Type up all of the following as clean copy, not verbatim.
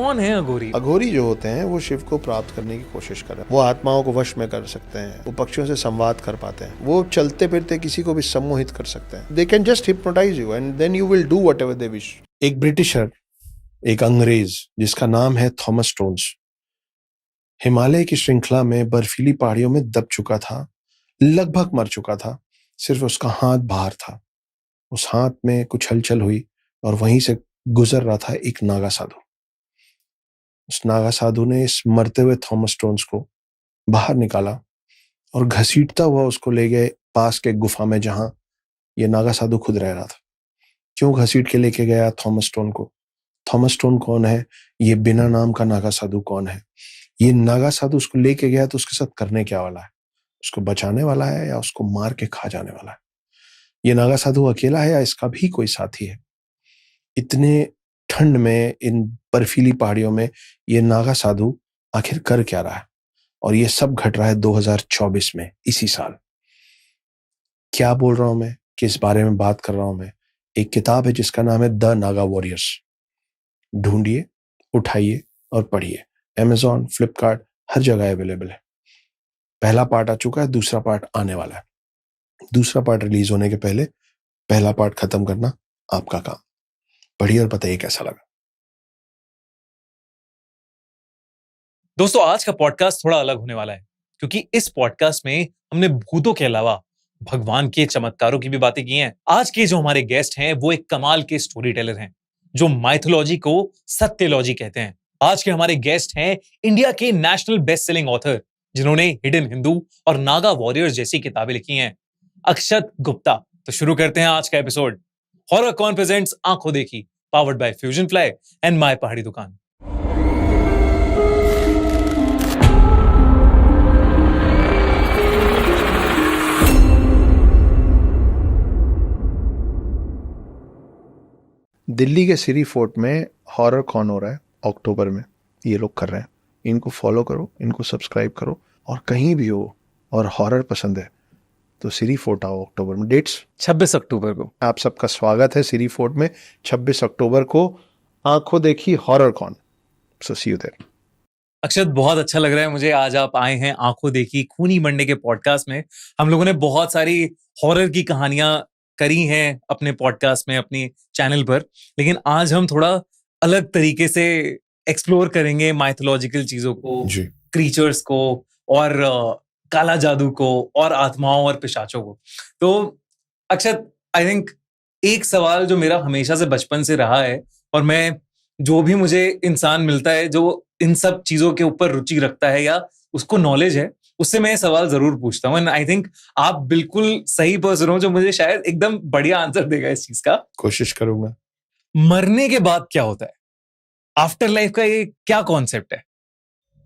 कौन है अघोरी? अघोरी जो होते हैं वो शिव को प्राप्त करने की कोशिश कर रहे हैं। वो आत्माओं को वश में कर सकते हैं, वो पक्षियों से संवाद कर पाते हैं, वो चलते फिरते किसी को भी सम्मोहित कर सकते हैं। They can just hypnotise you and then you will do whatever they wish. एक ब्रिटिशर, एक अंग्रेज जिसका नाम है थॉमस स्टोन्स, हिमालय की श्रृंखला में बर्फीली पहाड़ियों में दब चुका था, लगभग मर चुका था। सिर्फ उसका हाथ बाहर था। उस हाथ में कुछ हलचल हुई और वहीं से गुजर रहा था एक नागा साधु। उस नागा साधु ने इस मरते हुए थॉमस स्टोन्स को बाहर निकाला और घसीटता हुआ उसको ले गए पास के गुफा में जहां ये नागा साधु खुद रह रहा था। क्यों घसीट के लेके गया थॉमस स्टोन को? थॉमस स्टोन कौन है? ये बिना नाम का नागा साधु कौन है? ये नागा साधु उसको लेके गया तो उसके साथ करने क्या वाला है? उसको बचाने वाला है या उसको मार के खा जाने वाला है? ये नागा साधु अकेला है या इसका भी कोई साथी है? इतने ठंड में, इन बर्फीली पहाड़ियों में ये नागा साधु आखिर कर क्या रहा है? और ये सब घट रहा है 2024 में, इसी साल। क्या बोल रहा हूं मैं? किस बारे में बात कर रहा हूं मैं? एक किताब है जिसका नाम है द नागा वॉरियर्स। ढूंढिए, उठाइए और पढ़िए। Amazon, फ्लिपकार्ट, हर जगह अवेलेबल है। पहला पार्ट आ चुका है, दूसरा पार्ट आने वाला है। दूसरा पार्ट रिलीज होने के पहले पहला पार्ट खत्म करना आपका काम। पढ़िए और बताइए कैसा लगा। दोस्तों, आज का पॉडकास्ट थोड़ा अलग होने वाला है क्योंकि इस पॉडकास्ट में हमने भूतों के अलावा भगवान के चमत्कारों की भी बातें की हैं। आज के जो हमारे गेस्ट हैं वो एक कमाल के स्टोरी टेलर हैं जो माइथोलॉजी को सत्यलॉजी कहते हैं। आज के हमारे गेस्ट हैं इंडिया के नेशनल बेस्ट सेलिंग ऑथर जिन्होंने हिडन हिंदू और नागा वॉरियर्स जैसी किताबें लिखी हैं, अक्षत गुप्ता। तो शुरू करते हैं आज का एपिसोड। हॉरर कॉन प्रेजेंट्स आंखों देखी, powered by fusion fly and my पहाड़ी दुकान। दिल्ली के सिरी फोर्ट में हॉरर कॉन हो रहा है अक्टूबर में। ये लोग कर रहे हैं। इनको फॉलो करो, इनको सब्सक्राइब करो, और कहीं भी हो और हॉरर पसंद है तो सिरी फोर्ट आओ अक्टूबर में। डेट्स 26 अक्टूबर को। आप सबका स्वागत है सिरी फोर्ट में 26 अक्टूबर को। आंखों देखी horror con. So see you there. Akshat, बहुत अच्छा लग रहा है मुझे आज आप आए हैं आंखों देखी खूनी मंडे के पॉडकास्ट में। हम लोगों ने बहुत सारी हॉरर की कहानियां करी हैं अपने पॉडकास्ट में, अपनी चैनल पर, लेकिन आज हम थोड़ा अलग तरीके से एक्सप्लोर करेंगे माइथोलॉजिकल चीजों को, जी। क्रीचर्स को, और काला जादू को, और आत्माओं और पिशाचों को। तो अक्षत, आई थिंक एक सवाल जो मेरा हमेशा से बचपन से रहा है, और मैं जो भी मुझे इंसान मिलता है जो इन सब चीजों के ऊपर रुचि रखता है या उसको नॉलेज है, उससे मैं ये सवाल जरूर पूछता हूँ। एंड आई थिंक आप बिल्कुल सही पर्सन हो जो मुझे शायद एकदम बढ़िया आंसर देगा इस चीज का। कोशिश करूंगा। मरने के बाद क्या होता है? आफ्टर लाइफ का ये क्या कॉन्सेप्ट है?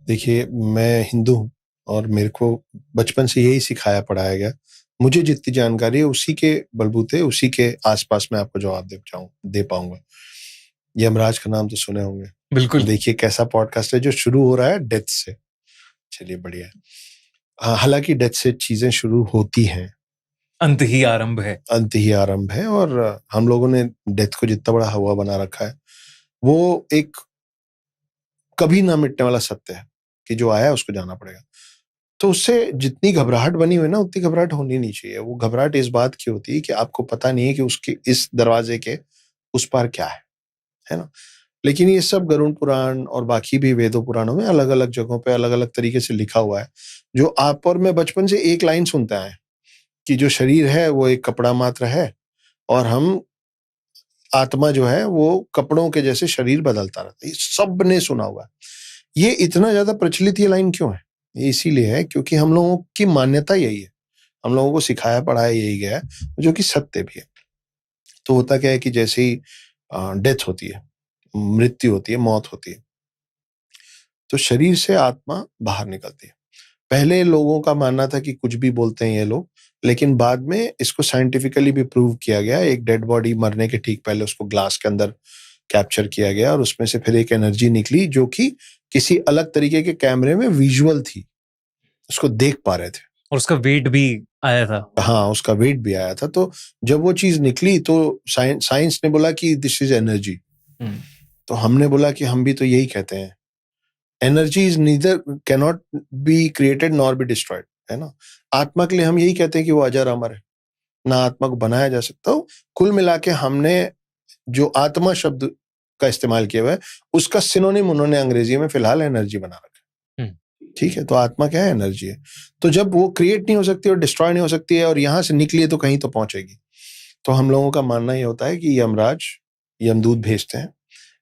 देखिए, मैं हिंदू हूँ और मेरे को बचपन से यही सिखाया पढ़ाया गया। मुझे जितनी जानकारी है उसी के बलबूते, उसी के आसपास मैं आपको जवाब दे पाऊंगा। यमराज का नाम तो सुने होंगे। बिल्कुल। देखिए कैसा पॉडकास्ट है जो शुरू हो रहा है डेथ से। चलिए, बढ़िया है। हालांकि डेथ से चीजें शुरू होती हैं, अंत ही आरंभ है। अंत ही आरंभ है। और हम लोगों ने डेथ को जितना बड़ा हवा बना रखा है, वो एक कभी ना मिटने वाला सत्य है कि जो आया उसको जाना पड़ेगा। तो उससे जितनी घबराहट बनी हुई ना, उतनी घबराहट होनी नहीं चाहिए। वो घबराहट इस बात की होती है कि आपको पता नहीं है कि उसके इस दरवाजे के उस पार क्या है ना। लेकिन ये सब गरुड़ पुराण और बाकी भी वेदों पुराणों में अलग अलग जगहों पे अलग अलग तरीके से लिखा हुआ है, जो आप और मैं बचपन से एक लाइन सुनते आए कि जो शरीर है वो एक कपड़ा मात्र है और हम आत्मा जो है वो कपड़ों के जैसे शरीर बदलता रहता है। ये सब ने सुना हुआ है। ये इतना ज्यादा प्रचलित ये लाइन क्यों है? ये इसीलिए है क्योंकि हम लोगों की मान्यता यही है, हम लोगों को सिखाया पढ़ाया यही गया है, जो कि सत्य भी है। तो होता क्या है कि जैसे ही डेथ होती है, मृत्यु होती है, मौत होती है, तो शरीर से आत्मा बाहर निकलती है। पहले लोगों का मानना था कि कुछ भी बोलते हैं ये लोग, लेकिन बाद में इसको साइंटिफिकली भी प्रूव किया गया। एक डेड बॉडी मरने के ठीक पहले उसको ग्लास के अंदर कैप्चर किया गया और उसमें से फिर एक एनर्जी निकली जो कि किसी अलग तरीके के कैमरे में विजुअल थी, उसको देख पा रहे थे, और उसका वेट भी आया था। हाँ, उसका वेट भी आया था। तो जब वो चीज निकली तो साइंस ने बोला कि दिस इज एनर्जी। तो हमने बोला कि हम भी तो यही कहते हैं, energy is neither cannot be created nor be destroyed, है ना। आत्मा के लिए हम यही कहते हैं कि वो अजर अमर है, ना आत्मा को बनाया जा सकता हो। कुल मिला के हमने जो आत्मा शब्द का इस्तेमाल किया हुआ है, उसका सिनोनिम उन्होंने अंग्रेजी में फिलहाल एनर्जी बना रखा है। ठीक है, तो आत्मा क्या है? एनर्जी है। तो जब वो क्रिएट नहीं हो सकती और डिस्ट्रॉय नहीं हो सकती है और यहां से निकली है तो कहीं तो पहुंचेगी। तो हम लोगों का मानना ये होता है कि यमराज यमदूत भेजते हैं,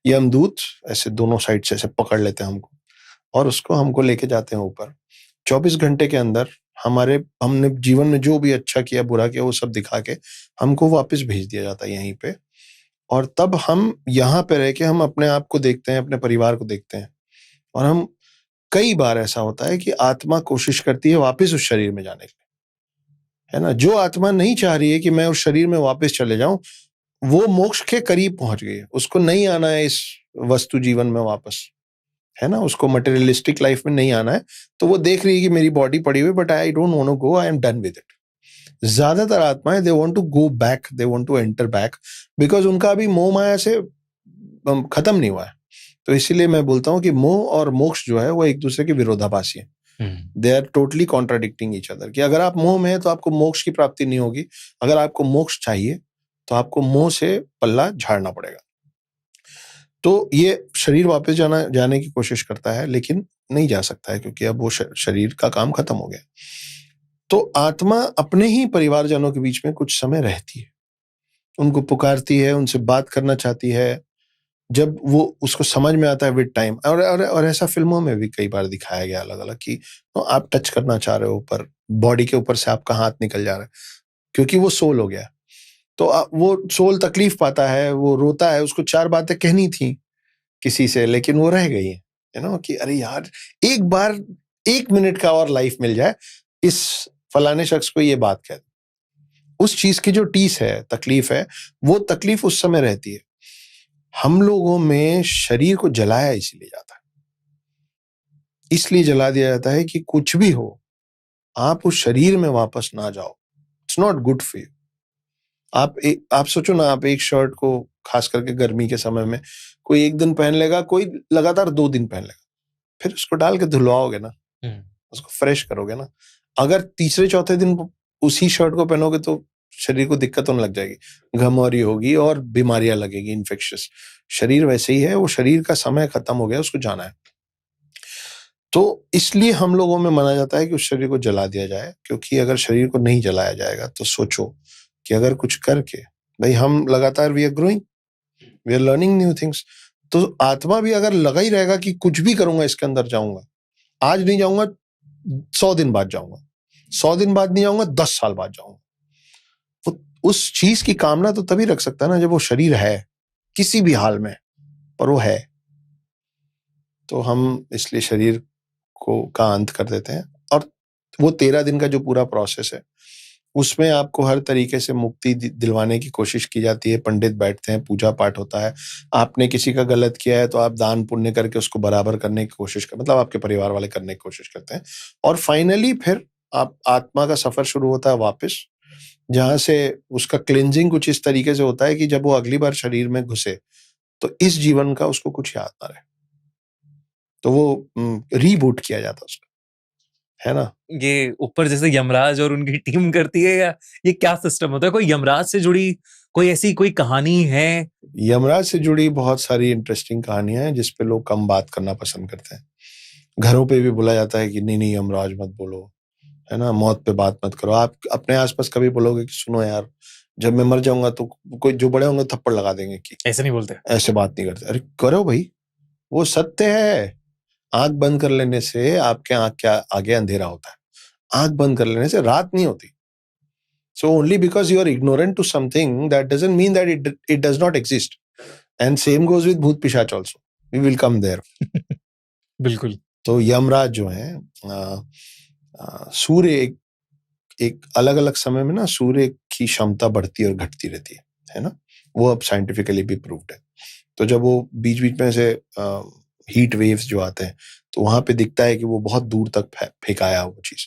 यमदूत ऐसे दोनों साइड से ऐसे पकड़ लेते हैं हमको और उसको हमको लेके जाते हैं ऊपर। 24 घंटे के अंदर हमने जीवन में जो भी अच्छा किया बुरा किया वो सब दिखा के हमको वापस भेज दिया जाता है यहीं पे। और तब हम यहाँ पे रह के हम अपने आप को देखते हैं, अपने परिवार को देखते हैं। और हम कई बार ऐसा होता है कि आत्मा कोशिश करती है वापस उस शरीर में जाने के लिए, है ना। जो आत्मा नहीं चाह रही है कि मैं उस शरीर में वापस चले जाऊं, वो मोक्ष के करीब पहुंच गई है, उसको नहीं आना है इस वस्तु जीवन में वापस, है ना। उसको मटेरियलिस्टिक लाइफ में नहीं आना है, तो वो देख रही है कि मेरी बॉडी पड़ी हुई, but I don't want to go, I am done with it. ज्यादातर आत्माएं they want to go back, they want to enter back, because उनका अभी मोह माया से खत्म नहीं हुआ है। तो इसीलिए मैं बोलता हूँ कि मोह और मोक्ष जो है वो एक दूसरे के विरोधाभासी है। They are totally contradicting each other. कि अगर आप मोह में है तो आपको मोक्ष की प्राप्ति नहीं होगी, अगर आपको मोक्ष चाहिए तो आपको मोह से पल्ला झाड़ना पड़ेगा। तो ये शरीर वापस जाने की कोशिश करता है, लेकिन नहीं जा सकता है क्योंकि अब वो शरीर का काम खत्म हो गया। तो आत्मा अपने ही परिवारजनों के बीच में कुछ समय रहती है, उनको पुकारती है, उनसे बात करना चाहती है। जब वो उसको समझ में आता है विद टाइम, और ऐसा फिल्मों में भी कई बार दिखाया गया अलग अलग कि आप टच करना चाह रहे हो ऊपर, बॉडी के ऊपर से आपका हाथ निकल जा रहा है क्योंकि वो सोल हो गया। तो वो सोल तकलीफ पाता है, वो रोता है, उसको 4 बातें कहनी थी किसी से, लेकिन वो रह गई है ना, कि अरे यार एक बार 1 मिनट का और लाइफ मिल जाए, इस फलाने शख्स को ये बात कह दो। उस चीज की जो टीस है, तकलीफ है, वो तकलीफ उस समय रहती है। हम लोगों में शरीर को जलाया इसलिए जाता है, इसलिए जला दिया जाता है कि कुछ भी हो आप उस शरीर में वापस ना जाओ। It's not good for you. आप सोचो ना, आप एक शर्ट को खास करके गर्मी के समय में कोई 1 दिन पहन लेगा, कोई लगातार 2 दिन पहन लेगा, फिर उसको डाल के धुलवाओगे ना, उसको फ्रेश करोगे ना। अगर तीसरे चौथे दिन उसी शर्ट को पहनोगे तो शरीर को दिक्कत होने लग जाएगी, घमौरी होगी और बीमारियां लगेगी, इन्फेक्शियस। शरीर वैसे ही है, वो शरीर का समय खत्म हो गया, उसको जाना है। तो इसलिए हम लोगों में माना जाता है कि उस शरीर को जला दिया जाए, क्योंकि अगर शरीर को नहीं जलाया जाएगा तो सोचो कि अगर कुछ करके, भाई हम लगातार we are growing, we are learning new things, तो आत्मा भी अगर लगा ही रहेगा कि कुछ भी करूंगा इसके अंदर जाऊंगा, आज नहीं जाऊंगा 100 दिन बाद जाऊंगा, 100 दिन बाद नहीं जाऊंगा 10 साल बाद जाऊंगा, तो उस चीज की कामना तो तभी रख सकता है ना जब वो शरीर है किसी भी हाल में, पर वो है। तो हम इसलिए शरीर का अंत कर देते हैं। और वो 13 दिन का जो पूरा प्रोसेस है उसमें आपको हर तरीके से मुक्ति दिलवाने की कोशिश की जाती है। पंडित बैठते हैं, पूजा पाठ होता है। आपने किसी का गलत किया है तो आप दान पुण्य करके उसको बराबर करने की कोशिश मतलब आपके परिवार वाले करने की कोशिश करते हैं। और फाइनली फिर आप आत्मा का सफर शुरू होता है वापस, जहां से उसका क्लिनजिंग कुछ इस तरीके से होता है कि जब वो अगली बार शरीर में घुसे तो इस जीवन का उसको कुछ याद ना रहे, तो वो रीबूट किया जाता उसको, है ना। ये ऊपर जैसे यमराज और उनकी टीम करती है, या ये क्या सिस्टम होता है? कोई यमराज से जुड़ी कोई ऐसी कोई कहानी है? यमराज से जुड़ी बहुत सारी इंटरेस्टिंग कहानियां हैं जिसपे लोग कम बात करना पसंद करते हैं। घरों पे भी बोला जाता है कि नहीं यमराज मत बोलो, है ना, मौत पे बात मत करो। आप अपने आसपास कभी बोलोगे कि सुनो यार, जब मैं मर जाऊंगा तो कोई जो बड़े होंगे थप्पड़ लगा देंगे कि ऐसे नहीं बोलते, ऐसे बात नहीं करते। अरे करो भाई, वो सत्य है। आंख बंद कर लेने से आपके आंख के आगे अंधेरा होता है, आंख बंद कर लेने से रात नहीं होती। So only because you are ignorant to something, that doesn't mean that it does not exist. And same goes with भूत पिशाच also. We will come there. बिल्कुल। तो यमराज जो है, सूर्य एक अलग अलग समय में ना सूर्य की क्षमता बढ़ती और घटती रहती है ना। वो अब साइंटिफिकली भी प्रूव्ड है। तो जब वो बीच बीच में से हीट वेव्स जो आते हैं तो वहां पे दिखता है कि वो बहुत दूर तक फेंकाया वो चीज।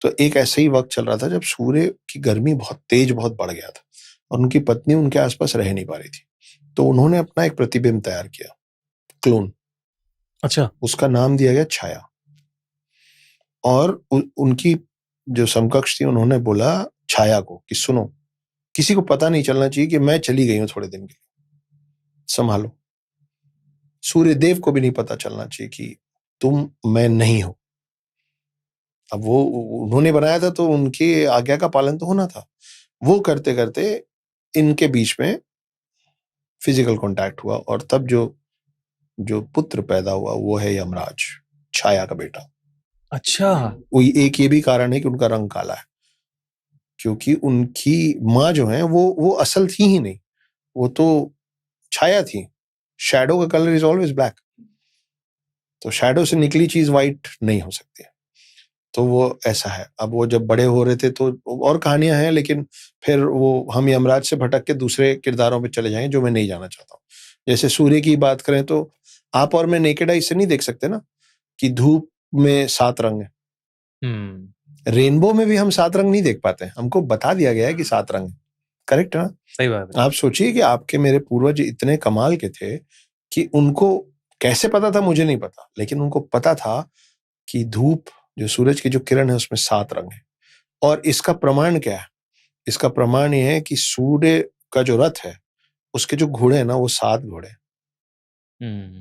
तो एक ऐसे ही वक्त चल रहा था जब सूर्य की गर्मी बहुत तेज, बहुत बढ़ गया था और उनकी पत्नी उनके आसपास रह नहीं पा रही थी। तो उन्होंने अपना एक प्रतिबिंब तैयार किया क्लोन, अच्छा। उसका नाम दिया गया छाया। और उनकी जो समकक्ष थी उन्होंने बोला छाया को कि सुनो, किसी को पता नहीं चलना चाहिए कि मैं चली गई हूं थोड़े दिन के लिए, संभालो। सूर्य देव को भी नहीं पता चलना चाहिए कि तुम मैं नहीं हो। अब वो उन्होंने बनाया था तो उनकी आज्ञा का पालन तो होना था। वो करते करते इनके बीच में फिजिकल कांटेक्ट हुआ और तब जो पुत्र पैदा हुआ वो है यमराज, छाया का बेटा। अच्छा। वो एक ये भी कारण है कि उनका रंग काला है, क्योंकि उनकी माँ जो है वो असल थी ही नहीं, वो तो छाया थी। शैडो का कलर इज ऑलवेज ब्लैक, तो शैडो से निकली चीज व्हाइट नहीं हो सकती है। तो वो ऐसा है। अब वो जब बड़े हो रहे थे तो और कहानियां हैं, लेकिन फिर वो हम यमराज से भटक के दूसरे किरदारों में चले जाएंगे जो मैं नहीं जाना चाहता हूँ। जैसे सूर्य की बात करें तो आप और मैं नेकेड आई से नहीं देख सकते ना कि धूप में 7 रंग है। रेनबो में भी हम 7 रंग नहीं देख पाते, हमको बता दिया गया है कि 7 रंग है। करेक्ट है ना? सही बात है। आप सोचिए कि आपके मेरे पूर्वज इतने कमाल के थे कि उनको कैसे पता था मुझे नहीं पता, लेकिन उनको पता था कि धूप जो सूरज की जो किरण है उसमें 7 रंग है। और इसका प्रमाण क्या है? इसका प्रमाण ये है कि सूर्य का जो रथ है उसके जो घोड़े हैं ना वो 7 घोड़े हैं।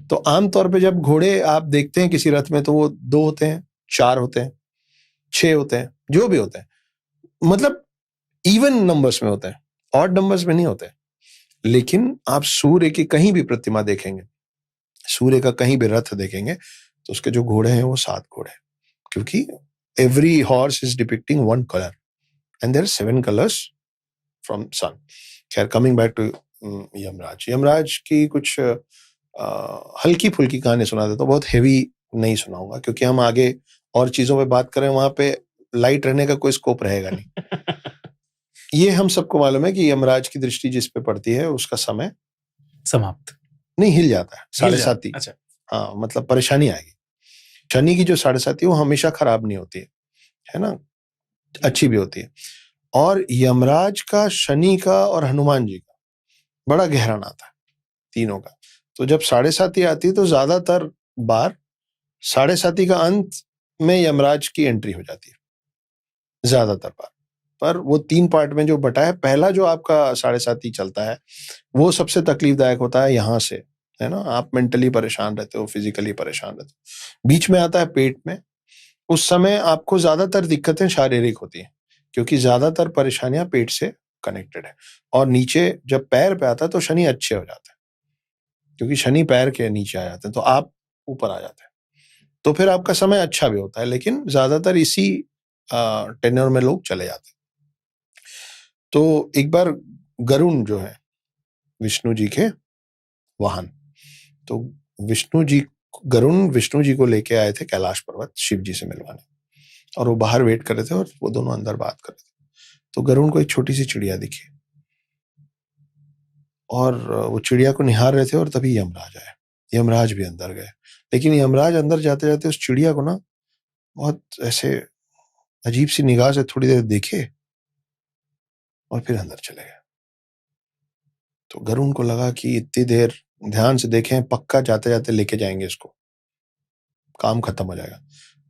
तो आमतौर पे जब घोड़े आप देखते हैं किसी रथ में तो वो 2 होते हैं, 4 होते हैं, 6 होते हैं, जो भी होते हैं, मतलब इवन नंबर्स में होते हैं, ऑड नंबर्स में नहीं होते। लेकिन आप सूर्य की कहीं भी प्रतिमा देखेंगे, सूर्य का कहीं भी रथ देखेंगे तो उसके जो घोड़े हैं वो 7 घोड़े हैं, क्योंकि every horse is depicting one color and there are 7 colors from sun. खैर, coming back to Yamraj, Yamraj की कुछ हल्की फुल्की कहानी सुना देता हूँ, बहुत हेवी नहीं सुनाऊंगा क्योंकि हम आगे और चीजों पे बात करें वहां पे लाइट रहने का कोई स्कोप रहेगा नहीं। ये हम सबको मालूम है कि यमराज की दृष्टि जिस पे पड़ती है उसका समय समाप्त नहीं, हिल जाता है, 7:30। अच्छा। हाँ, मतलब परेशानी आएगी। शनि की जो 7:30 वो हमेशा खराब नहीं होती है ना, अच्छी भी होती है। और यमराज का, शनि का और हनुमान जी का बड़ा गहरा नाता है, तीनों का। तो जब 7:30 आती है तो ज्यादातर बार 7:30 का अंत में यमराज की एंट्री हो जाती है, ज्यादातर बार। पर वो 3 पार्ट में जो बटा है, पहला जो आपका 7:30 चलता है वो सबसे तकलीफदायक होता है यहां से, है ना। आप मेंटली परेशान रहते हो, फिजिकली परेशान रहते हो। बीच में आता है पेट में, उस समय आपको ज्यादातर दिक्कतें शारीरिक होती हैं क्योंकि ज्यादातर परेशानियां पेट से कनेक्टेड है। और नीचे जब पैर पे आता है तो शनि अच्छे हो जाते हैं, क्योंकि शनि पैर के नीचे आ जाते हैं तो आप ऊपर आ जाते हैं, तो फिर आपका समय अच्छा भी होता है। लेकिन ज्यादातर इसी टेन्योर में लोग चले जाते हैं। तो एक बार गरुण जो है विष्णु जी के वाहन, तो गरुण विष्णु जी को लेके आए थे कैलाश पर्वत शिव जी से मिलवाने, और वो बाहर वेट कर रहे थे और वो दोनों अंदर बात कर रहे थे। तो गरुण को एक छोटी सी चिड़िया दिखी और वो चिड़िया को निहार रहे थे और तभी यमराज आए। यमराज भी अंदर गए, लेकिन यमराज अंदर जाते जाते उस चिड़िया को ना बहुत ऐसे अजीब सी निगाह से थोड़ी देर देखे और फिर अंदर चले गए। तो गरुण को लगा कि इतनी देर ध्यान से देखें, पक्का जाते जाते लेके जाएंगे इसको, काम खत्म हो जाएगा।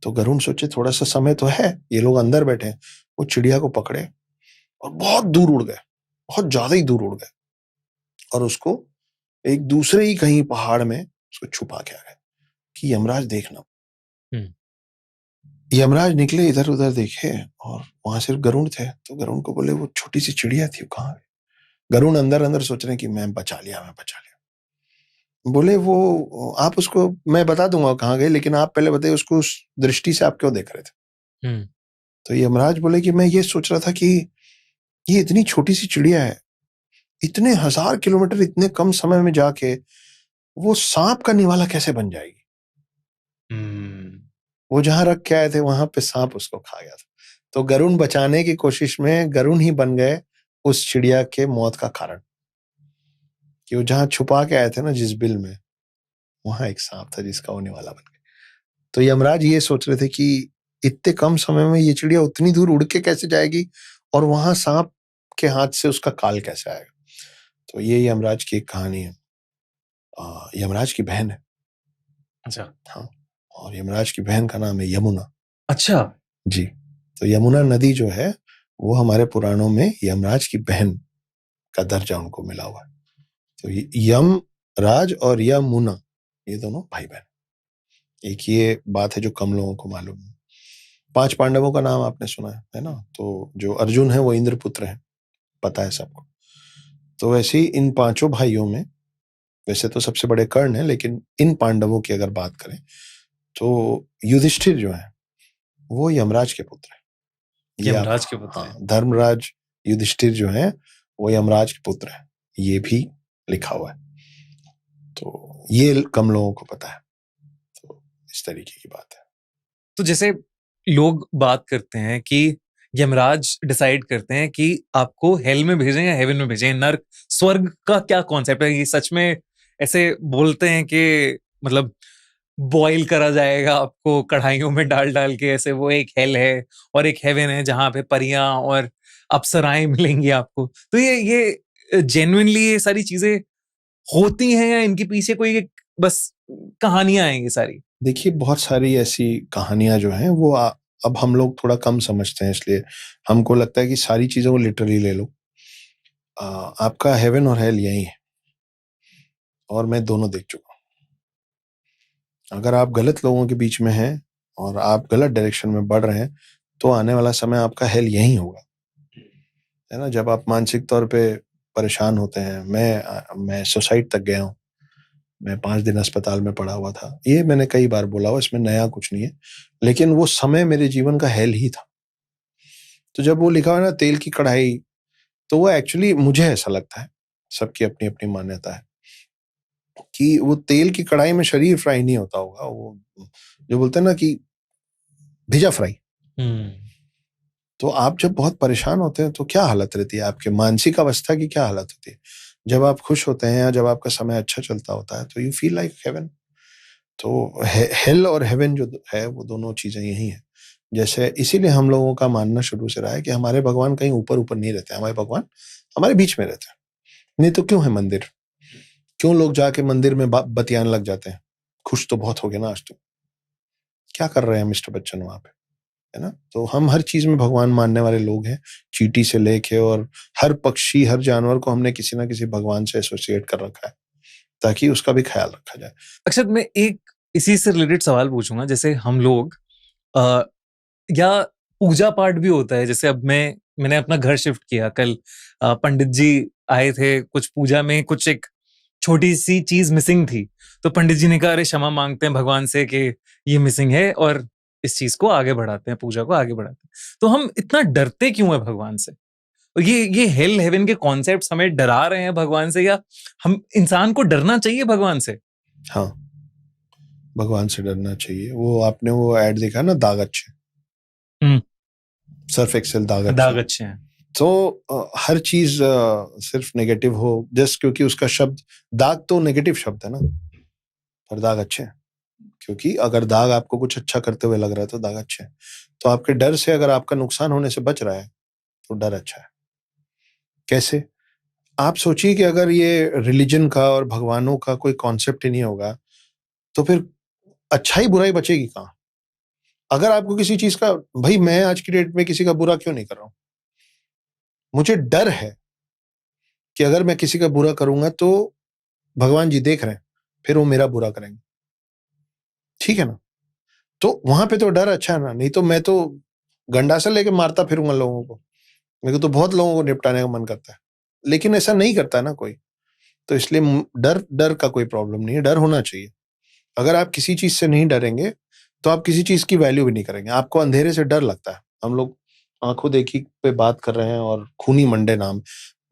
तो गरुण सोचे थोड़ा सा समय तो है, ये लोग अंदर बैठे हैं। वो चिड़िया को पकड़े और बहुत दूर उड़ गए, बहुत ज्यादा ही दूर उड़ गए, और उसको एक दूसरे ही कहीं पहाड़ में उसको छुपा के आ गए कि यमराज देखना। यमराज निकले, इधर उधर देखे और वहां सिर्फ गरुण थे। तो गरुण को बोले वो छोटी सी चिड़िया थी, वो कहाँ गई? गरुण अंदर अंदर सोच रहे कि मैं बचा लिया। बोले वो आप उसको, मैं बता दूंगा कहाँ गए, लेकिन आप पहले बताइए उसको उस दृष्टि से आप क्यों देख रहे थे? तो यमराज बोले कि मैं ये सोच रहा था कि ये इतनी छोटी सी चिड़िया है, इतने 1000 किलोमीटर इतने कम समय में जाके वो सांप का निवाला कैसे बन जाएगी? वो जहां रख के आए थे वहां पे सांप उसको खा गया था। तो गरुण बचाने की कोशिश में गरुण ही बन गए उस चिड़िया के मौत का कारण, कि वो जहां छुपा के आए थे ना जिस बिल में, वहां एक सांप था जिसका वो निवाला बन गया। तो यमराज ये सोच रहे थे कि इतने कम समय में ये चिड़िया उतनी दूर उड़ के कैसे जाएगी और वहां सांप के हाथ से उसका काल कैसे आएगा। तो ये यमराज की एक कहानी है। यमराज की बहन है, अच्छा। हाँ, और यमराज की बहन का नाम है यमुना। अच्छा। जी, तो यमुना नदी जो है वो हमारे पुराणों में यमराज की बहन का दर्जा उनको मिला हुआ है। तो यम राज और यमुना ये दोनों भाई बहन। एक ये बात है जो कम लोगों को मालूम है। 5 पांडवों का नाम आपने सुना है ना? तो जो अर्जुन है वो इंद्रपुत्र है, पता है सबको। तो वैसे ही इन पांचों भाइयों में वैसे तो सबसे बड़े कर्ण हैं, लेकिन इन पांडवों की अगर बात करें तो युधिष्ठिर जो है वो यमराज के पुत्र है। ये आप, यमराज के पुत्र हाँ, हैं। धर्मराज युधिष्ठिर जो है वो यमराज के पुत्र है, ये भी लिखा हुआ है। तो ये कम लोगों को पता है। तो इस तरीके की बात है। तो जैसे लोग बात करते हैं कि यमराज डिसाइड करते हैं कि आपको हेल में भेजें या हेवन में भेजें, नर्क स्वर्ग का क्या कॉन्सेप्ट है? ये सच में ऐसे बोलते हैं कि मतलब बॉईल करा जाएगा आपको कढ़ाइयों में डाल डाल के, ऐसे वो एक हेल है और एक हेवन है जहां पे परियां और अप्सराएं मिलेंगी आपको? तो ये जेन्युइनली ये सारी चीजें होती हैं या इनके पीछे कोई एक बस कहानियां हैं ये सारी? देखिए, बहुत सारी ऐसी कहानियां जो हैं वो अब हम लोग थोड़ा कम समझते हैं, इसलिए हमको लगता है कि सारी चीजों को लिटरली ले लो। आपका हेवन और हेल यही है, और मैं दोनों देख चुका हूं। अगर आप गलत लोगों के बीच में हैं और आप गलत डायरेक्शन में बढ़ रहे हैं तो आने वाला समय आपका हेल यही होगा, है ना? जब आप मानसिक तौर पे परेशान होते हैं, मैं सुसाइड तक गया हूँ। मैं 5 दिन अस्पताल में पड़ा हुआ था। ये मैंने कई बार बोला हुआ, इसमें नया कुछ नहीं है, लेकिन वो समय मेरे जीवन का हेल ही था। तो जब वो लिखा हुआ है ना तेल की कढ़ाई, तो वो एक्चुअली मुझे ऐसा लगता है, सबकी अपनी-अपनी मान्यता है, कि वो तेल की कढ़ाई में शरीर फ्राई नहीं होता होगा, वो जो बोलते हैं ना कि भिजा फ्राई। तो आप जब बहुत परेशान होते हैं तो क्या हालत रहती है आपके मानसिक अवस्था की, क्या हालत होती है? जब आप खुश होते हैं या जब आपका समय अच्छा चलता होता है तो यू फील लाइक हेवन। तो हेल और हेवन जो है वो दोनों चीजें यही हैं। जैसे इसीलिए हम लोगों का मानना शुरू से रहा है कि हमारे भगवान कहीं ऊपर ऊपर नहीं रहते, हमारे भगवान हमारे बीच में रहते हैं। नहीं तो क्यों है मंदिर? क्यों लोग जाके मंदिर में बतियाने लग जाते हैं? खुश तो बहुत हो गए ना आज तो। क्या कर रहे हैं मिस्टर बच्चन वहां पे, है ना? तो हम हर चीज में भगवान मानने वाले लोग हैं, चींटी से लेके, और हर पक्षी हर जानवर को हमने किसी ना किसी भगवान से एसोसिएट कर रखा है, ताकि उसका भी ख्याल रखा जाए। अक्षत, मैं एक इसी से रिलेटेड सवाल पूछूंगा। जैसे हम लोग अ, या पूजा पाठ भी होता है, जैसे अब मैंने अपना घर शिफ्ट किया कल। पंडित जी आए थे, कुछ पूजा में कुछ एक छोटी सी चीज मिसिंग थी, तो पंडित जी ने कहा अरे क्षमा मांगते हैं भगवान से कि ये मिसिंग है और इस चीज को आगे बढ़ाते हैं, पूजा को आगे बढ़ाते हैं। तो हम इतना डरते क्यों है भगवान से? और ये हेल हेवन के कॉन्सेप्ट हमें डरा रहे हैं भगवान से, या हम इंसान को डरना चाहिए भगवान से? हाँ, भगवान से डरना चाहिए। वो आपने वो ऐड देखा ना, दाग अच्छे, हम्म। सर्फ एक्सेल दाग अच्छे। दाग अच्छे हैं। तो हर चीज सिर्फ नेगेटिव हो जस्ट क्योंकि उसका शब्द दाग, तो नेगेटिव शब्द है ना, पर दाग अच्छे हैं। क्योंकि अगर दाग आपको कुछ अच्छा करते हुए लग रहा है तो दाग अच्छे हैं। तो आपके डर से अगर आपका नुकसान होने से बच रहा है तो डर अच्छा है। कैसे? आप सोचिए कि अगर ये रिलीजन का और भगवानों का कोई कॉन्सेप्ट ही नहीं होगा तो फिर अच्छाई बुराई बचेगी कहाँ? अगर आपको किसी चीज का, भाई मैं आज की डेट में किसी का बुरा क्यों नहीं कर रहा हूं? मुझे डर है कि अगर मैं किसी का बुरा करूंगा तो भगवान जी देख रहे हैं, फिर वो मेरा बुरा करेंगे। ठीक है ना? तो वहां पे तो डर अच्छा है ना। नहीं तो मैं तो गंडासा लेके मारता फिरूंगा लोगों को। मेरे को तो बहुत लोगों को निपटाने का मन करता है, लेकिन ऐसा नहीं करता है ना कोई। तो इसलिए डर डर का कोई प्रॉब्लम नहीं है, डर होना चाहिए। अगर आप किसी चीज से नहीं डरेंगे तो आप किसी चीज की वैल्यू भी नहीं करेंगे। आपको अंधेरे से डर लगता है। हम लोग आंखों देखी पे बात कर रहे हैं और खूनी मंडे नाम,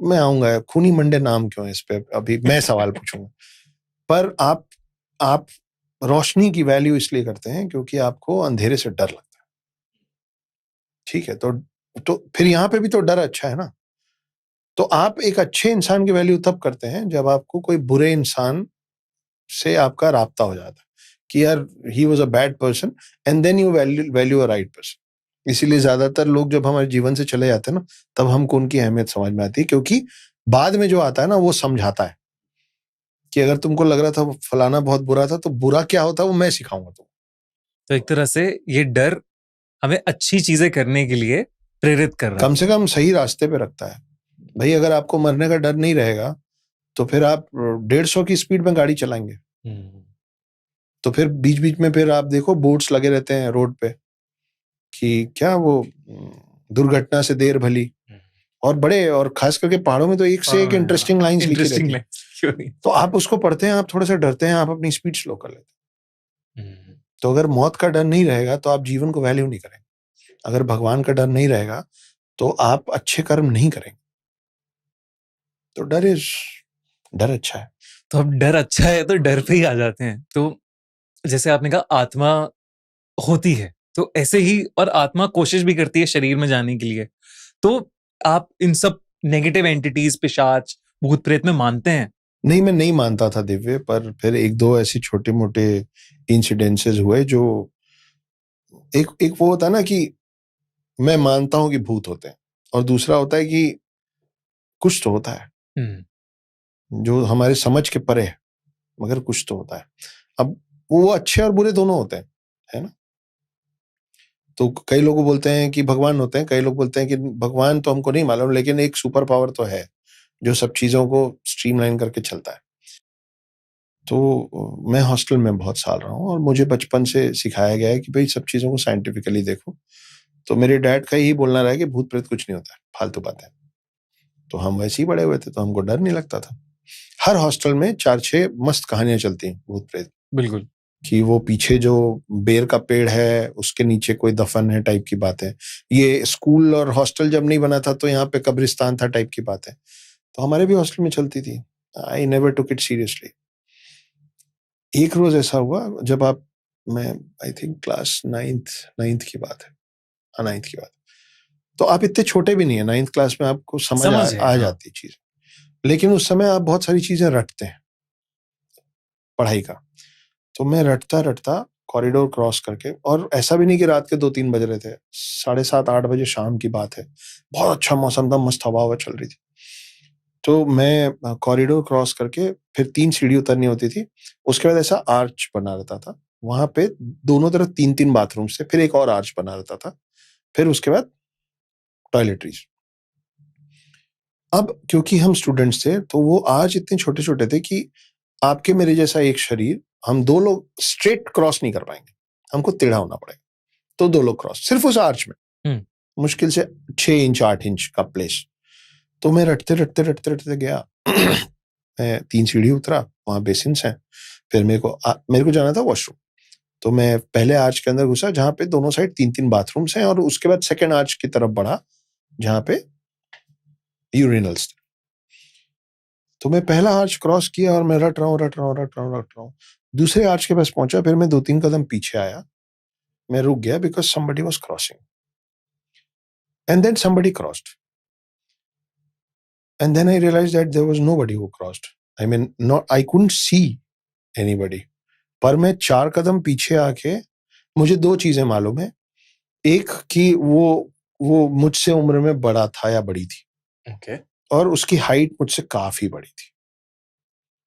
मैं आऊंगा खूनी मंडे नाम क्यों है इस पे, अभी मैं सवाल पूछूंगा। पर आप रोशनी की वैल्यू इसलिए करते हैं क्योंकि आपको अंधेरे से डर लगता है। ठीक है, तो फिर यहाँ पे भी तो डर अच्छा है ना। तो आप एक अच्छे इंसान की वैल्यू तब करते हैं जब आपको कोई बुरे इंसान से आपका राब्ता हो जाता है कि यार he was a bad person, and then you value a right person. इसीलिए ज्यादातर लोग जब हमारे जीवन से चले जाते हैं ना, तब हमको उनकी अहमियत समझ में आती है, क्योंकि बाद में जो आता है ना वो समझाता है कि अगर तुमको लग रहा था वो फलाना बहुत बुरा था, तो बुरा क्या होता वो मैं सिखाऊंगा तुमको। तो एक तरह से ये डर हमें अच्छी चीजें करने के लिए प्रेरित कर रहा कम है। से कम सही रास्ते पे रखता है। भाई अगर आपको मरने का डर नहीं रहेगा तो फिर आप 150 की स्पीड में गाड़ी चलाएंगे, तो फिर बीच बीच में फिर आप देखो बोर्ड्स लगे रहते हैं रोड पे कि क्या वो दुर्घटना से देर भली, और बड़े, और खास करके पहाड़ों में तो एक से एक इंटरेस्टिंग लाइंस लिखी रहती है। तो आप उसको पढ़ते हैं, आप थोड़ा सा डरते हैं, आप अपनी स्पीड स्लो कर लेते हैं। तो अगर मौत का डर नहीं रहेगा तो आप जीवन को वैल्यू नहीं करेंगे। अगर भगवान का डर नहीं रहेगा तो आप अच्छे कर्म नहीं करेंगे। तो डर अच्छा है। तो अब डर अच्छा है तो डर पे ही आ जाते हैं। तो जैसे आपने कहा आत्मा होती है, तो ऐसे ही और आत्मा कोशिश भी करती है शरीर में जाने के लिए। तो आप इन सब नेगेटिव एंटिटीज, पिशाच, भूत प्रेत में मानते हैं? नहीं, मैं नहीं मानता था दिव्य, पर फिर एक दो ऐसी छोटे मोटे इंसिडेंसेस हुए जो एक वो होता है ना कि मैं मानता हूं कि भूत होते हैं, और दूसरा होता है कि कुछ तो होता है जो हमारे समझ के परे है, मगर कुछ तो होता है। अब वो अच्छे और बुरे दोनों होते हैं, है ना। तो कई लोग बोलते हैं कि भगवान होते हैं, कई लोग बोलते हैं कि भगवान तो हमको नहीं मालूम, लेकिन एक सुपर पावर तो है जो सब चीजों को स्ट्रीमलाइन करके चलता है। तो मैं हॉस्टल में बहुत साल रहा हूँ और मुझे बचपन से सिखाया गया है कि भाई सब चीजों को साइंटिफिकली देखो। तो मेरे डैड का यही बोलना रहा कि भूत प्रेत कुछ नहीं होता है, फालतू बातें। तो हम वैसे ही बड़े हुए थे, तो हमको डर नहीं लगता था। हर हॉस्टल में 4-6 मस्त कहानियां चलती हैं भूत प्रेत, बिल्कुल। कि वो पीछे जो बेर का पेड़ है उसके नीचे कोई दफन है टाइप की बात है। ये स्कूल और हॉस्टल जब नहीं बना था तो यहाँ पे कब्रिस्तान था टाइप की बात है। तो हमारे भी हॉस्टल में चलती थी। I never took it seriously. एक रोज ऐसा हुआ जब मैं आई थिंक क्लास नाइन्थ की बात है। हाँ, 9th की बात। तो आप इतने छोटे भी नहीं है, 9th क्लास में आपको समझ आ जाती चीज, लेकिन उस समय आप बहुत सारी चीजें रटते हैं पढ़ाई का। तो मैं रटता रटता कॉरिडोर क्रॉस करके, और ऐसा भी नहीं कि रात के 2-3 बज रहे थे, 7:30-8 बजे शाम की बात है। बहुत अच्छा मौसम था, मस्त हवा चल रही थी। तो मैं कॉरिडोर क्रॉस करके फिर 3 सीढ़ी उतरनी होती थी। उसके बाद ऐसा आर्च बना रहता था, वहां पे दोनों तरफ 3-3 बाथरूम से, फिर एक और आर्च बना रहता था, फिर उसके बाद टॉयलेटरीज। अब क्योंकि हम स्टूडेंट्स थे तो वो आर्च इतने छोटे छोटे थे कि आपके मेरे जैसा एक शरीर, हम 2 लोग स्ट्रेट क्रॉस नहीं कर पाएंगे, हमको टेढ़ा होना पड़ेगा। तो 2 लोग क्रॉस सिर्फ उस आर्च में, मुश्किल से 6 इंच 8 इंच का प्लेस। तो मैं रटते रटते रटते रटते गया। मैं 3 सीढ़ी उतरा, वहां बेसिन्स हैं। फिर मेरे को जाना था वॉशरूम। तो मैं पहले आर्च के अंदर घुसा जहां पे दोनों साइड 3-3 बाथरूम्स हैं, और उसके बाद सेकेंड आर्च की तरफ बढ़ा जहां पे यूरिनल्स थे। तो मैं पहला आर्च क्रॉस किया और मैं रट रहा हूँ। दूसरे आर्च के पास पहुंचा, फिर मैं 2-3 कदम पीछे आया, मैं रुक गया because somebody was crossing, and then somebody crossed, and then I realized that there was nobody who crossed. I mean, I couldn't see anybody. पर मैं 4 कदम पीछे आके मुझे 2 चीजें मालूम है। एक कि वो मुझसे उम्र में बड़ा था या बड़ी थी, okay. और उसकी हाइट मुझसे काफी बड़ी थी।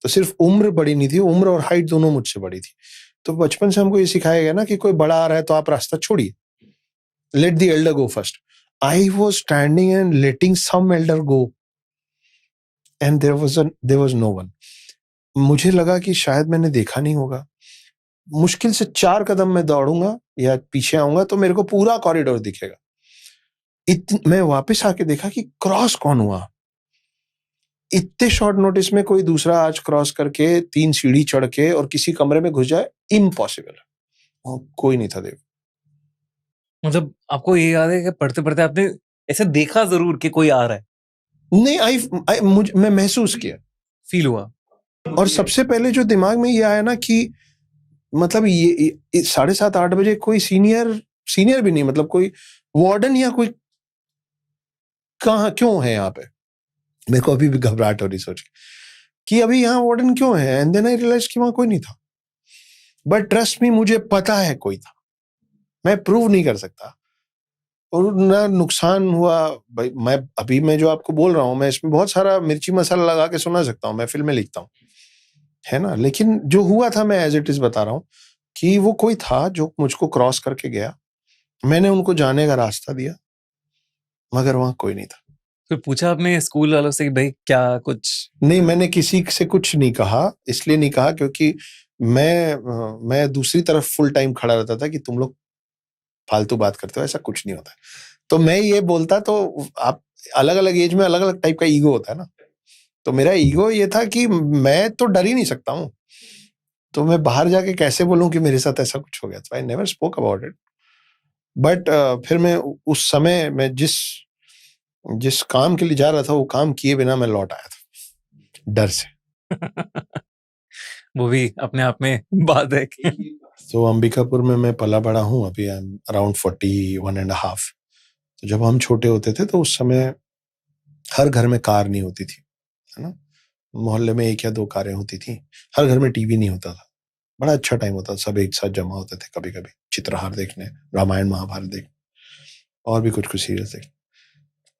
तो सिर्फ उम्र बड़ी नहीं थी, उम्र और हाइट दोनों मुझसे बड़ी थी। तो बचपन से हमको ये सिखाया गया ना कि कोई बड़ा आ रहा है तो आप रास्ता छोड़िए, let the elder go first. I was standing and letting some elder go, and there was no one. मुझे लगा कि शायद मैंने देखा नहीं होगा। मुश्किल से 4 कदम में दौड़ूंगा या पीछे आऊंगा तो मेरे को पूरा कॉरिडोर दिखेगा। मैं वापस आके देखा कि क्रॉस कौन हुआ। इतने शॉर्ट नोटिस में कोई दूसरा आर्च क्रॉस करके 3 सीढ़ी चढ़ के और किसी कमरे में घुस जाए, इम्पॉसिबल। कोई नहीं था देव। मतलब आपको ये याद है कि पढ़ते पढ़ते आपने ऐसे देखा जरूर कि कोई आ रहा है? नहीं, मैं महसूस किया, फील हुआ। और सबसे पहले जो दिमाग में ये आया ना कि मतलब ये 7:30-8 बजे कोई सीनियर भी नहीं, मतलब कोई वार्डन या कोई कहाँ क्यों है यहाँ पे। मेरे को अभी भी घबराहट हो रही सोच के कि अभी यहाँ वार्डन क्यों है। एंड देन आई रियलाइज कि वहां कोई नहीं था। बट ट्रस्ट मी, मुझे पता है कोई था, मैं प्रूव नहीं कर सकता, और ना नुकसान हुआ। भाई मैं जो आपको बोल रहा हूँ, मैं इसमें बहुत सारा मिर्ची मसाला लगा के सुना सकता हूँ, मैं फिल्में लिखता हूँ। है ना। लेकिन जो हुआ था, मैं एज इट इज बता रहा हूँ कि वो कोई था जो मुझको क्रॉस करके गया, मैंने उनको जाने का रास्ता दिया, मगर वहां कोई नहीं था। फिर पूछा आपने स्कूल वालों से कि भाई क्या कुछ? नहीं, मैंने किसी से कुछ नहीं कहा, इसलिए नहीं कहा क्योंकि मैं दूसरी तरफ फुल टाइम खड़ा रहता था कि तुम लोग फालतू बात करते हो, ऐसा कुछ नहीं होता है। तो मैं ये बोलता, तो आप अलग अलग एज में अलग अलग टाइप का ईगो होता है ना, तो मेरा ईगो ये था कि मैं तो डर ही नहीं सकता हूँ, तो मैं बाहर जाके कैसे बोलूं कि मेरे साथ ऐसा कुछ हो गया। तो I never spoke about it. But फिर मैं उस समय मैं जिस जिस काम के लिए जा रहा था, वो काम किए बिना मैं लौट आया था डर से। वो भी अपने आप में बात है कि तो अंबिकापुर में मैं पला बड़ा हूँ, अभी आई एम अराउंड 41.5। तो जब हम छोटे होते थे तो उस समय हर घर में कार नहीं होती थी, है ना। मोहल्ले में 1 या 2 कारें होती थी, हर घर में टीवी नहीं होता था। बड़ा अच्छा टाइम होता था, सब एक साथ जमा होते थे, कभी कभी चित्रहार देखने, रामायण महाभारत देखने, और भी कुछ कुछ सीरियल देखने।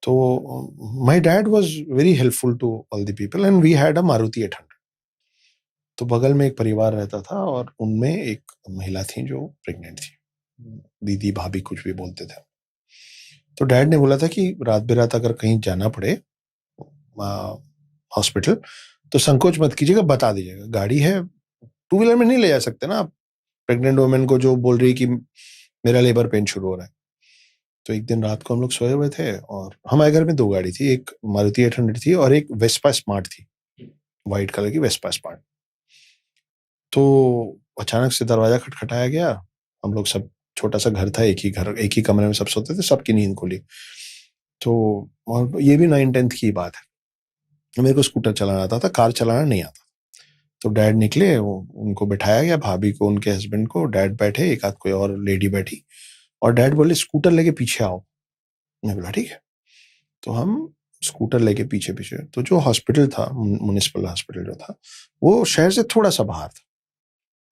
तो my dad was very helpful to all the people and we had a Maruti 800। तो बगल में एक परिवार रहता था और उनमें एक महिला थी जो प्रेग्नेंट थी, दीदी भाभी कुछ भी बोलते थे। तो डैड ने बोला था कि रात बेरात अगर कहीं जाना पड़े हॉस्पिटल, तो संकोच मत कीजिएगा, बता दीजिएगा। गाड़ी है, 2 व्हीलर में नहीं ले जा सकते ना आप प्रेग्नेंट वुमेन को जो बोल रही है कि मेरा लेबर पेन शुरू हो रहा है। तो एक दिन रात को हम लोग सोए हुए थे और हमारे घर में 2 गाड़ी थी, एक मारुति 800 थी और एक वेस्पा स्मार्ट थी, व्हाइट कलर की वेस्पा स्मार्ट। तो अचानक से दरवाजा खटखटाया गया। हम लोग सब, छोटा सा घर था, एक ही कमरे में सब सोते थे, सबकी नींद खुली। तो और ये भी 9th-10th की बात है। मेरे को स्कूटर चलाना आता था, कार चलाना नहीं आता। तो डैड निकले, उनको बिठाया गया, भाभी को, उनके हस्बैंड को, डैड बैठे, एक आध कोई और लेडी बैठी, और डैड बोले स्कूटर लेके पीछे आओ। मैं बोला ठीक है। तो हम स्कूटर लेके पीछे पीछे, तो जो हॉस्पिटल था, म्युनिसिपल हॉस्पिटल जो था, वो शहर से थोड़ा सा बाहर था।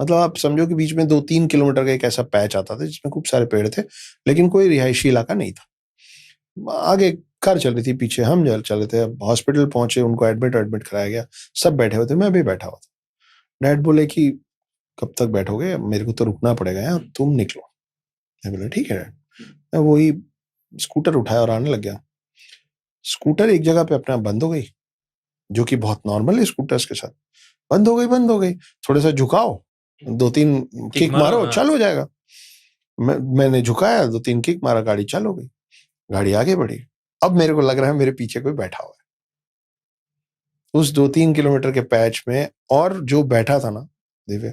मतलब आप समझो कि बीच में 2-3 किलोमीटर का एक ऐसा पैच आता था जिसमें खूब सारे पेड़ थे, लेकिन कोई रिहायशी इलाका नहीं था। आगे कार चल रही थी, पीछे हम चल रहे थे। हॉस्पिटल पहुंचे, उनको एडमिट कराया गया, सब बैठे हुए थे, मैं भी बैठा हुआ था। डैड बोले कि कब तक बैठोगे, मेरे को तो रुकना पड़ेगा यार, तुम निकलो। मैं बोला ठीक है डैड। मैं वही स्कूटर उठाया और आने लग गया। स्कूटर एक जगह पे अपने आप बंद हो गई, जो कि बहुत नॉर्मल है स्कूटर्स के साथ। बंद हो गई। थोड़ा सा झुकाओ, 2-3 किक मारो, हाँ। चालू हो जाएगा। मैंने झुकाया, 2-3 किक मारा, गाड़ी चालू हो गई, गाड़ी आगे बढ़ी। अब मेरे को लग रहा है मेरे पीछे कोई बैठा हुआ है उस 2-3 किलोमीटर के पैच में। और जो बैठा था ना दिव्य,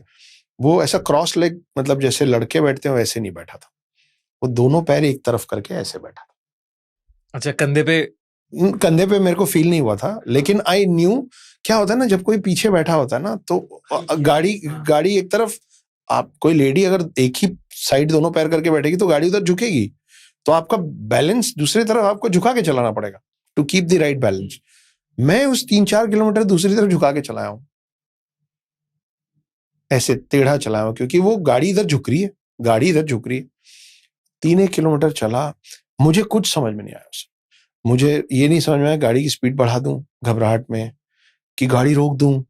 वो ऐसा क्रॉस लेग, मतलब जैसे लड़के बैठते हैं वैसे नहीं बैठा था, वो दोनों पैर एक तरफ करके ऐसे बैठा था। अच्छा, कंधे पे मेरे को फील नहीं हुआ था, लेकिन आई न्यू। क्या होता है ना, जब कोई पीछे बैठा होता है ना, तो गाड़ी एक तरफ, आप कोई लेडी अगर एक ही साइड दोनों पैर करके बैठेगी तो गाड़ी उधर झुकेगी, तो आपका बैलेंस दूसरी तरफ आपको झुका के चलाना पड़ेगा to keep the right balance. मैं उस 3-4 किलोमीटर दूसरी तरफ झुका के चलाया हूं, ऐसे टेढ़ा चलाया हूं, क्योंकि वो गाड़ी इधर झुक रही है, 3-1 किलोमीटर चला। मुझे कुछ समझ में नहीं आया उससे। मुझे ये नहीं समझ में आया गाड़ी की स्पीड बढ़ा दूं घबराहट में, कि गाड़ी रोक दूं,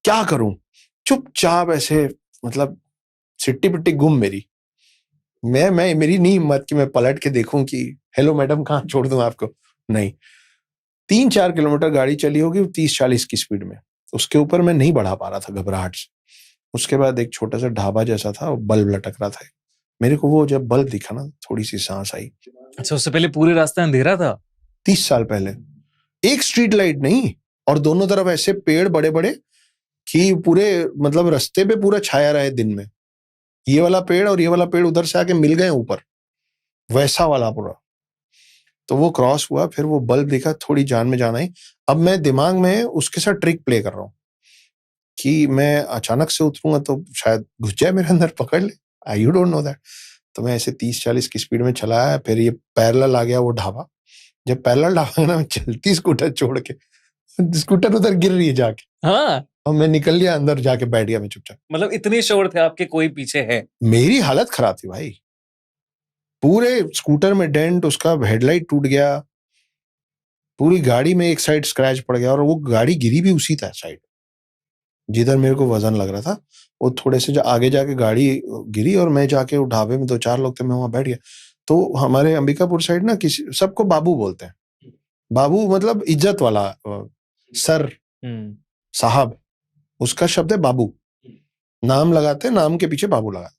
क्या करूं। चुपचाप ऐसे, मतलब सिट्टी पिट्टी गुम मेरी। मैं मेरी नहीं हिम्मत कि मैं पलट के देखूं कि हेलो मैडम, कहाँ छोड़ दूं आपको। नहीं, 3-4 किलोमीटर गाड़ी चली होगी 30-40 की स्पीड में, उसके ऊपर मैं नहीं बढ़ा पा रहा था घबराहट से। उसके बाद एक छोटा सा ढाबा जैसा था, बल्ब लटक रहा था। मेरे को वो जब बल्ब दिखा ना, थोड़ी सी सांस आई। अच्छा, उससे पहले पूरे रास्ते अंधेरा था? 30 साल पहले एक स्ट्रीट लाइट नहीं, और दोनों तरफ ऐसे पेड़ बड़े बड़े कि पूरे, मतलब रास्ते पे पूरा छाया रहे दिन में। ये वाला पेड़ और ये वाला पेड़ उधर से आके मिल गए ऊपर, वैसा वाला पूरा। तो वो क्रॉस हुआ, फिर वो बल्ब दिखा, थोड़ी जान में जान आई। अब मैं दिमाग में उसके साथ ट्रिक प्ले कर रहा हूँ कि मैं अचानक से उतरूंगा तो शायद घुस जाए मेरे अंदर, पकड़ ले। आई यू डोंट नो दैट। तो मैं ऐसे 30-40 की स्पीड में चलाया। फिर ये पैरेलल आ गया वो ढाबा। जब पैरेलल ढाबा ना, मैं चलती स्कूटर छोड़ के, स्कूटर उधर गिर रही है जाके, हाँ, और मैं निकल लिया अंदर, जाके बैठ गया मैं चुपचाप। मतलब इतने श्योर थे आपके कोई पीछे है? मेरी हालत खराब थी भाई, पूरे स्कूटर में डेंट, उसका हेडलाइट टूट गया, पूरी गाड़ी में एक साइड स्क्रैच पड़ गया, और वो गाड़ी गिरी भी उसी था साइड। जिधर मेरे को वजन लग रहा था वो थोड़े से आगे जाके गाड़ी गिरी और मैं जाके उस ढाबे में 2-4 लोग थे, मैं वहां बैठ गया। तो हमारे अंबिकापुर साइड ना किसी सबको बाबू बोलते हैं। बाबू मतलब इज्जत वाला, सर, साहब, उसका शब्द है बाबू। नाम लगाते हैं, नाम के पीछे बाबू लगा।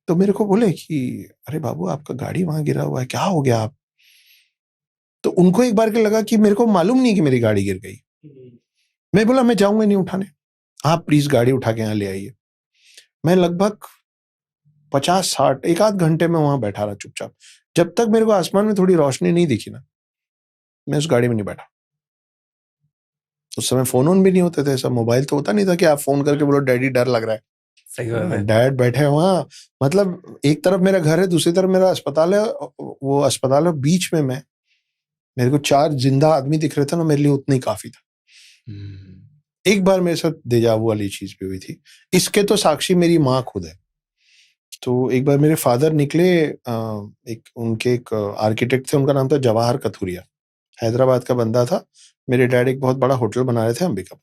तो मेरे को बोले कि अरे बाबू आपका गाड़ी वहां गिरा हुआ है, क्या हो गया आप? तो उनको एक बार के लगा कि मेरे को मालूम नहीं कि मेरी गाड़ी गिर गई। मैं बोला मैं जाऊंगा नहीं उठाने, आप प्लीज गाड़ी उठा के यहाँ ले आइए। मैं लगभग 50-60 एक आध घंटे में वहां बैठा रहा चुपचाप। जब तक मेरे को आसमान में थोड़ी रोशनी नहीं दिखी ना, मैं उस गाड़ी में नहीं बैठा। उस समय फोन ऑन भी नहीं होते थे, ऐसा मोबाइल तो होता नहीं था कि आप फोन करके बोलो डैडी डर लग रहा है। सही बात है। डैड बैठे हैं वहां, मतलब एक तरफ मेरा घर है, दूसरी तरफ मेरा अस्पताल है। वो अस्पताल है बीच में, मैं मेरे को 4 जिंदा आदमी दिख रहे थे ना, मेरे लिए उतना ही काफी था। एक बार मेरे साथ देजावू वाली चीज भी हुई थी। इसके तो साक्षी मेरी माँ खुद है। तो एक बार मेरे फादर निकले, एक आर्किटेक्ट थे, उनका नाम था जवाहर कथुरिया, हैदराबाद का बंदा था। मेरे डैड एक बहुत बड़ा होटल बना रहे थे अंबिका,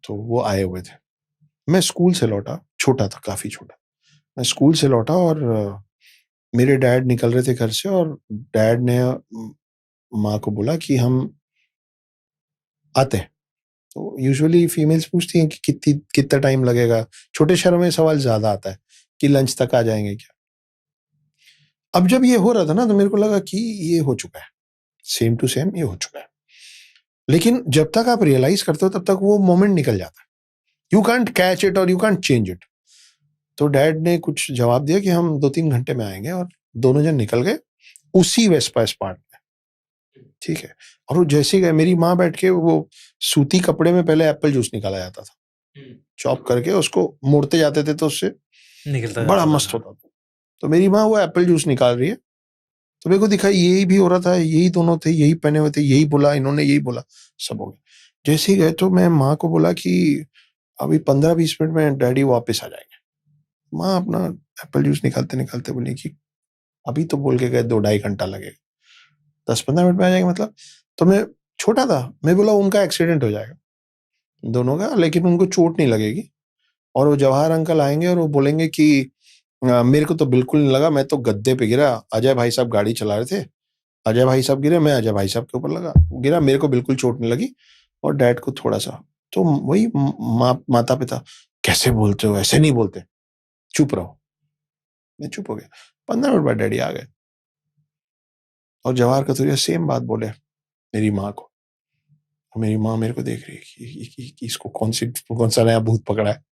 तो वो आए हुए थे। मैं स्कूल से लौटा, छोटा था, काफी छोटा। मैं स्कूल से लौटा और मेरे डैड निकल रहे थे घर से, और डैड ने माँ को बोला कि हम आते हैं। तो यूजुअली फीमेल्स पूछती हैं कि कितना टाइम लगेगा। छोटे शहरों में सवाल ज्यादा आता है कि लंच तक आ जाएंगे क्या। अब जब ये हो रहा था ना, तो मेरे को लगा कि ये हो चुका है, सेम टू सेम ये हो चुका है। लेकिन जब तक आप रियलाइज करते हो तब तक वो मोमेंट निकल जाता है। यू कांट कैच इट और यू कांट चेंज इट। तो डैड ने कुछ जवाब दिया कि हम 2-3 घंटे में आएंगे, और दोनों जन निकल गए उसी वेस्पा स्पार्ट में। ठीक है। और वो जैसे गए, मेरी माँ बैठ के, वो सूती कपड़े में पहले एप्पल जूस निकाला जाता था, चॉप करके उसको मोड़ते जाते थे तो उससे निकलता बड़ा जाता मस्त था। होता था। तो मेरी माँ वो एप्पल जूस निकाल रही है, तो मेरे को दिखा यही भी हो रहा था, यही दोनों थे, यही पहने हुए थे, यही बोला इन्होंने, यही बोला, सब हो गया। जैसे ही गए तो मैं माँ को बोला कि अभी 15-20 मिनट में डैडी वापस आ जाएंगे। माँ अपना एप्पल जूस निकालते निकालते बोली कि अभी तो बोल के गए 2-2.5 घंटा लगेगा, 10-15 मिनट में आ जाएंगे मतलब। तो मैं छोटा था, मैं बोला उनका एक्सीडेंट हो जाएगा दोनों का, लेकिन उनको चोट नहीं लगेगी, और वो जवाहर अंकल आएंगे और वो बोलेंगे कि मेरे को तो बिल्कुल नहीं लगा, मैं तो गद्दे पे गिरा, अजय भाई साहब गाड़ी चला रहे थे, अजय भाई साहब गिरे, मैं अजय भाई साहब के ऊपर लगा गिरा, मेरे को बिल्कुल चोट नहीं लगी, और डैड को थोड़ा सा। तो वही माता पिता, कैसे बोलते हो, ऐसे नहीं बोलते, चुप रहो। मैं चुप हो गया। 15 मिनट बाद डैडी आ गए, और जवाहर कथुरिया सेम बात बोले मेरी माँ को। मेरी माँ मेरे को देख रही है कि इसको कौन सा नया भूत पकड़ा है।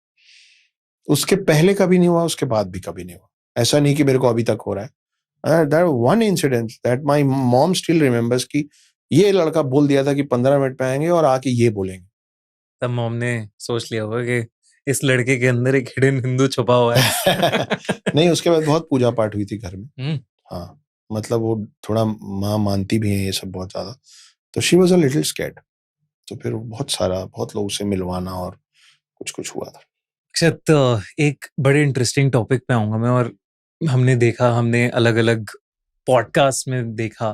उसके पहले कभी नहीं हुआ, उसके बाद भी कभी नहीं हुआ। ऐसा नहीं कि मेरे को अभी तक हो रहा है। That one incident that my mom still remembers कि ये लड़का बोल दिया था कि 15 मिनट में आएंगे और आके ये बोलेंगे। तब मॉम ने सोच लिया होगा कि इस लड़के के अंदर एक हिडन हिंदू छुपा हुआ है। नहीं, उसके बाद बहुत पूजा पाठ हुई थी घर में। हाँ, मतलब वो थोड़ा माँ मानती भी है ये सब बहुत ज्यादा, तो she was a little scared. तो फिर बहुत लोगों से मिलवाना और कुछ हुआ था। अक्षत, एक बड़े इंटरेस्टिंग टॉपिक पे आऊंगा मैं, और हमने अलग अलग पॉडकास्ट में देखा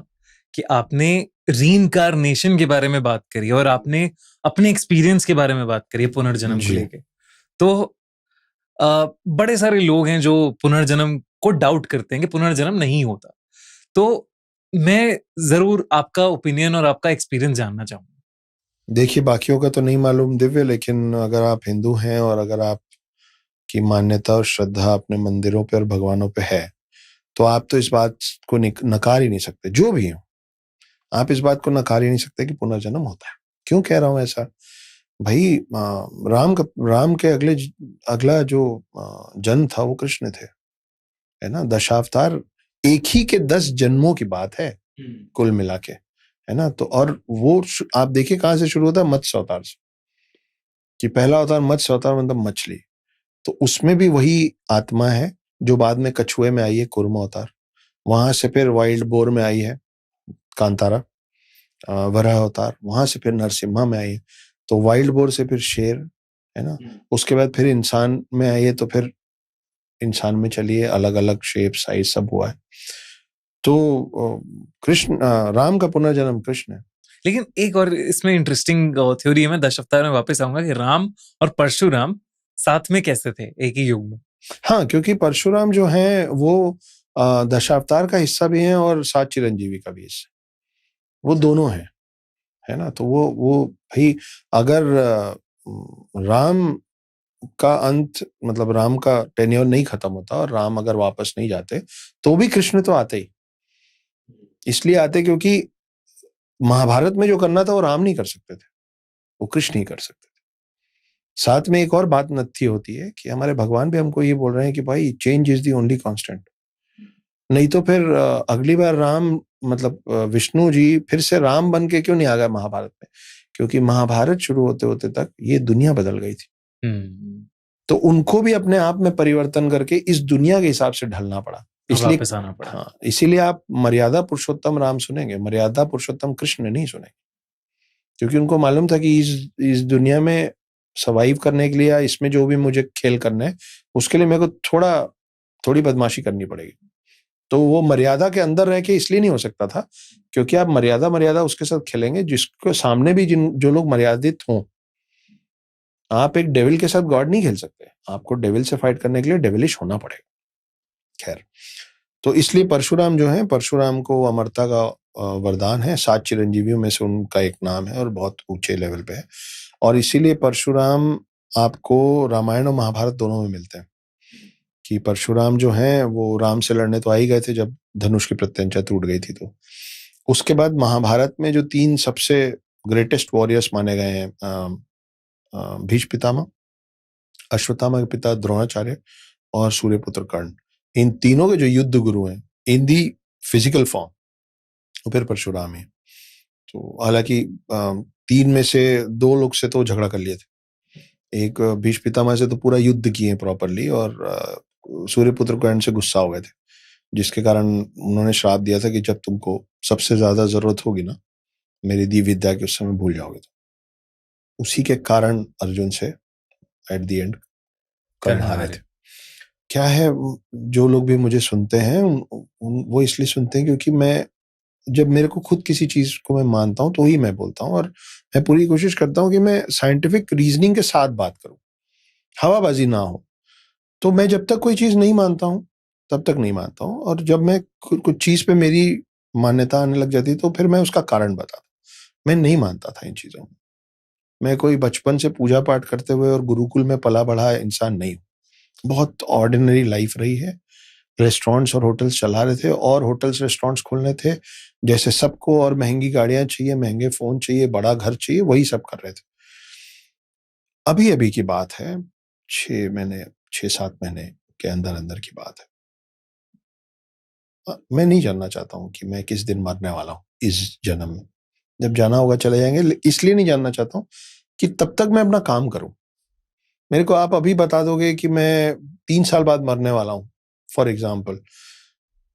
कि आपने रीइंकार्नेशन के बारे में बात करी, और आपने अपने एक्सपीरियंस के बारे में बात करी है पुनर्जन्म को लेके। तो बड़े सारे लोग हैं जो पुनर्जन्म को डाउट करते हैं कि पुनर्जन्म नहीं होता। तो मैं जरूर आपका ओपिनियन और आपका एक्सपीरियंस जानना चाहूंगा। देखिए, बाकियों का तो नहीं मालूम दिव्य, लेकिन अगर आप हिंदू हैं और अगर आप की मान्यता और श्रद्धा अपने मंदिरों पे और भगवानों पे है, तो आप तो इस बात को नकार ही नहीं सकते, जो भी हो, आप इस बात को नकार ही नहीं सकते कि पुनर्जन्म होता है। क्यों कह रहा हूं ऐसा? भाई, राम के अगला जो जन्म था वो कृष्ण थे, है ना। दशावतार एक ही के 10 जन्मों की बात है कुल मिला के, है ना। तो और वो आप देखिए कहां से शुरू होता है, मत्स्य अवतार से, कि पहला अवतार मत्स्य अवतार मतलब मछली। तो उसमें भी वही आत्मा है जो बाद में कछुए में आई है, कूर्म अवतार। वहां से फिर वाइल्ड बोर में आई है कांतारा, वराह अवतार। वहां से फिर नरसिम्हा में आई है, तो वाइल्ड बोर से फिर शेर, है ना। उसके बाद फिर इंसान में आई है, तो फिर इंसान में चलिए अलग अलग शेप साइज सब हुआ है। तो कृष्ण राम का पुनर्जन्म कृष्ण है। लेकिन एक और इसमें इंटरेस्टिंग थ्योरी है, मैं दशावतार में वापस आऊंगा कि राम और परशुराम साथ में कैसे थे एक ही युग में। हाँ, क्योंकि परशुराम जो हैं वो दशावतार का हिस्सा भी हैं और 7 चिरंजीवी का भी हिस्सा, वो दोनों हैं, है ना? तो वो भाई अगर राम का अंत मतलब राम का टेन्योर नहीं खत्म होता और राम अगर वापस नहीं जाते, तो भी कृष्ण तो आते ही। इसलिए आते क्योंकि महाभारत में जो करना था वो राम नहीं कर सकते थे, वो कृष्ण ही कर सकते थे। साथ में एक और बात नत्थी होती है कि हमारे भगवान भी हमको ये बोल रहे हैं कि भाई change is the only constant. नहीं तो फिर अगली बार राम मतलब विष्णु जी फिर से राम बन के क्यों नहीं आ गए महाभारत में? क्योंकि महाभारत शुरू होते-होते तक ये दुनिया बदल गई थी। तो उनको भी अपने आप में परिवर्तन करके इस दुनिया के हिसाब से ढलना पड़ा। इसलिए वापस आना पड़ा। हाँ, इसीलिए आप मर्यादा पुरुषोत्तम राम सुनेंगे, मर्यादा पुरुषोत्तम कृष्ण नहीं सुनेंगे। क्योंकि उनको मालूम था कि इस दुनिया में सर्वाइव करने के लिए या इसमें जो भी मुझे खेल करना है, उसके लिए मेरे को थोड़ी बदमाशी करनी पड़ेगी। तो वो मर्यादा के अंदर रह के इसलिए नहीं हो सकता था, क्योंकि आप मर्यादा उसके साथ खेलेंगे जिसके सामने भी जो लोग मर्यादित हों। आप एक डेविल के साथ गॉड नहीं खेल सकते। आपको डेविल से फाइट करने के लिए डेविलिश होना पड़ेगा। खैर, तो इसलिए परशुराम जो हैं, परशुराम को अमरता का वरदान है। 7 चिरंजीवियों में से उनका एक नाम है और बहुत ऊंचे लेवल पे है। और इसीलिए परशुराम आपको रामायण और महाभारत दोनों में मिलते हैं कि परशुराम जो हैं वो राम से लड़ने तो आ ही गए थे जब धनुष की प्रत्यंचा टूट गई थी। तो उसके बाद महाभारत में जो 3 सबसे ग्रेटेस्ट वॉरियर्स माने गए हैं, भीष्म पितामह, अश्वत्थामा के पिता द्रोणाचार्य और सूर्यपुत्र कर्ण, इन तीनों के जो युद्ध गुरु हैं इन दी फिजिकल फॉर्म, वो फिर परशुराम है। तो हालांकि 3 में से 2 लोग से तो झगड़ा कर लिए थे। एक भीष्म पितामह से तो पूरा युद्ध किए प्रॉपरली और सूर्यपुत्र कर्ण से गुस्सा हो गए थे, जिसके कारण उन्होंने श्राप दिया था कि जब तुमको सबसे ज्यादा जरूरत होगी ना मेरी दी विद्या की, उस समय भूल जाओगे। तो उसी के कारण अर्जुन से एट द एंड कर्ण हारे थे। क्या है, जो लोग भी मुझे सुनते हैं वो इसलिए सुनते हैं क्योंकि मैं जब मेरे को खुद किसी चीज को मैं मानता हूं तो ही मैं बोलता हूं, और मैं पूरी कोशिश करता हूं कि मैं साइंटिफिक रीजनिंग के साथ बात करूं, हवाबाजी ना हो। तो मैं जब तक कोई चीज नहीं मानता हूं तब तक नहीं मानता हूं, और जब मैं कुछ चीज पे मेरी मान्यता आने लग जाती तो फिर मैं उसका कारण बताता। मैं नहीं मानता था इन चीजों में। मैं कोई बचपन से पूजा पाठ करते हुए और गुरुकुल में पला बढ़ा इंसान नहीं हूं। बहुत ऑर्डिनरी लाइफ रही है। रेस्टोरेंट्स और होटल्स चला रहे थे और होटल्स रेस्टोरेंट्स खोलने थे जैसे सबको, और महंगी गाड़ियां चाहिए, महंगे फोन चाहिए, बड़ा घर चाहिए, वही सब कर रहे थे। अभी अभी की बात है, 6-7 महीने के अंदर अंदर की बात है। मैं नहीं जानना चाहता हूं कि मैं किस दिन मरने वाला हूं इस जन्म में। जब जाना होगा चले जाएंगे। इसलिए नहीं जानना चाहता हूं कि तब तक मैं अपना काम करूं। मेरे को आप अभी बता दोगे कि मैं 3 साल बाद मरने वाला हूं फॉर एग्जाम्पल,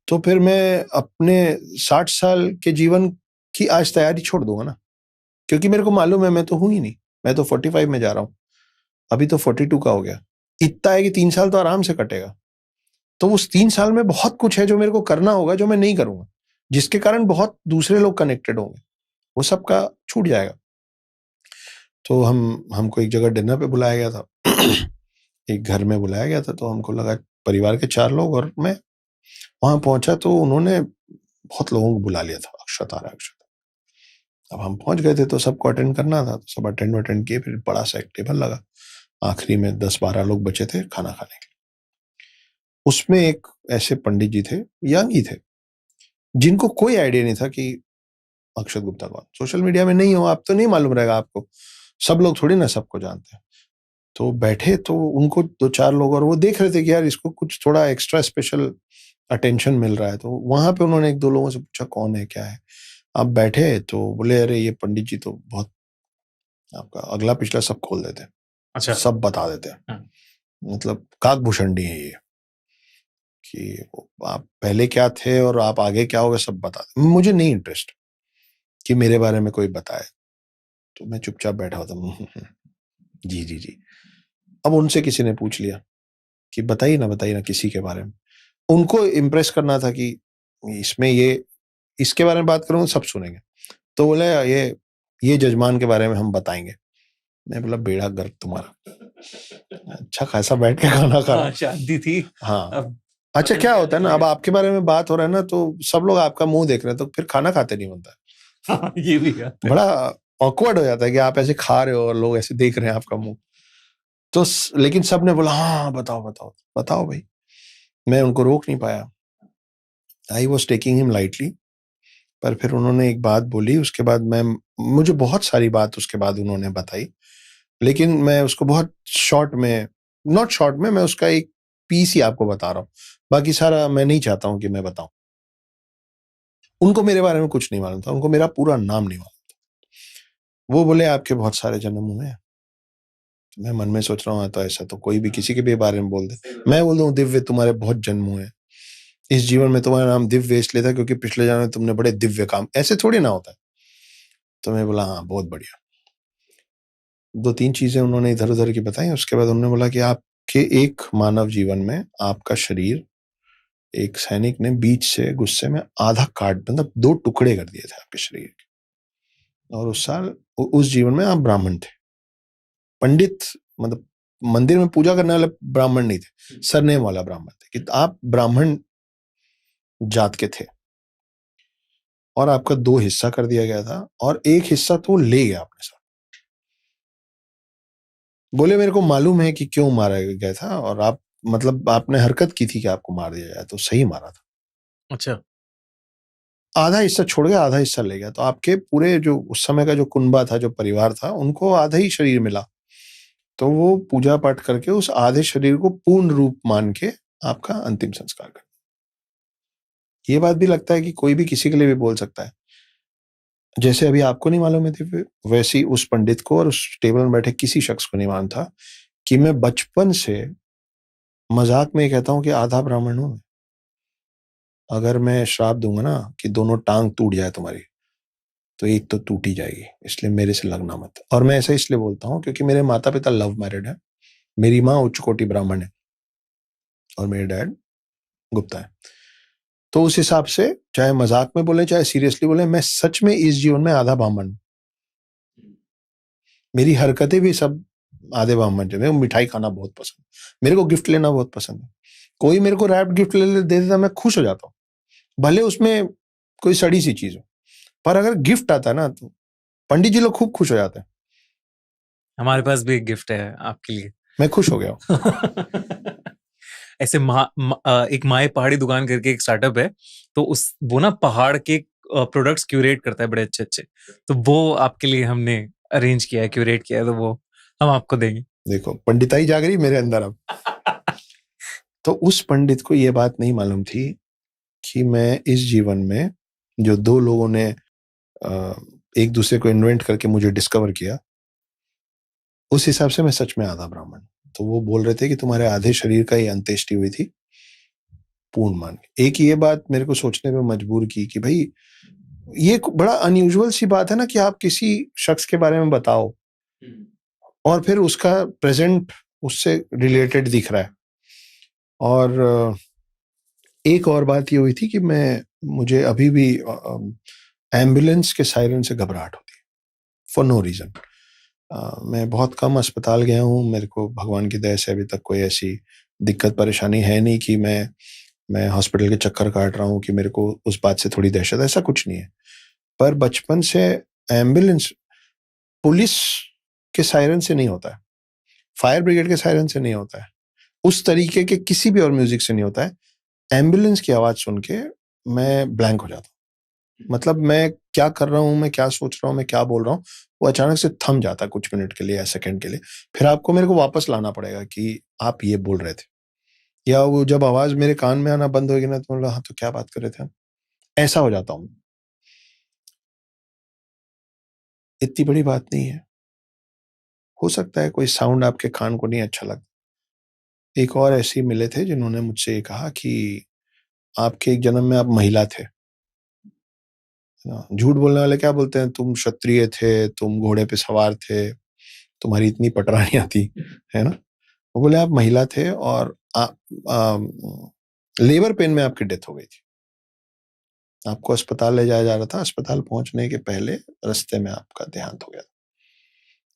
तो फिर मैं अपने 60 साल के जीवन की आज तैयारी छोड़ दूंगा ना, क्योंकि मेरे को मालूम है मैं तो हूं ही नहीं। मैं तो 45 में जा रहा हूं, अभी तो 42 का हो गया। इतना है कि 3 साल तो आराम से कटेगा। तो उस 3 साल में बहुत कुछ है जो मेरे को करना होगा जो मैं नहीं करूंगा, जिसके कारण बहुत दूसरे लोग कनेक्टेड होंगे, वो सबका छूट जाएगा। तो हमको एक जगह डिनर पे बुलाया गया था एक घर में बुलाया गया था। तो हमको लगा परिवार के 4 लोग और मैं। वहां पहुंचा तो उन्होंने बहुत लोगों को बुला लिया था, अक्षत आ रहा है, अक्षत। अब हम पहुंच गए थे तो सबको अटेंड करना था, तो सब अटेंड किए। फिर बड़ा सा एक टेबल लगा, आखिरी में 10-12 लोग बचे थे खाना खाने के लिए। उसमें एक ऐसे पंडित जी थे, यंग ही थे, जिनको कोई आइडिया नहीं था कि अक्षत गुप्ता कौन। सोशल मीडिया में नहीं हो आप तो नहीं मालूम रहेगा आपको, सब लोग थोड़ी ना सबको जानते हैं। तो बैठे तो उनको 2-4 लोग, और वो देख रहे थे कि यार इसको कुछ थोड़ा एक्स्ट्रा स्पेशल अटेंशन मिल रहा है। तो वहां पे उन्होंने 1-2 लोगों से पूछा कौन है क्या है। आप बैठे तो बोले अरे ये पंडित जी तो बहुत आपका अगला पिछला सब खोल देते हैं। अच्छा। सब बता देते हैं। मतलब काकभूषणी है ये, कि आप पहले क्या थे और आप आगे क्या होगे सब बता दें। मुझे नहीं इंटरेस्ट कि मेरे बारे में कोई बताए, तो मैं चुपचाप बैठा होता। जी जी जी। अब उनसे किसी ने पूछ लिया कि बताइए ना किसी के बारे में। उनको इम्प्रेस करना था कि इसमें ये इसके बारे में बात करूंगा सब सुनेंगे। तो बोले ये जजमान के बारे में हम बताएंगे। मैं बोला बेड़ा गर्क तुम्हारा, अच्छा खासा बैठ के खाना खा रहा। हाँ, शादी थी। हाँ अब अच्छा क्या होता है ना, अब आपके बारे में बात हो रहा है ना, तो सब लोग आपका मुंह देख रहे हैं, तो फिर खाना खाते नहीं बनता है। हाँ, ये भी है। बड़ा ऑकवर्ड हो जाता है कि आप ऐसे खा रहे हो और लोग ऐसे देख रहे हैं आपका मुंह। तो लेकिन सबने बोला हाँ बताओ बताओ बताओ भाई। मैं उनको रोक नहीं पाया। I was taking him lightly. पर फिर उन्होंने एक बात बोली, उसके बाद मुझे बहुत सारी बात उसके बाद उन्होंने बताई, लेकिन मैं उसको बहुत शॉर्ट में, नॉट शॉर्ट में, मैं उसका एक पीस ही आपको बता रहा हूँ, बाकी सारा मैं नहीं चाहता हूँ कि मैं बताऊं। उनको मेरे बारे में कुछ नहीं मालूम था, उनको मेरा पूरा नाम नहीं मालूम था। वो बोले आपके बहुत सारे जन्म हुए हैं। तो मैं मन में सोच रहा हूँ तो ऐसा तो कोई भी किसी के भी बारे में बोल दे। मैं बोल दूं दिव्य तुम्हारे बहुत जन्म हुए हैं, इस जीवन में तुम्हारा नाम दिव्य इसलिए था क्योंकि पिछले जन्म में तुमने बड़े दिव्य काम, ऐसे थोड़ी ना होता है। तो मैं बोला हाँ बहुत बढ़िया। 2-3 चीजें उन्होंने इधर उधर की बताई। उसके बाद उन्होंने बोला कि आपके एक मानव जीवन में आपका शरीर एक सैनिक ने बीच से गुस्से में आधा काट, मतलब 2 टुकड़े कर दिए थे आपके शरीर के। और उस साल उस जीवन में आप ब्राह्मण थे, पंडित, मतलब मंदिर में पूजा करने वाले ब्राह्मण नहीं थे, सरनेम वाला ब्राह्मण थे, कि आप ब्राह्मण जात के थे। और आपका 2 हिस्सा कर दिया गया था और एक हिस्सा तो ले गया अपने साथ। बोले मेरे को मालूम है कि क्यों मारा गया था, और आप मतलब आपने हरकत की थी कि आपको मार दिया जाए, तो सही मारा था। अच्छा, आधा हिस्सा छोड़ गया, आधा हिस्सा ले गया। तो आपके पूरे जो उस समय का जो कुनबा था, जो परिवार था, उनको आधा ही शरीर मिला। तो वो पूजा पाठ करके उस आधे शरीर को पूर्ण रूप मान के आपका अंतिम संस्कार कर। ये बात भी लगता है कि कोई भी किसी के लिए भी बोल सकता है। जैसे अभी आपको नहीं मालूम है दिव्य, वैसे ही उस पंडित को और उस टेबल में बैठे किसी शख्स को नहीं मालूम था कि मैं बचपन से मजाक में कहता हूं कि आधा ब्राह्मण हूं। अगर मैं श्राप दूंगा ना कि दोनों टांग टूट जाए तुम्हारी, तो एक तो टूट ही जाएगी, इसलिए मेरे से लगना मत। और मैं ऐसा इसलिए बोलता हूँ क्योंकि मेरे माता पिता लव मैरिड है। मेरी माँ उच्च कोटि ब्राह्मण है और मेरे डैड गुप्ता है। तो उस हिसाब से चाहे मजाक में बोले चाहे सीरियसली बोले, मैं सच में इस जीवन में आधा ब्राह्मण हूँ। मेरी हरकतें भी सब आधे ब्राह्मण जो है। मिठाई खाना बहुत पसंद, मेरे को गिफ्ट लेना बहुत पसंद है। कोई मेरे को रैप गिफ्ट दे देता, मैं खुश हो जाता हूँ, भले उसमें कोई सड़ी सी चीज हो। पर अगर गिफ्ट आता है ना, तो पंडित जी लोग खूब खुश हो जाते हैं। हमारे पास भी एक गिफ्ट है आपके लिए। मैं खुश हो गया हूँ। ऐसे एक माए पहाड़ी दुकान करके एक स्टार्टअप है, तो वो ना पहाड़ के प्रोडक्ट्स क्यूरेट करता है बड़े अच्छे अच्छे। तो वो आपके लिए हमने अरेंज किया है, क्यूरेट किया है, तो वो हम आपको देंगे। देखो पंडिताई जाग रही मेरे अंदर अब। तो उस पंडित को ये बात नहीं मालूम थी कि मैं इस जीवन में जो 2 लोगों ने एक दूसरे को इन्वेंट करके मुझे डिस्कवर किया, उस हिसाब से मैं सच में आधा ब्राह्मण। तो वो बोल रहे थे कि तुम्हारे आधे शरीर का ही अंत्येष्टि हुई थी पूर्ण मान के। एक ये बात मेरे को सोचने पे मजबूर की कि भाई ये बड़ा अनयूजुअल सी बात है ना कि आप किसी शख्स के बारे में बताओ और फिर उसका प्रेजेंट उससे रिलेटेड दिख रहा है। और एक और बात ये हुई थी कि मुझे अभी भी एम्बुलेंस के सायरन से घबराहट होती है फॉर नो रीजन। मैं बहुत कम अस्पताल गया हूँ, मेरे को भगवान की दया से अभी तक कोई ऐसी दिक्कत परेशानी है नहीं कि मैं हॉस्पिटल के चक्कर काट रहा हूँ कि मेरे को उस बात से थोड़ी दहशत, ऐसा कुछ नहीं है। पर बचपन से एम्बुलेंस, पुलिस के सायरन से नहीं होता है, फायर ब्रिगेड के सायरन से नहीं होता है, उस तरीके के किसी भी और म्यूजिक से नहीं होता है। एम्बुलेंस की आवाज सुन के मैं ब्लैंक हो जाता हूँ। मतलब मैं क्या कर रहा हूँ, मैं क्या सोच रहा हूँ, मैं क्या बोल रहा हूँ, वो अचानक से थम जाता है कुछ मिनट के लिए या सेकंड के लिए। फिर आपको मेरे को वापस लाना पड़ेगा कि आप ये बोल रहे थे, या वो जब आवाज मेरे कान में आना बंद होगी ना, तो हाँ तो क्या बात कर रहे थे हम, ऐसा हो जाता हूँ। इतनी बड़ी बात नहीं है, हो सकता है कोई साउंड आपके कान को नहीं अच्छा लगा। एक और ऐसे ही मिले थे जिन्होंने मुझसे ये कहा कि आपके एक जन्म में आप महिला थे। झूठ बोलने वाले क्या बोलते हैं, तुम क्षत्रिय थे, तुम घोड़े पे सवार थे, तुम्हारी इतनी पटरानियां थी, है ना। वो बोले आप महिला थे और लेबर पेन में आपकी डेथ हो गई थी। आपको अस्पताल ले जाया जा रहा था, अस्पताल पहुंचने के पहले रास्ते में आपका देहांत हो गया।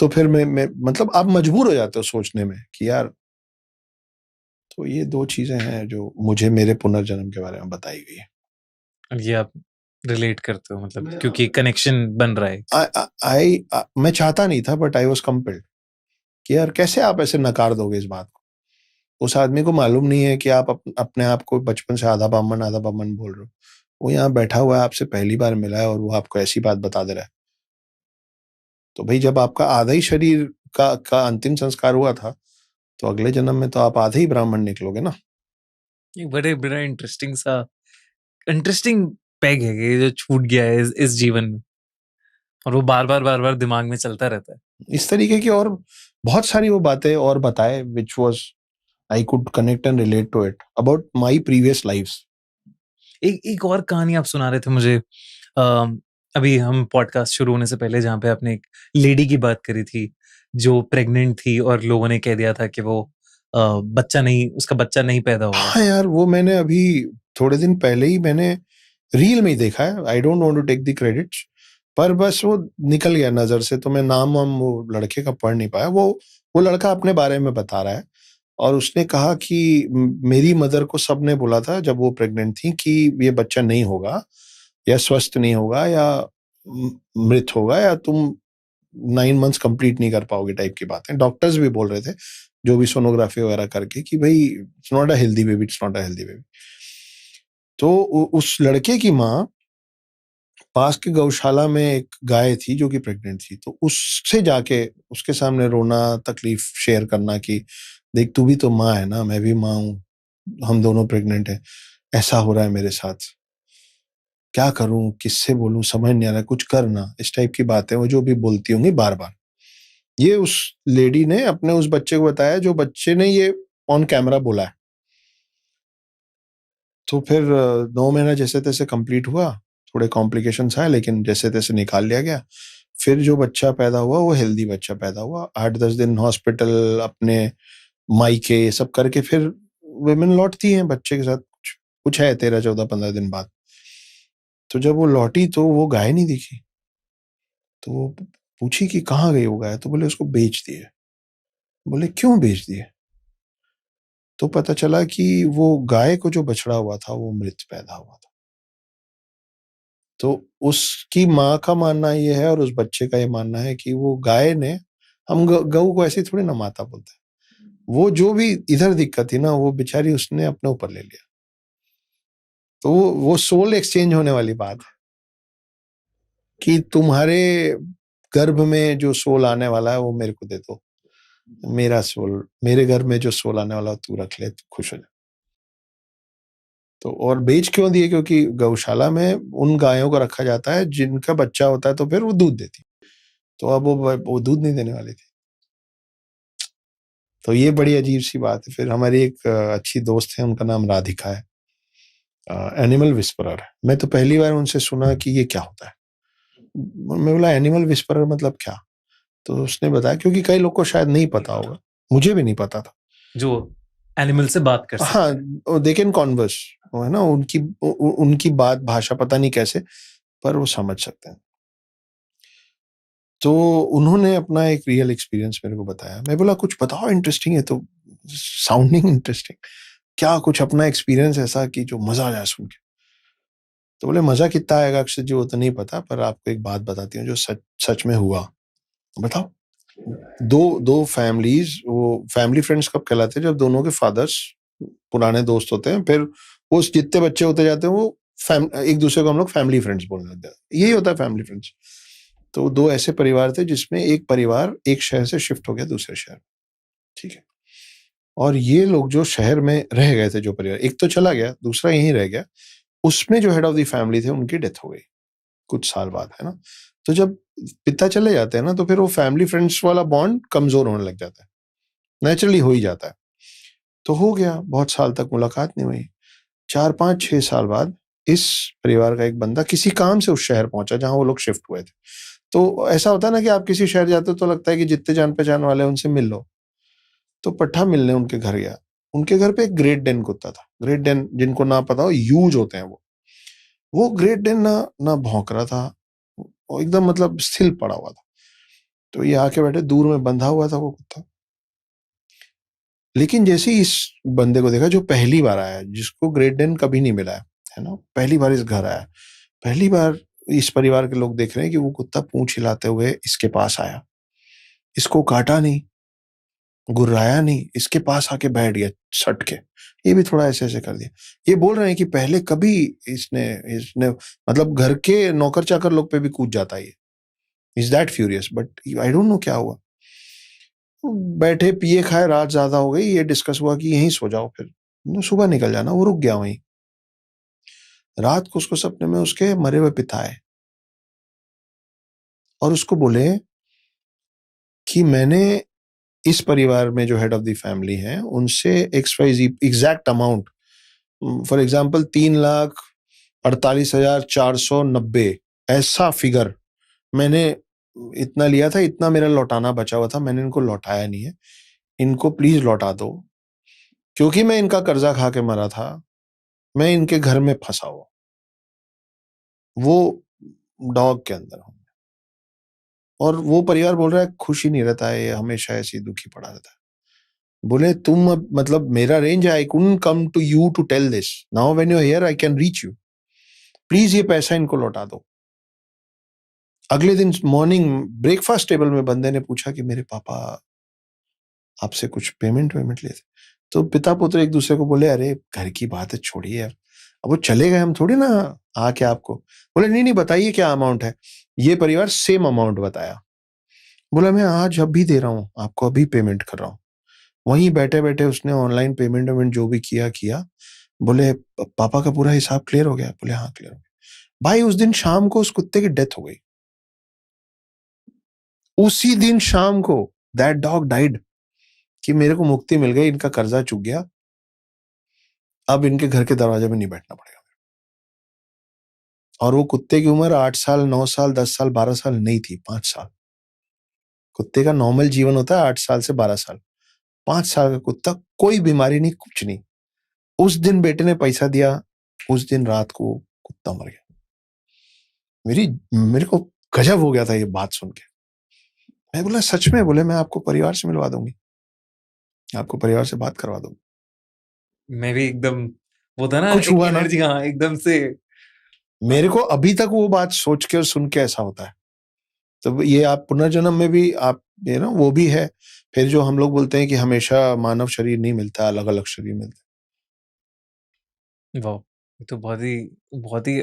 तो फिर मैं मतलब आप मजबूर हो जाते हो सोचने में कि यार, तो ये 2 चीजें हैं जो मुझे मेरे पुनर्जन्म के बारे में बताई गई है। और ये आप रिलेट करते हो, मतलब क्योंकि कनेक्शन बन रहा है। मैं चाहता नहीं था, बट आई वाज कंपेल्ड कि यार कैसे आप ऐसे नकार दोगे इस बात को। उस आदमी को मालूम नहीं है कि आप अपने आप को बचपन से आधा ब्राह्मण बोल रहे हो। वो यहाँ बैठा हुआ है, आपसे पहली बार मिला है और वो आपको ऐसी बात बता दे रहा है। तो भाई जब आपका आधा ही शरीर का अंतिम संस्कार हुआ था, तो अगले जन्म में तो आप आधे ही ब्राह्मण निकलोगे ना। ये बड़ा इंटरेस्टिंग पैग है कि जो छूट गया है इस जीवन में, और वो बार बार दिमाग में चलता रहता है। इस तरीके की और बहुत सारी वो बातें और बताए, which was I could connect and relate to it about my previous life. एक और कहानी आप सुना रहे थे मुझे, अभी हम पॉडकास्ट शुरू होने से पहले, जहाँ पे आपने एक लेडी की बात करी थी जो प्रेग्नेंट थी और लोगों ने कह दिया था कि वो उसका बच्चा नहीं पैदा होगा। हाँ यार, वो मैंने अभी थोड़े दिन पहले ही मैंने रील में ही देखा है। I don't want to take the credits, पर बस वो निकल गया नजर से, तो मैं नाम वो लड़के का पढ़ नहीं पाया। वो लड़का अपने बारे में बता रहा है और उसने कहा कि मेरी मदर को सबने बोला था जब वो प्रेग्नेंट थी कि ये बच्चा नहीं होगा, या स्वस्थ नहीं होगा, या मृत होगा, या तुम 9 मंथ्स कंप्लीट नहीं कर पाओगे, टाइप की बातें डॉक्टर्स भी बोल रहे थे, जो भी सोनोग्राफी वगैरह करके, कि भाई it's not a healthy baby, it's not a healthy baby. तो उस लड़के की माँ पास के गौशाला में एक गाय थी जो कि प्रेग्नेंट थी, तो उससे जाके उसके सामने रोना, तकलीफ शेयर करना कि देख तू भी तो माँ है ना, मैं भी माँ हूँ, हम दोनों प्रेग्नेंट हैं, ऐसा हो रहा है मेरे साथ, क्या करूं, किससे बोलूं, समझ नहीं आ रहा, कुछ करना, इस टाइप की बातें वो जो भी बोलती होंगी बार बार। ये उस लेडी ने अपने उस बच्चे को बताया, जो बच्चे ने ये ऑन कैमरा बोला है। तो फिर 9 महीना जैसे तैसे कंप्लीट हुआ, थोड़े कॉम्प्लिकेशंस आए, लेकिन जैसे तैसे निकाल लिया गया। फिर जो बच्चा पैदा हुआ वो हेल्दी बच्चा पैदा हुआ। 8-10 दिन हॉस्पिटल, अपने मायके, ये सब करके फिर वुमेन लौटती हैं बच्चे के साथ, कुछ है 13-14-15 दिन बाद। तो जब वो लौटी तो वो गाय नहीं दिखी। तो वो पूछी कि कहाँ गई वो गाय, तो बोले उसको बेच दिए। बोले क्यों बेच दिए? तो पता चला कि वो गाय को जो बछड़ा हुआ था वो मृत पैदा हुआ था। तो उसकी माँ का मानना ये है और उस बच्चे का ये मानना है कि वो गाय ने, हम गऊ को ऐसी थोड़ी ना माता बोलते हैं, वो जो भी इधर दिक्कत थी ना, वो बेचारी उसने अपने ऊपर ले लिया। तो वो सोल एक्सचेंज होने वाली बात है कि तुम्हारे गर्भ में जो सोल आने वाला है वो मेरे को दे दो, मेरा सोल, मेरे घर में जो सोल आने वाला तू रख ले, तू खुश हो जा। तो और बेच क्यों दिए? क्योंकि गौशाला में उन गायों को रखा जाता है जिनका बच्चा होता है तो फिर वो दूध देती, तो अब वो दूध नहीं देने वाली थी। तो ये बड़ी अजीब सी बात है। फिर हमारी एक अच्छी दोस्त है, उनका नाम राधिका है, एनिमल विस्परर है। मैं तो पहली बार उनसे सुना कि ये क्या होता है। मैं बोला एनिमल विस्परर मतलब क्या? तो उसने बताया, क्योंकि कई लोग को शायद नहीं पता होगा, मुझे भी नहीं पता था। जो एनिमल से बात कर सकते हैं। हाँ, दे कैन कॉन्वर्स, है ना, उनकी बात, भाषा पता नहीं कैसे, पर वो समझ सकते हैं। तो उन्होंने अपना एक रियल एक्सपीरियंस मेरे को बताया। मैं बोला कुछ बताओ इंटरेस्टिंग है, तो साउंडिंग इंटरेस्टिंग, क्या कुछ अपना एक्सपीरियंस ऐसा कि जो मजा आ जाए सुन के। तो बोले मजा कितना आएगा अक्षय जी, वो तो नहीं पता, पर आपको एक बात बताती हूँ जो सच सच में हुआ। बताओ। दो फैमिलीज, वो फैमिली फ्रेंड्स कब कहलाते हैं? जब दोनों के फादर्स पुराने दोस्त होते हैं, फिर वो जितने बच्चे होते जाते हैं वो एक दूसरे को हम लोग फैमिली फ्रेंड्स बोलने लग जाते हैं। यही होता है फैमिली फ्रेंड्स। तो दो ऐसे परिवार थे जिसमें एक परिवार एक शहर से शिफ्ट हो गया दूसरे शहर, ठीक है। और ये लोग जो शहर में रह गए थे, जो परिवार, एक तो चला गया, दूसरा यहीं रह गया। उसमें जो हेड ऑफ द फैमिली थे उनकी डेथ हो गई कुछ साल बाद, है ना। तो जब पिता चले जाते हैं ना, तो फिर वो फैमिली फ्रेंड्स वाला बॉन्ड कमजोर होने लग जाता है, नेचुरली हो ही जाता है। तो हो गया, बहुत साल तक मुलाकात नहीं हुई। 4-5-6 साल बाद इस परिवार का एक बंदा किसी काम से उस शहर पहुंचा जहां वो लोग शिफ्ट हुए थे। तो ऐसा होता है ना कि आप किसी शहर जाते हो तो लगता है कि जितने जान पहचान वाले हैं उनसे मिल लो। तो पट्टा मिलने उनके घर गया। उनके घर पे एक ग्रेट डेन कुत्ता था। ग्रेट डेन, जिनको ना पता हो, ह्यूज होते हैं वो। वो ग्रेट डेन ना ना भौंक रहा था, वो एकदम मतलब स्थिर पड़ा हुआ था। तो ये आके बैठे, दूर में बंधा हुआ था वो कुत्ता। लेकिन जैसे ही इस बंदे को देखा जो पहली बार आया, जिसको ग्रेट डेन कभी नहीं मिला है ना, पहली बार इस घर आया, पहली बार इस परिवार के लोग देख रहे हैं कि वो कुत्ता पूंछ हिलाते हुए इसके पास आया, इसको काटा नहीं, गुर्राया नहीं, इसके पास आके बैठ गया सट के, ये भी थोड़ा ऐसे ऐसे कर दिया। ये बोल रहे हैं कि पहले कभी इसने इसने मतलब घर के नौकर चाकर लोग पे भी कूद जाता है ये, is that furious, but I don't know क्या हुआ। बैठे पिए खाए, रात ज्यादा हो गई, ये डिस्कस हुआ कि यहीं सो जाओ, फिर सुबह निकल जाना। वो रुक गया वहीं। रात को उसको सपने में उसके मरे हुए पिता आए और उसको बोले कि मैंने इस परिवार में जो हेड ऑफ द फैमिली है उनसे XYZ exact amount, for example 3,48,490 ऐसा फिगर मैंने इतना लिया था, इतना मेरा लौटाना बचा हुआ था, मैंने इनको लौटाया नहीं है, इनको प्लीज लौटा दो, क्योंकि मैं इनका कर्जा खा के मरा था, मैं इनके घर में फंसा हुआ, वो डॉग के अंदर हूं। और वो परिवार बोल रहा है खुश ही नहीं रहता है, ये हमेशा ऐसे ही दुखी पड़ा रहता है। बोले तुम अब मतलब मेरा रेंज है, I couldn't come to you to tell this, now when you are here I can reach you, please ये पैसा इनको लौटा दो। अगले दिन मॉर्निंग ब्रेकफास्ट टेबल में बंदे ने पूछा कि मेरे पापा आपसे कुछ पेमेंट वेमेंट लिए थे। तो पिता पुत्र एक दूसरे को बोले अरे घर की बात है छोड़िए, अब वो चले गए, हम थोड़ी ना आके आपको। बोले नहीं नहीं बताइए क्या अमाउंट है। ये परिवार सेम अमाउंट बताया। बोला मैं आज अभी दे रहा हूँ आपको, अभी पेमेंट कर रहा हूँ। वहीं बैठे बैठे उसने ऑनलाइन पेमेंट वेमेंट जो भी किया किया। बोले पापा का पूरा हिसाब क्लियर हो गया? बोले हाँ क्लियर हो गया। भाई उस दिन शाम को उस कुत्ते की डेथ हो गई, उसी दिन शाम को दैट डॉग डाइड, कि मेरे को मुक्ति मिल गई, इनका कर्जा चुक गया, अब इनके घर के दरवाजे में नहीं बैठना पड़ेगा। और वो कुत्ते की उम्र 8 साल 9 साल 10 साल 12 साल नहीं थी, 5 साल। कुत्ते का नॉर्मल जीवन होता है 8 साल से 12 साल। 5 साल का कुत्ता, कोई बीमारी नहीं, कुछ नहीं। उस दिन बेटे ने पैसा दिया, उस दिन रात को कुत्ता मर गया। मेरे को गजब हो गया था ये बात सुन के। मैं बोला सच में? बोले मैं आपको परिवार से मिलवा दूंगी, आपको परिवार से बात करवा दूंगी। मैं भी एकदम, वो था ना कुछ एक हुआ ना, एनर्जी, हाँ एकदम से। मेरे को अभी तक वो बात सोच के और सुन के ऐसा होता है। तो ये आप पुनर्जन्म में भी आप ये ना वो भी है। फिर जो हम लोग बोलते हैं कि हमेशा मानव शरीर नहीं मिलता, अलग अलग शरीर मिलता वाह, ये तो बहुत ही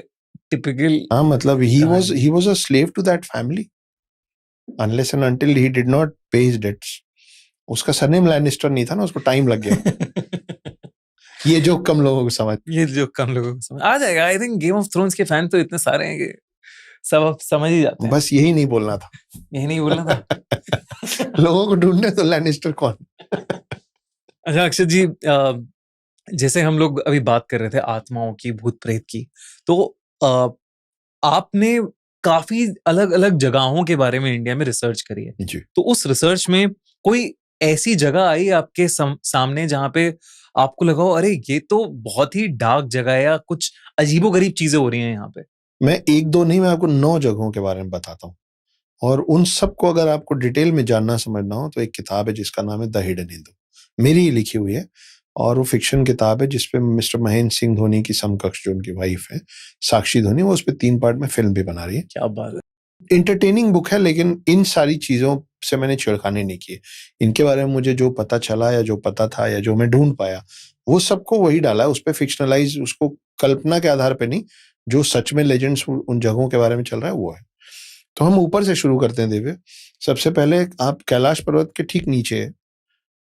टिपिकल। है। हाँ मतलब he was a slave to that family unless and until he did not pay his debts. उसका सरनेम लैनिस्टर नहीं था ना, उसको टाइम लग गया। ये जो कम लोगों को समझ, ये जो कम लोगों को समझ आ जाएगा। I think game of thrones के फैन तो इतने सारे हैं कि सब अब समझ ही जाते हैं। बस यही नहीं बोलना था। यही नहीं बोलना था। लोगों को ढूंढने तो लैनिस्टर कौन। अच्छा अक्षय जी, जैसे हम लोग अभी बात कर रहे थे आत्माओं की, भूत प्रेत की, तो आपने काफी अलग अलग जगहों के बारे में इंडिया में रिसर्च करी है जी। तो उस रिसर्च में कोई ऐसी जगह आई आपके सामने जहां पे आपको लगा हो अरे ये तो बहुत ही डार्क जगह है या कुछ अजीबोगरीब चीजें हो रही हैं यहाँ पे? मैं एक दो नहीं, मैं आपको 9 जगहों के बारे में बताता हूँ, और उन सबको अगर आपको डिटेल में जानना समझना हो तो एक किताब है जिसका नाम है द हिडन हिंदू, मेरी ही लिखी हुई है, और वो फिक्शन किताब है जिसपे मिस्टर महेंद्र सिंह धोनी की समकक्ष जो उनकी वाइफ है साक्षी धोनी, वो उस पर 3 पार्ट में फिल्म भी बना रही है। क्या बात है। इंटरटेनिंग बुक है, लेकिन इन सारी चीजों से मैंने छेड़खानी नहीं की। इनके बारे में मुझे जो पता चला या जो पता था या जो मैं ढूंढ पाया वो सबको वही डाला है, उस पर फिक्शनलाइज, उसको कल्पना के आधार पे नहीं, जो सच में लेजेंड्स उन जगहों के बारे में चल रहा है वो है। तो हम ऊपर से शुरू करते हैं दिव्य। सबसे पहले आप कैलाश पर्वत के ठीक नीचे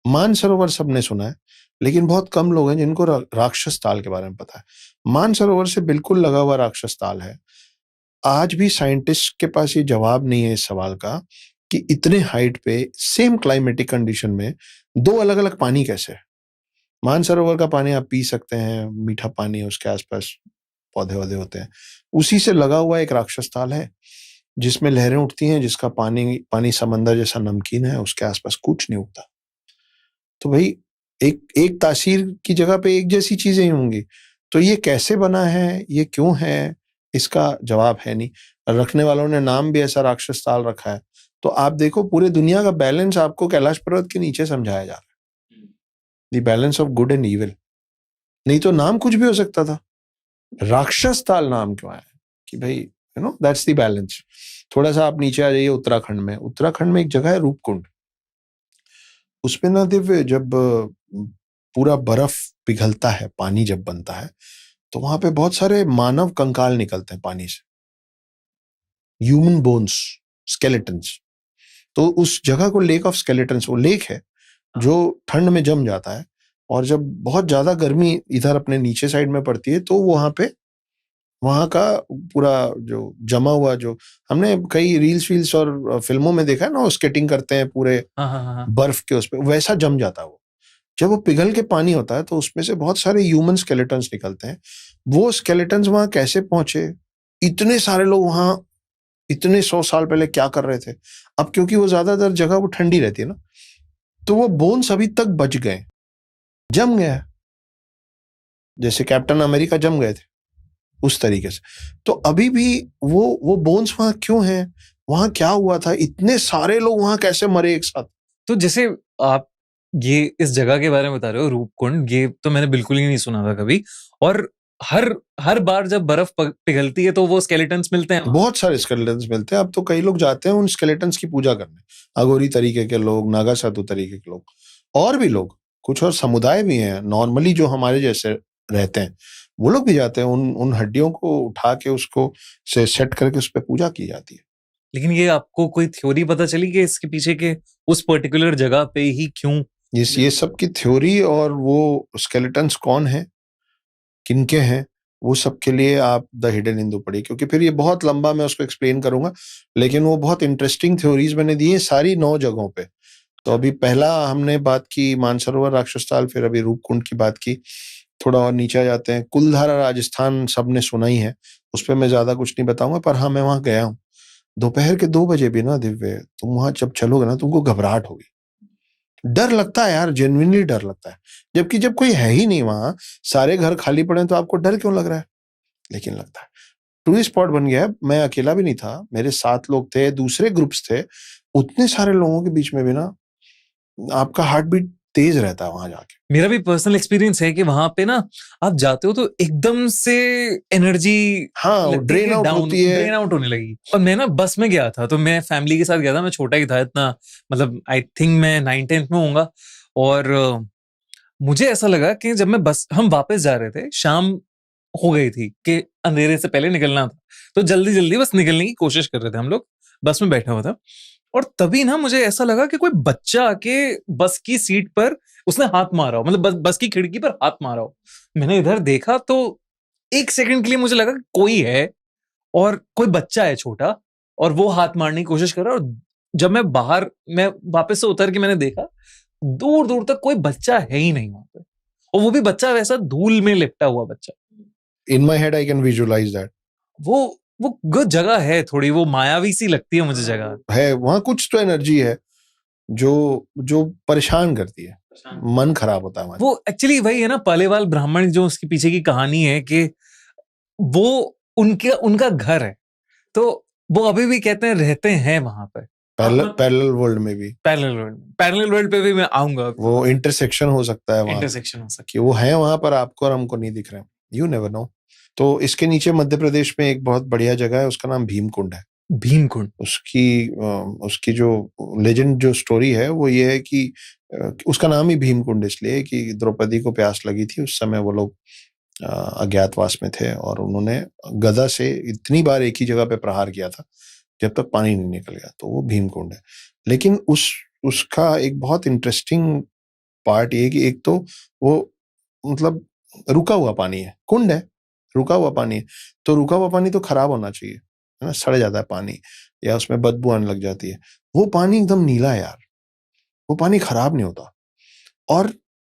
मानसरोवर सबने सुना है, लेकिन बहुत कम लोग हैं जिनको राक्षस ताल के बारे में पता है। मानसरोवर से बिल्कुल लगा हुआ राक्षस ताल है। आज भी साइंटिस्ट के पास ये जवाब नहीं है इस सवाल का कि इतने हाइट पे सेम क्लाइमेटिक कंडीशन में 2 अलग अलग पानी कैसे है। मानसरोवर का पानी आप पी सकते हैं, मीठा पानी, उसके आसपास पौधे वौधे होते हैं। उसी से लगा हुआ एक राक्षस ताल है जिसमें लहरें उठती हैं, जिसका पानी पानी समंदर जैसा नमकीन है, उसके आसपास कुछ नहीं उगता। तो भाई एक एक तासीर की जगह पे एक जैसी चीजें ही होंगी, तो ये कैसे बना है, ये क्यों है, इसका जवाब है नहीं। रखने वालों ने नाम भी ऐसा राक्षस ताल रखा है। तो आप देखो पूरे दुनिया का बैलेंस आपको कैलाश पर्वत के नीचे समझाया जा रहा है, the balance of good and evil. नहीं तो नाम कुछ भी हो सकता था, राक्षस ताल नाम क्यों आया कि भाई दैट्स द बैलेंस। थोड़ा सा आप नीचे आ जाइए उत्तराखंड में एक जगह है रूपकुंड। उसमें ना दिव्य, जब पूरा बर्फ पिघलता है, पानी जब बनता है, तो वहां पे बहुत सारे मानव कंकाल निकलते हैं पानी से, ह्यूमन बोन्स, स्केलेटन्स। तो उस जगह को लेक ऑफ स्केलेटन्स, वो लेक है जो ठंड में जम जाता है, और जब बहुत ज्यादा गर्मी इधर अपने नीचे साइड में पड़ती है तो वहां का पूरा जो जमा हुआ, जो हमने कई रील्स और फिल्मों में देखा है ना, वो स्केटिंग करते हैं पूरे बर्फ के उस पे, वैसा जम जाता है वो। जब वो पिघल के पानी होता है तो उसमें से बहुत सारे ह्यूमन स्केलेटन्स निकलते हैं। वो स्केलेटन्स वहां कैसे पहुंचे, इतने सारे लोग वहां इतने 100 साल पहले क्या कर रहे थे। अब क्योंकि वो ज्यादातर जगह वो ठंडी रहती है ना, तो वो बोन्स अभी तक बच गए, जम गया, जैसे कैप्टन अमेरिका जम गए थे उस तरीके से। तो अभी भी वो बोन्स वहां क्यों हैं, वहां क्या हुआ था, इतने सारे लोग वहां कैसे मरे एक साथ। तो जैसे आप ये इस जगह के बारे में बता रहे हो, रूपकुंड, ये तो मैंने बिल्कुल ही नहीं सुना था कभी। और हर बार जब बर्फ पिघलती है तो वो स्केलेटन्स मिलते हैं, बहुत सारे स्केलेटन्स मिलते हैं। अब तो कई लोग जाते हैं उन स्केलेटन्स की पूजा करने, अगोरी तरीके के लोग, नागा साधु तरीके के लोग, और भी लोग, कुछ और समुदाय भी हैं नॉर्मली जो हमारे जैसे रहते हैं, वो लोग भी जाते हैं। उन हड्डियों को उठा के उसको से सेट करके उस पर पूजा की जाती है। लेकिन ये आपको कोई थ्योरी पता चली कि इसके पीछे के उस पर्टिकुलर जगह पे ही क्यों? ये सब की थ्योरी और वो स्केलेटन्स कौन है, किनके हैं, वो सब के लिए आप द हिडन हिंदू पढ़िए, क्योंकि फिर ये बहुत लंबा, मैं उसको एक्सप्लेन करूंगा। लेकिन वो बहुत इंटरेस्टिंग थ्योरीज मैंने दी है सारी 9 जगहों पे। तो अभी पहला हमने बात की मानसरोवर राक्षसताल, फिर अभी रूपकुंड की बात की। थोड़ा और नीचे आ जाते हैं, कुलधारा राजस्थान सबने सुना ही है, उस पर मैं ज्यादा कुछ नहीं बताऊंगा, पर हाँ मैं वहां गया हूँ। दोपहर के 2 बजे भी ना दिव्य, तुम वहां जब चलोगे ना, तुमको घबराहट होगी, डर लगता है यार, जेन्युइनली डर लगता है। जबकि जब कोई है ही नहीं वहां, सारे घर खाली पड़े, तो आपको डर क्यों लग रहा है? लेकिन लगता है। टूरिस्ट स्पॉट बन गया है। मैं अकेला भी नहीं था, मेरे 7 लोग थे, दूसरे ग्रुप्स थे। उतने सारे लोगों के बीच में भी ना आपका हार्ट बीट तेज रहता है वहां जाके। मेरा भी पर्सनल एक्सपीरियंस है कि वहां पे ना आप जाते हो तो एकदम से एनर्जी ड्रेन आउट होती है, ड्रेन आउट होने लगी। और मैं ना बस में गया था, तो मैं फैमिली के साथ गया था, मैं छोटा ही था इतना, मतलब आई थिंक मैं 9th-10th में होऊंगा। और मुझे ऐसा लगा कि जब हम वापस जा रहे थे, शाम हो गई थी कि अंधेरे से पहले निकलना था, तो जल्दी जल्दी बस निकलने की कोशिश कर रहे थे हम लोग, बस में बैठा हुआ था। और तभी ना मुझे ऐसा लगा कि कोई बच्चा आके बस की सीट पर उसने हाथ मारा हो, मतलब बस की खिड़की पर हाथ मारा हो। मैंने इधर देखा तो 1 सेकंड के लिए मुझे लगा कोई है और कोई बच्चा है छोटा, और वो हाथ मारने की कोशिश कर रहा है। और जब मैं वापस से उतर के मैंने देखा, दूर दूर तक कोई बच्चा है ही नहीं वहां पे, और वो भी बच्चा वैसा धूल में लिपटा हुआ बच्चा। In my head I can visualise that. वो गुड जगह है, थोड़ी वो मायावी सी लगती है मुझे जगह है। वहां कुछ तो एनर्जी है जो परेशान करती है, मन खराब होता है। वो एक्चुअली वही है ना, पालेवाल ब्राह्मण, जो उसके पीछे की कहानी है कि वो उनका घर है, तो वो अभी भी कहते हैं रहते हैं वहां पे। पैरेलल वर्ल्ड में भी, पैरेलल वर्ल्ड पे भी मैं आऊंगा। वो इंटरसेक्शन हो सकता है वहां, इंटरसेक्शन हो सकता कि वो है वहां पर आपको और हमको नहीं दिख रहे हैं, यू नेवर नो। तो इसके नीचे मध्य प्रदेश में एक बहुत बढ़िया जगह है, उसका नाम भीमकुंड है। भीमकुंड, उसकी जो लेजेंड, जो स्टोरी है, वो ये है कि उसका नाम ही भीमकुंड इसलिए कि द्रौपदी को प्यास लगी थी। उस समय वो लोग अज्ञातवास में थे और उन्होंने गदा से इतनी बार एक ही जगह पे प्रहार किया था जब तक पानी नहीं निकल गया, तो वो भीमकुंड है। लेकिन उसका एक बहुत इंटरेस्टिंग पार्ट ये कि एक तो वो मतलब रुका हुआ पानी है, कुंड है, रुका हुआ पानी है, तो रुका हुआ पानी तो खराब होना चाहिए, है ना, सड़ जाता है पानी या उसमें बदबू आने लग जाती है। वो पानी एकदम नीला है यार, वो पानी खराब नहीं होता। और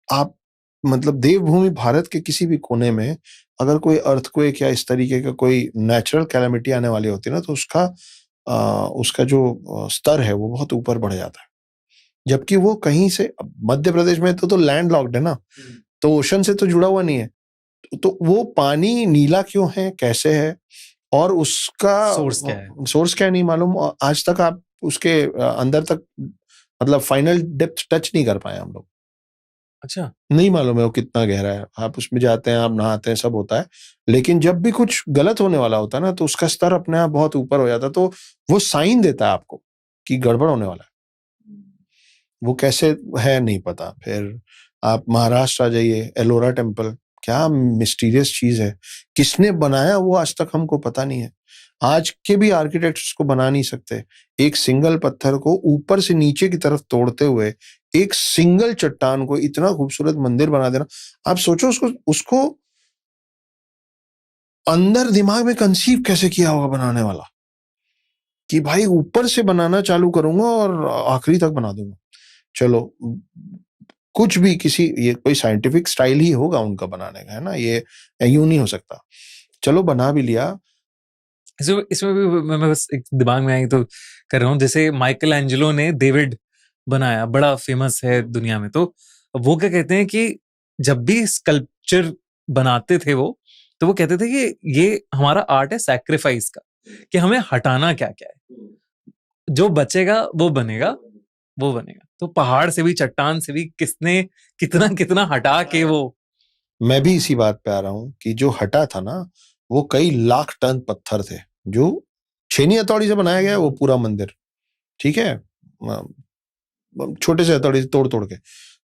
आप मतलब देवभूमि भारत के किसी भी कोने में अगर कोई अर्थक्वेक या इस तरीके का कोई नेचुरल कैलेमिटी आने वाली होती है ना, तो उसका जो स्तर है वो बहुत ऊपर बढ़ जाता है। जबकि वो कहीं से, मध्य प्रदेश में तो लैंड लॉक्ड है ना, तो ओशन से तो जुड़ा हुआ नहीं है। तो वो पानी नीला क्यों है, कैसे है, और उसका सोर्स क्या है? सोर्स क्या है नहीं मालूम, और आज तक आप उसके अंदर तक मतलब फाइनल डेप्थ टच नहीं कर पाए हम लोग। अच्छा, नहीं मालूम है वो कितना गहरा है। आप उसमें जाते हैं, आप नहाते हैं, सब होता है, लेकिन जब भी कुछ गलत होने वाला होता है ना, तो उसका स्तर अपने आप बहुत ऊपर हो जाता है, तो वो साइन देता है आपको कि गड़बड़ होने वाला है। वो कैसे है नहीं पता। फिर आप महाराष्ट्र आ जाइए, एलोरा टेम्पल, क्या मिस्टीरियस चीज है। किसने बनाया वो आज तक हमको पता नहीं है। आज के भी आर्किटेक्ट्स उसको बना नहीं सकते। एक सिंगल पत्थर को ऊपर से नीचे की तरफ तोड़ते हुए एक सिंगल चट्टान को इतना खूबसूरत मंदिर बना देना, आप सोचो उसको उसको अंदर दिमाग में कंसीव कैसे किया होगा बनाने वाला, कि भाई ऊपर से बनाना चालू करूंगा और आखिरी तक बना दूंगा। चलो, कुछ भी किसी, ये कोई साइंटिफिक स्टाइल ही होगा उनका बनाने का, है ना, ये यूं नहीं हो सकता। चलो बना भी लिया। इसमें इसमें भी मैं बस एक दिमाग में आई तो कर रहा हूँ, जैसे माइकल एंजेलो ने डेविड बनाया, बड़ा फेमस है दुनिया में, तो वो क्या कहते हैं कि जब भी स्कल्पचर बनाते थे वो, तो वो कहते थे कि ये हमारा आर्ट है सैक्रिफाइस का, कि हमें हटाना क्या क्या है, जो बचेगा वो बनेगा, वो बनेगा। तो पहाड़ से भी, चट्टान से भी किसने कितना कितना हटा के वो। मैं भी इसी बात पे आ रहा हूं कि जो हटा था ना, वो कई लाख टन पत्थर थे जो छेनी हथौड़ी से बनाया गया है वो पूरा मंदिर, ठीक है, छोटे से हथौड़ी से तोड़ तोड़ के।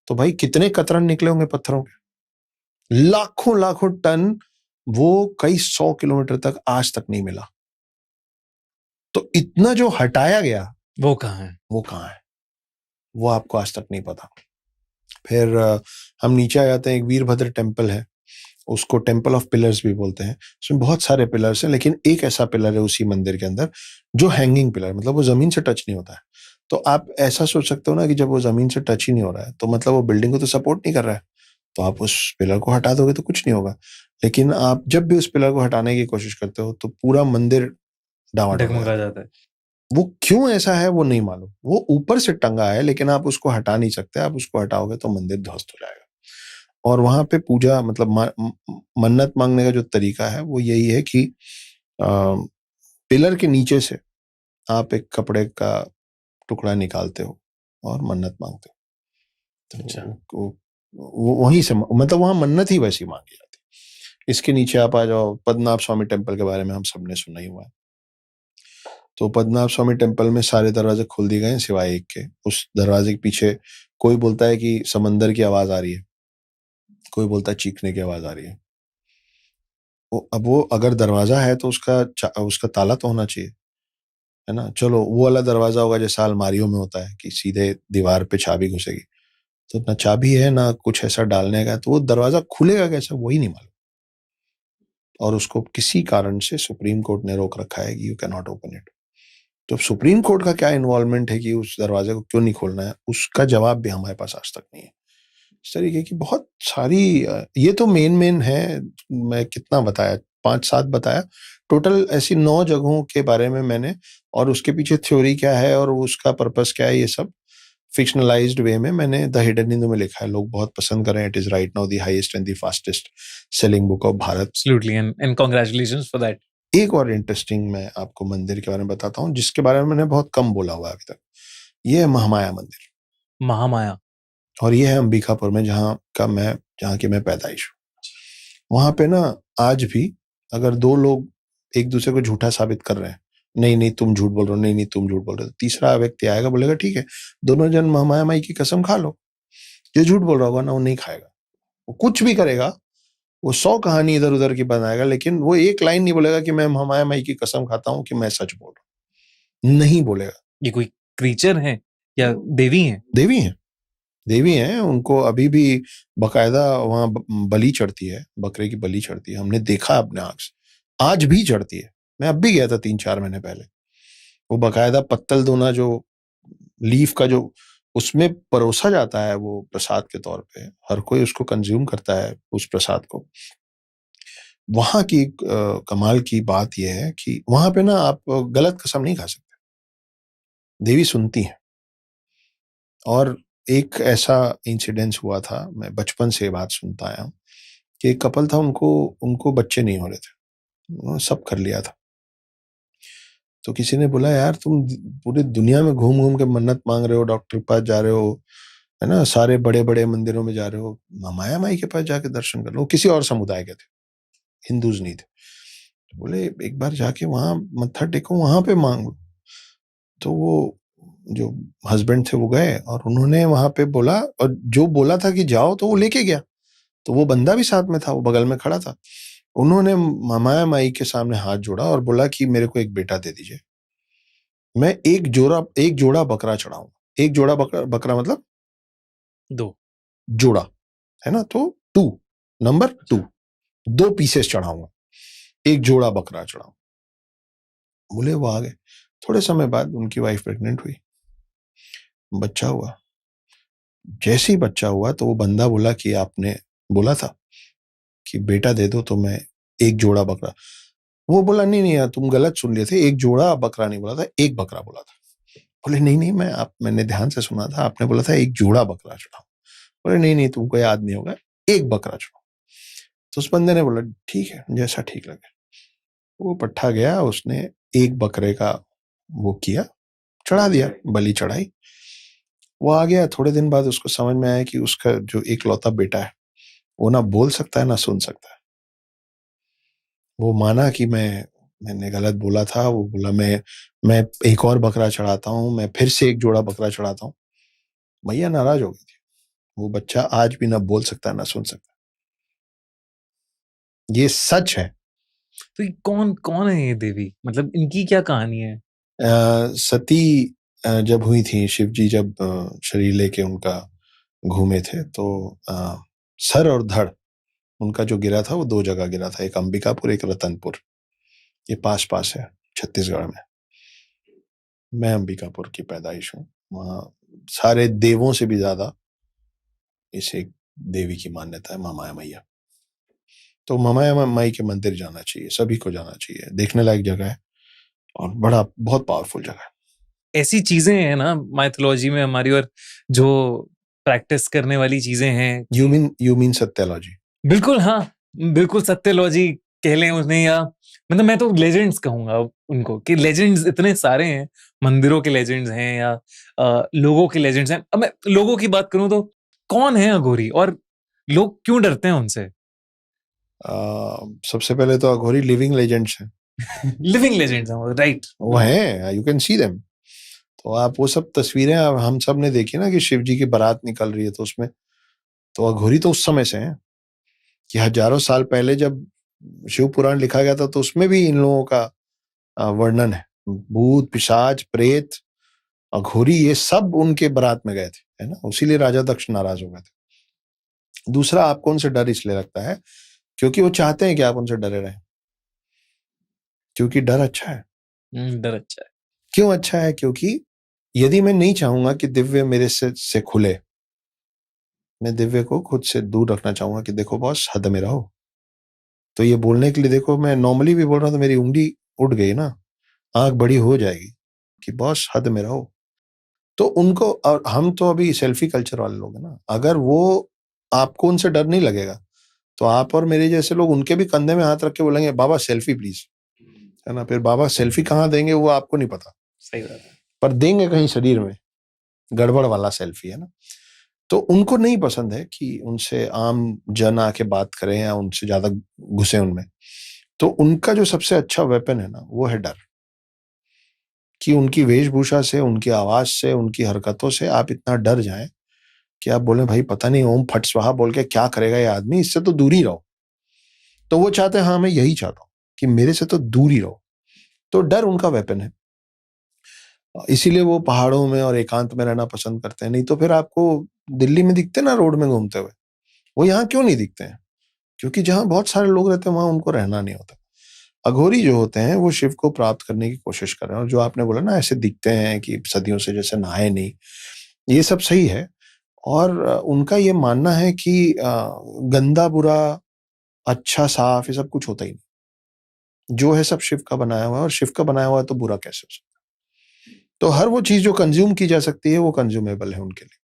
तो भाई कितने कतरन निकले होंगे पत्थरों के, लाखों लाखों टन। वो कई 100 किलोमीटर तक आज तक नहीं मिला। तो इतना जो हटाया गया, वो कहाँ है? वो कहाँ है, वो आपको आज तक नहीं पता। फिर हम नीचे आ जाते हैं, एक वीरभद्र टेम्पल है, उसको टेम्पल ऑफ पिलर्स भी बोलते हैं। उसमें बहुत सारे पिलर्स हैं, लेकिन एक ऐसा पिलर है उसी मंदिर के अंदर जो हैंगिंग पिलर, मतलब वो जमीन से टच नहीं होता है। तो आप ऐसा सोच सकते हो ना कि जब वो जमीन से टच ही नहीं हो रहा है, तो मतलब वो बिल्डिंग को तो सपोर्ट नहीं कर रहा है, तो आप उस पिलर को हटा दोगे तो कुछ नहीं होगा। लेकिन आप जब भी उस पिलर को हटाने की कोशिश करते हो तो पूरा मंदिर डावाडोल हो जाता डगमगा है। जाता है। वो क्यों ऐसा है वो नहीं मालूम। वो ऊपर से टंगा है, लेकिन आप उसको हटा नहीं सकते। आप उसको हटाओगे तो मंदिर ध्वस्त हो जाएगा। और वहां पे पूजा, मतलब मन्नत मांगने का जो तरीका है वो यही है कि पिलर के नीचे से आप एक कपड़े का टुकड़ा निकालते हो और मन्नत मांगते हो। अच्छा। तो वो वहीं से, मतलब वहां मन्नत ही वैसी मांगी जाती है। इसके नीचे आप आ जाओ, पद्मनाभ स्वामी टेम्पल के बारे में हम सबने सुना ही हुआ है। तो पद्मनाभ स्वामी टेम्पल में सारे दरवाजे खोल दिए गए हैं सिवाय एक के। उस दरवाजे के पीछे कोई बोलता है कि समंदर की आवाज आ रही है, कोई बोलता है चीखने की आवाज आ रही है। अब वो अगर दरवाजा है तो उसका ताला तो होना चाहिए, है ना। चलो वो वाला दरवाजा होगा जैसा अलमारियों में होता है कि सीधे दीवार पे चाबी घुसेगी, तो ना चाबी है ना कुछ ऐसा डालने का, तो वो दरवाजा खुलेगा कैसे, वही नहीं मालूम। और उसको किसी कारण से सुप्रीम कोर्ट ने रोक रखा है कि you can not open it. तो सुप्रीम कोर्ट का क्या इन्वॉल्वमेंट है कि उस दरवाजे को क्यों नहीं खोलना है, उसका जवाब भी हमारे पास आज तक नहीं है। इस तरीके की बहुत सारी ये तो मेन है। मैं कितना बताया, 5-7 बताया टोटल। ऐसी 9 जगहों के बारे में मैंने, और उसके पीछे थ्योरी क्या है और उसका पर्पस क्या है, ये सब फिक्शनलाइज्ड वे में मैंने द हिडन हिंदू में लिखा है। लोग बहुत पसंद कर रहे हैं। It is right now the highest and the fastest selling book of Bharat. Absolutely, and congratulations for that. एक और इंटरेस्टिंग मैं आपको मंदिर के बारे में बताता हूँ, जिसके बारे में मैंने बहुत कम बोला हुआ है अभी तक। ये है महामाया मंदिर, महामाया। और ये है अंबिकापुर में, जहाँ की मैं पैदाइश हूँ। वहां पे ना आज भी अगर 2 लोग एक दूसरे को झूठा साबित कर रहे हैं, नहीं नहीं तुम झूठ बोल रहे हो, नहीं नहीं तुम झूठ बोल रहे हो, तो तीसरा व्यक्ति आएगा, बोलेगा ठीक है दोनों जन महामाया माई की कसम खा लो। जो झूठ बोल रहा होगा ना वो नहीं खाएगा, वो कुछ भी करेगा, वो 100 कहानी इधर उधर की बनाएगा, लेकिन वो एक लाइन नहीं बोलेगा कि मैं महामाया माई की कसम खाता हूँ कि मैं सच बोल रहा हूँ, नहीं बोलेगा। ये कोई क्रीचर है या देवी है? देवी है, देवी हैं। उनको अभी भी बकायदा वहां बलि चढ़ती है, बकरे की बलि चढ़ती है। हमने देखा अपने आंख से, आज भी चढ़ती है। मैं अब भी गया था 3-4 महीने पहले। वो बकायदा पत्तल दोना, जो लीफ का जो उसमें परोसा जाता है वो प्रसाद के तौर पे, हर कोई उसको कंज्यूम करता है उस प्रसाद को। वहां की कमाल की बात यह है कि वहां पे ना आप गलत कसम नहीं खा सकते, देवी सुनती है। और एक ऐसा इंसिडेंस हुआ था, मैं बचपन से बात सुनता आया हूं, कि एक कपल था, उनको उनको बच्चे नहीं हो रहे थे, उन्होंने सब कर लिया था, तो किसी ने बोला यार तुम पूरी दुनिया में घूम घूम के मन्नत मांग रहे हो, डॉक्टर के पास जा रहे हो, है ना, सारे बड़े बड़े मंदिरों में जा रहे हो, माया माई के पास जाके दर्शन कर लो। किसी और समुदाय के थे, हिंदूज नहीं थे। तो बोले एक बार जाके वहां मत्था टेको, वहां पे मांग लो। तो वो जो हस्बैंड थे वो गए और उन्होंने वहां पे बोला, और जो बोला था कि जाओ तो वो लेके गया। तो वो बंदा भी साथ में था, वो बगल में खड़ा था। उन्होंने माया माई के सामने हाथ जोड़ा और बोला कि मेरे को एक बेटा दे दीजिए, मैं एक जोड़ा बकरा चढ़ाऊंगा। एक जोड़ा बकरा, बकरा मतलब 2 जोड़ा, है ना, तो 2, नंबर 2, 2 पीसेस चढ़ाऊंगा, एक जोड़ा बकरा चढ़ाऊंगा। बोले वो आ गए। थोड़े समय बाद उनकी वाइफ प्रेग्नेंट हुई, बच्चा हुआ। जैसे ही बच्चा हुआ तो वो बंदा बोला कि आपने बोला था कि बेटा दे दो तो मैं एक जोड़ा बकरा। वो बोला नहीं नहीं यार तुम गलत सुन लिए थे, एक जोड़ा बकरा नहीं बोला था, एक बकरा बोला था। बोले नहीं नहीं मैंने ध्यान से सुना था, आपने बोला था एक जोड़ा बकरा चढ़ाओ। बोले नहीं नहीं तुमको याद नहीं होगा, एक बकरा चढ़ाओ। तो उस बंदे ने बोला ठीक है जैसा ठीक लगे। वो पट्ठा गया, उसने एक बकरे का वो किया, चढ़ा दिया, बलि चढ़ाई। वो आ गया। थोड़े दिन बाद उसको समझ में आया कि उसका जो एकलौता बेटा है वो ना बोल सकता है ना सुन सकता है। वो माना कि मैंने गलत बोला था। वो बोला मैं एक और बकरा चढ़ाता हूँ, मैं फिर से एक जोड़ा बकरा चढ़ाता हूँ। मैया नाराज हो गई थी। वो बच्चा आज भी ना बोल सकता है ना सुन सकता है। ये सच है। तो ये कौन कौन है ये देवी, मतलब इनकी क्या कहानी है? सती जब हुई थी, शिव जी जब शरीर लेके उनका घूमे थे, तो सर और धड़ उनका जो गिरा था वो 2 जगह गिरा था, एक अंबिकापुर एक रतनपुर। ये पास पास है छत्तीसगढ़ में। मैं अंबिकापुर की पैदाइश हूँ। वहाँ सारे देवों से भी ज्यादा इस एक देवी की मान्यता है, माया मैया। तो माया माई के मंदिर जाना चाहिए, सभी को जाना चाहिए, देखने लायक जगह है और बहुत पावरफुल जगह है। ऐसी चीजें हैं ना माइथोलॉजी में हमारी, और जो प्रैक्टिस करने वाली चीजें हैं। यू मीन सत्योलॉजी? बिल्कुल, हाँ, बिल्कुल सत्यलॉजी कह लें उन्हें, या मतलब मैं तो लेजेंड्स कहूंगा उनको, कि लेजेंड्स इतने सारे हैं। मंदिरों के लेजेंड्स हैं या लोगों के लेजेंड्स हैं। अब मैं लोगों की बात करूं तो कौन है अघोरी, और लोग क्यों डरते हैं उनसे? सबसे पहले तो अघोरी लिविंग लेजेंड्स हैं। लिविंग लेजेंड्स हैं, राइट? वो हैं, यू कैन सी देम। तो आप वो सब तस्वीरें हम सब ने देखी ना कि शिव जी की बारात निकल रही है, तो उसमें तो अघोरी तो उस समय से हैं कि हजारों साल पहले जब शिव पुराण लिखा गया था तो उसमें भी इन लोगों का वर्णन है। भूत पिशाच प्रेत अघोरी ये सब उनके बारात में गए थे, है ना, उसीलिए राजा दक्ष नाराज हो गए थे। दूसरा, आपको उनसे डर इसलिए लगता है क्योंकि वो चाहते हैं कि आप उनसे डरे रहें, क्योंकि डर अच्छा है। डर अच्छा है। क्यों अच्छा है? क्योंकि यदि मैं नहीं चाहूंगा कि दिव्य मेरे से खुले, मैं दिव्य को खुद से दूर रखना चाहूंगा कि देखो बॉस हद में रहो। तो ये बोलने के लिए देखो मैं नॉर्मली भी बोल रहा हूं तो मेरी उंगली उठ गई ना, आंख बड़ी हो जाएगी कि बॉस हद में रहो। तो उनको, और हम तो अभी सेल्फी कल्चर वाले लोग हैं ना, अगर वो आपको उनसे डर नहीं लगेगा तो आप और मेरे जैसे लोग उनके भी कंधे में हाथ रख के बोलेंगे बाबा सेल्फी प्लीज, है ना। फिर बाबा सेल्फी कहाँ देंगे वो आपको नहीं पता, सही बात है। पर देंगे कहीं शरीर में, गड़बड़ वाला सेल्फी, है ना। तो उनको नहीं पसंद है कि उनसे आम जन आके बात करें या उनसे ज्यादा घुसे उनमें। तो उनका जो सबसे अच्छा वेपन है ना वो है डर, कि उनकी वेशभूषा से, उनकी आवाज से, उनकी हरकतों से आप इतना डर जाएं कि आप बोले भाई पता नहीं ओम फट स्वाहा बोल के क्या करेगा ये आदमी, इससे तो दूर ही रहो। तो वो चाहते हैं, हाँ मैं यही चाहता हूँ कि मेरे से तो दूर ही रहो। तो डर उनका वेपन है, इसीलिए वो पहाड़ों में और एकांत में रहना पसंद करते हैं। नहीं तो फिर आपको दिल्ली में दिखते ना रोड में घूमते हुए, वो यहाँ क्यों नहीं दिखते हैं? क्योंकि जहां बहुत सारे लोग रहते हैं वहां उनको रहना नहीं होता। अघोरी जो होते हैं वो शिव को प्राप्त करने की कोशिश कर रहे हैं, और जो आपने बोला ना ऐसे दिखते हैं कि सदियों से जैसे नहाए नहीं, ये सब सही है। और उनका ये मानना है कि गंदा बुरा अच्छा साफ ये सब कुछ होता ही नहीं, जो है सब शिव का बनाया हुआ है, और शिव का बनाया हुआ है तो बुरा कैसे हो सकता है। तो हर वो चीज जो कंज्यूम की जा सकती है वो कंज्यूमेबल है उनके लिए,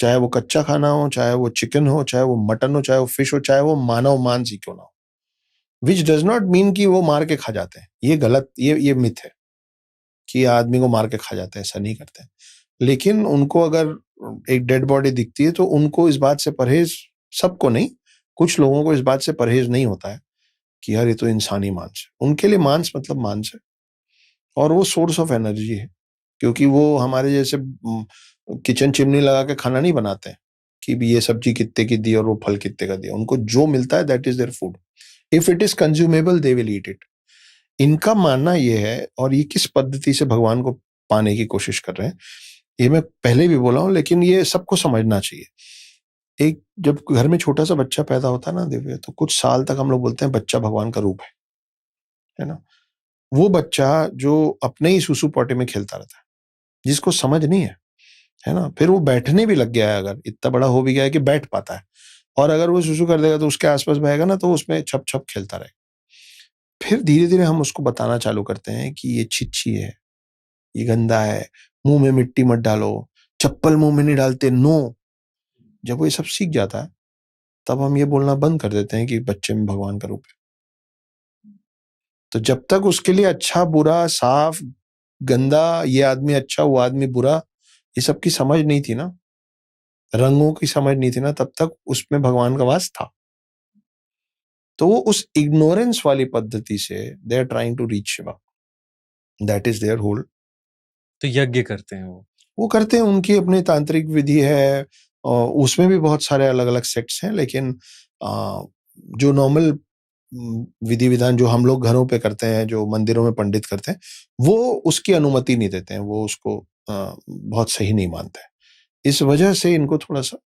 चाहे वो कच्चा खाना हो, चाहे वो चिकन हो, चाहे वो मटन हो, चाहे वो फिश हो, चाहे वो मानव मांस ही क्यों ना हो। विच डज नॉट मीन कि वो मार के खा जाते हैं। ये गलत, ये मिथ है कि आदमी को मार के खा जाते हैं, ऐसा नहीं करते हैं। लेकिन उनको अगर एक डेड बॉडी दिखती है तो उनको इस बात से परहेज, सबको नहीं, कुछ लोगों को इस बात से परहेज नहीं होता है कि यार ये तो इंसानी मांस है। उनके लिए मांस मतलब मांस है, और वो सोर्स ऑफ एनर्जी है, क्योंकि वो हमारे जैसे किचन चिमनी लगा के खाना नहीं बनाते हैं कि भी ये सब्जी कितने की दी और वो फल कितने का दिया। उनको जो मिलता है that is their food. If it is consumable they will eat it. इनका मानना ये है, और ये किस पद्धति से भगवान को पाने की कोशिश कर रहे हैं, ये मैं पहले भी बोला हूं, लेकिन ये सबको समझना चाहिए। एक जब घर में छोटा सा बच्चा पैदा होता है ना दिव्य, तो कुछ साल तक हम लोग बोलते हैं बच्चा भगवान का रूप है ना। वो बच्चा जो अपने ही सुसु पोटे में खेलता रहता है, जिसको समझ नहीं है ना, फिर वो बैठने भी लग गया है, अगर इतना बड़ा हो भी गया है कि बैठ पाता है, और अगर वो सुसु कर देगा तो उसके आसपास बहेगा ना, तो उसमें छप छप खेलता रहेगा। फिर धीरे धीरे हम उसको बताना चालू करते हैं कि ये छिच्छी है, ये गंदा है, मुंह में मिट्टी मत डालो, चप्पल मुंह में नहीं डालते, नो। जब वो ये सब सीख जाता है, तब हम ये बोलना बंद कर देते हैं कि बच्चे में भगवान का रूप है। तो जब तक उसके लिए अच्छा बुरा, साफ गंदा, ये आदमी अच्छा वो आदमी बुरा, ये सब की समझ नहीं थी ना, रंगों की समझ नहीं थी ना, तब तक उसमें भगवान का वास था। तो वो उस इग्नोरेंस वाली पद्धति से they are trying to reach Shiva, that is their whole. तो यज्ञ करते हैं वो करते हैं, उनकी अपनी तांत्रिक विधि है, उसमें भी बहुत सारे अलग अलग सेक्ट्स हैं, लेकिन जो नॉर्मल विधि विधान जो हम लोग घरों पे करते हैं, जो मंदिरों में पंडित करते हैं, वो उसकी अनुमति नहीं देते हैं, वो उसको बहुत सही नहीं मानते हैं। इस वजह से इनको थोड़ा सा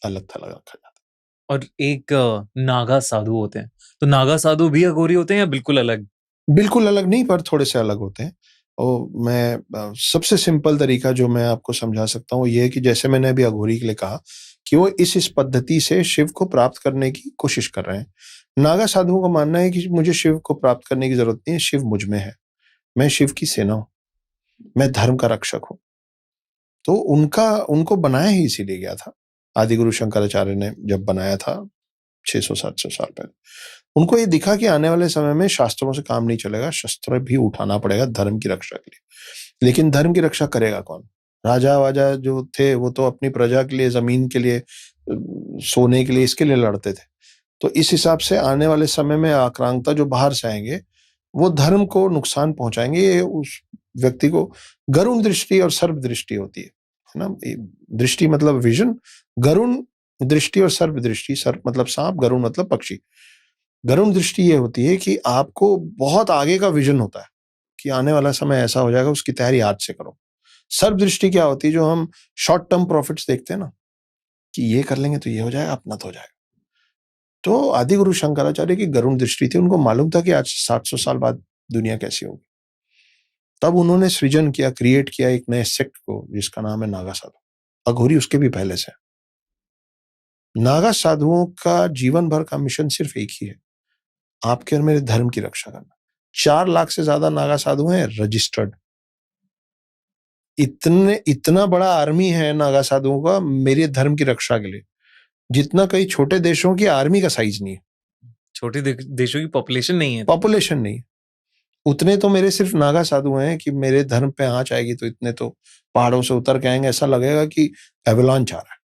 अलग थलग रखा जाता है। और एक नागा साधु होते हैं, तो नागा साधु भी अघोरी होते हैं या बिल्कुल अलग? बिल्कुल अलग नहीं, पर थोड़े से अलग होते हैं। और मैं सबसे सिंपल तरीका जो मैं आपको समझा सकता हूँ ये है कि जैसे मैंने अभी अघोरी के लिए कहा कि वो इस पद्धति से शिव को प्राप्त करने की कोशिश कर रहे हैं। नागा साधुओं का मानना है कि मुझे शिव को प्राप्त करने की जरूरत नहीं है, शिव मुझ में है, मैं शिव की सेना हूं, मैं धर्म का रक्षक हूं। तो उनको बनाया ही इसीलिए गया था। आदि गुरु शंकराचार्य ने जब बनाया था 600-700 साल पहले, उनको ये दिखा कि आने वाले समय में शास्त्रों से काम नहीं चलेगा, शस्त्र भी उठाना पड़ेगा धर्म की रक्षा के लिए। लेकिन धर्म की रक्षा करेगा कौन? राजा वाजा जो थे वो तो अपनी प्रजा के लिए, जमीन के लिए, सोने के लिए, इसके लिए लड़ते थे। तो इस हिसाब से आने वाले समय में आक्रांता जो बाहर से आएंगे वो धर्म को नुकसान पहुंचाएंगे। ये उस व्यक्ति को गरुण दृष्टि और सर्प दृष्टि होती है ना। दृष्टि मतलब विजन, गरुण दृष्टि और सर्प दृष्टि, सर्प मतलब सांप, गरुण मतलब पक्षी। गरुण दृष्टि ये होती है कि आपको बहुत आगे का विजन होता है कि आने वाला समय ऐसा हो जाएगा, उसकी तैयारी आज से करो। सर्प दृष्टि क्या होती है? जो हम शॉर्ट टर्म प्रॉफिट्स देखते हैं ना, कि ये कर लेंगे तो ये हो जाएगा, अपना तो हो जाएगा। तो आदि गुरु शंकराचार्य की गरुण दृष्टि थी, उनको मालूम था कि आज 700 साल बाद दुनिया कैसी होगी। तब उन्होंने सृजन किया, क्रिएट किया एक नए सेक्ट को जिसका नाम है नागा साधु। अघोरी उसके भी पहले से। नागा साधुओं का जीवन भर का मिशन सिर्फ एक ही है, आपके और मेरे धर्म की रक्षा करना। 4 लाख से ज्यादा नागा साधु हैं रजिस्टर्ड। इतना बड़ा आर्मी है नागा साधुओं का मेरे धर्म की रक्षा के लिए, जितना कई छोटे देशों की आर्मी का साइज नहीं है। छोटे देशों की पॉपुलेशन नहीं है। पॉपुलेशन नहीं, उतने तो मेरे सिर्फ नागा साधु हैं कि मेरे धर्म पे आंच आएगी तो इतने तो पहाड़ों से उतर के आएंगे, ऐसा लगेगा कि एवलांच आ रहा है।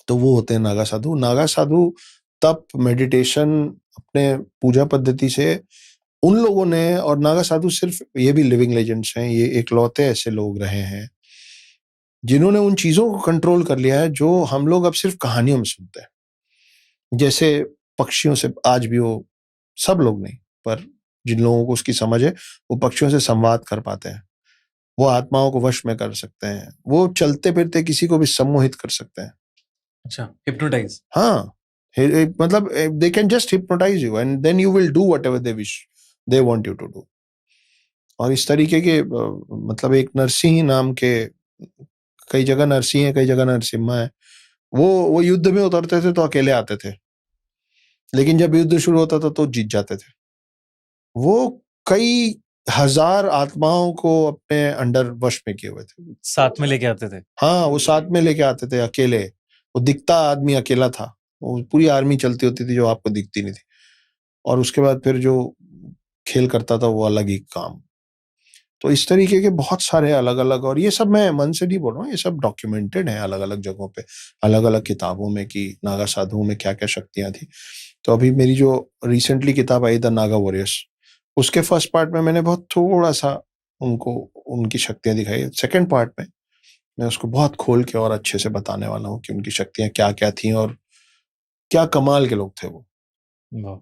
तो वो होते हैं नागा साधु। नागा साधु तप, मेडिटेशन, अपने पूजा पद्धति से उन लोगों ने, और नागा साधु सिर्फ ये भी लिविंग लेजेंड्स हैं, ये एकलौते ऐसे लोग रहे हैं जिन्होंने उन चीजों को कंट्रोल कर लिया है जो हम लोग अब सिर्फ कहानियों में सुनते हैं। जैसे पक्षियों से, आज भी वो सब लोग नहीं, पर जिन लोगों को उसकी समझ है, वो पक्षियों से संवाद कर पाते हैं, वो आत्माओं को वश में कर सकते हैं, वो चलते फिरते किसी को भी सम्मोहित कर सकते हैं। अच्छा, हिप्नोटाइज। हाँ, मतलब they can just hypnotise you and then you will do whatever they wish, they want you to do. और इस तरीके के मतलब एक नरसिंह नाम के, कई जगह नरसिंह है, कई जगह नरसिम्हा है, वो युद्ध में उतरते थे तो अकेले आते थे, लेकिन जब युद्ध शुरू होता था तो जीत जाते थे। वो कई हजार आत्माओं को अपने अंडर वश में किए हुए थे, साथ में लेके आते थे। हाँ, वो साथ में लेके आते थे अकेले। वो दिखता आदमी अकेला था, वो पूरी आर्मी चलती होती थी जो आपको दिखती नहीं थी, और उसके बाद फिर जो खेल करता था वो अलग ही काम। तो इस तरीके के बहुत सारे अलग अलग, और ये सब मैं मन से नहीं बोल रहा हूँ, ये सब डॉक्यूमेंटेड है अलग अलग जगहों पे, अलग अलग किताबों में कि नागा साधुओं में क्या क्या शक्तियां थी। तो अभी मेरी जो रिसेंटली किताब आई द नागा वॉरियर्स, उसके फर्स्ट पार्ट में मैंने बहुत थोड़ा सा उनको उनकी शक्तियां दिखाई। सेकंड पार्ट में मैं उसको बहुत खोल के और अच्छे से बताने वाला हूँ कि उनकी शक्तियां क्या क्या थी और क्या कमाल के लोग थे वो। वाह!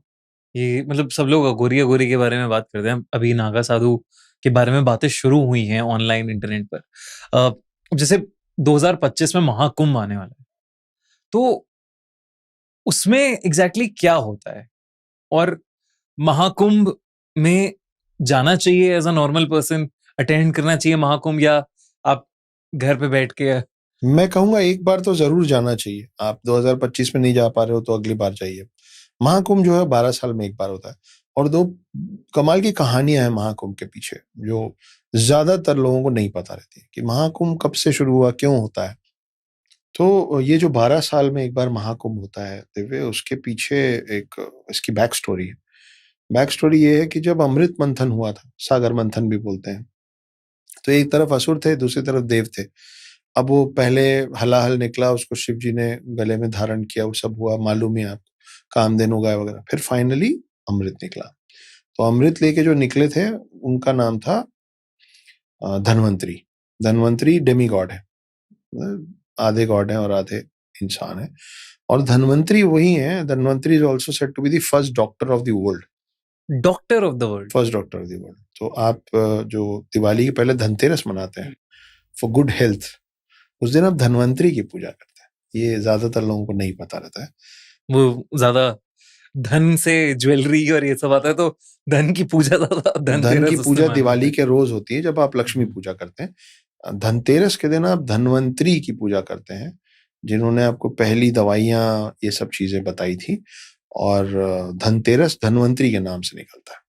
ये मतलब सब लोग अघोरी अघोरी के बारे में बात करते हैं। अभी नागा साधु के बारे में बातें शुरू हुई हैं ऑनलाइन इंटरनेट पर। अ, जैसे 2025 में महाकुंभ आने वाला है। तो उसमें एग्ज़ैक्टली क्या होता है? और महाकुंभ में जाना चाहिए as a normal person, attend करना चाहिए महाकुंभ, या आप घर पे बैठ के मैं कहूंगा एक बार तो जरूर जाना चाहिए। आप 2025 में नहीं जा पा रहे हो तो अगली बार जाइए। महाकुंभ जो है 12 साल में एक बार होता है, और दो कमाल की कहानियां हैं महाकुंभ के पीछे जो ज्यादातर लोगों को नहीं पता रहती है कि महाकुंभ कब से शुरू हुआ, क्यों होता है। तो ये जो 12 साल में एक बार महाकुंभ होता है दिव्य, उसके पीछे एक इसकी बैक स्टोरी है। बैक स्टोरी ये है कि जब अमृत मंथन हुआ था, सागर मंथन भी बोलते हैं, तो एक तरफ असुर थे, दूसरी तरफ देव थे। अब वो पहले हलाहल निकला, उसको शिव जी ने गले में धारण किया, वो सब हुआ, मालूम ही है आपको, कामधेनु गाय वगैरह। फिर फाइनली अमृत निकला। तो अमृत लेके जो निकले थे उनका नाम था धनवंतरी। धनवंतरी डेमी गॉड है, आधे गॉड है और आधे इंसान है। और धनवंतरी वही है, Dhanvantari is also said to be the first doctor of the world. Doctor of the world. First doctor of the world. तो आप जो दिवाली के पहले धनतेरस मनाते हैं फॉर गुड हेल्थ, उस दिन आप धनवंतरी की पूजा करते हैं। ये ज्यादातर लोगों को नहीं पता रहता है। वो ज़्यादा धन से ज्वेलरी और ये सब आता है, तो धन की पूजा ज़्यादा धन की धनतेरस उससे पूजा माने जाते दिवाली हैं। के रोज होती है जब आप लक्ष्मी पूजा करते हैं। धनतेरस के दिन आप धनवंतरी की पूजा करते हैं, जिन्होंने आपको पहली दवाइयां ये सब चीजें बताई थी। और धनतेरस धनवंतरी के नाम से निकलता है।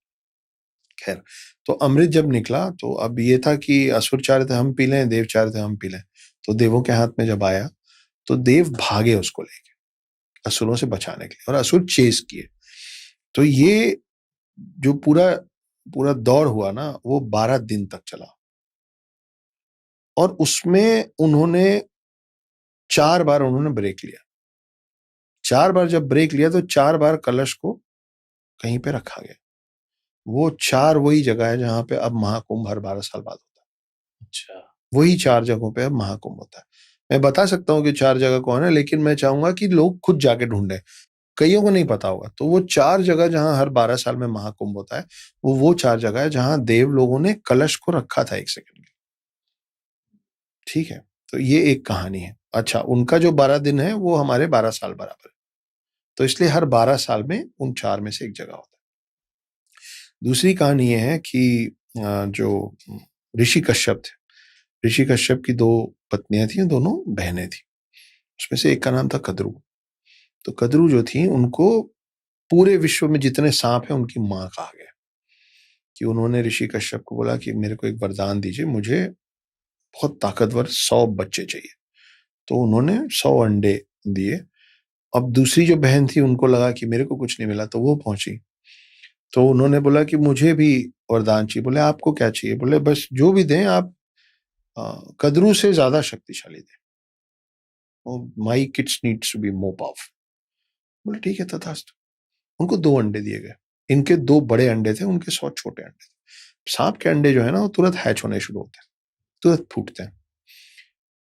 खैर, तो अमृत जब निकला तो अब ये था कि असुर चाह रहे थे हम पी लें, देव चाह रहे थे हम पी लें। तो देवों के हाथ में जब आया तो देव भागे उसको लेके असुरों से बचाने के लिए, और असुर चेस किए। तो ये जो पूरा पूरा दौर हुआ ना, वो 12 दिन तक चला, और उसमें उन्होंने 4 बार उन्होंने ब्रेक लिया। 4 बार जब ब्रेक लिया तो 4 बार कलश को कहीं पे रखा गया। वो 4 वही जगह है जहां पे अब महाकुंभ हर 12 साल बाद होता है। अच्छा। वही 4 जगहों पे अब महाकुंभ होता है। मैं बता सकता हूँ कि 4 जगह कौन है, लेकिन मैं चाहूंगा कि लोग खुद जाके ढूंढें, कईयों को नहीं पता होगा। तो वो 4 जगह जहां हर 12 साल में महाकुंभ होता है, वो 4 जगह है जहां देव लोगों ने कलश को रखा था 1 सेकंड के लिए। ठीक है, तो ये एक कहानी है। अच्छा, उनका जो 12 दिन है वो हमारे 12 साल बराबर है, तो इसलिए हर 12 साल में उन 4 में से एक जगह होता है। दूसरी कहानी ये है कि जो ऋषि कश्यप थे, ऋषि कश्यप की 2 पत्नियां थी, दोनों बहनें थी। उसमें से एक का नाम था कद्रू। तो कद्रू जो थी, उनको पूरे विश्व में जितने सांप हैं उनकी माँ कहा गया। कि उन्होंने ऋषि कश्यप को बोला कि मेरे को एक वरदान दीजिए, मुझे बहुत ताकतवर 100 बच्चे चाहिए। तो उन्होंने 100 अंडे दिए। अब दूसरी जो बहन थी उनको लगा कि मेरे को कुछ नहीं मिला, तो वो पहुंची। तो उन्होंने बोला कि मुझे भी वरदान चाहिए। बोले आपको क्या चाहिए? बोले बस जो भी दें आप कद्रू से ज्यादा शक्तिशाली दें। My kids needs to be more powerful. बोले ठीक है, तथास्तु। उनको 2 अंडे दिए गए। इनके 2 बड़े अंडे थे, उनके 100 छोटे अंडे थे। सांप के अंडे जो है ना, वो तुरंत हैच होने शुरू होते हैं, तुरंत फूटते हैं।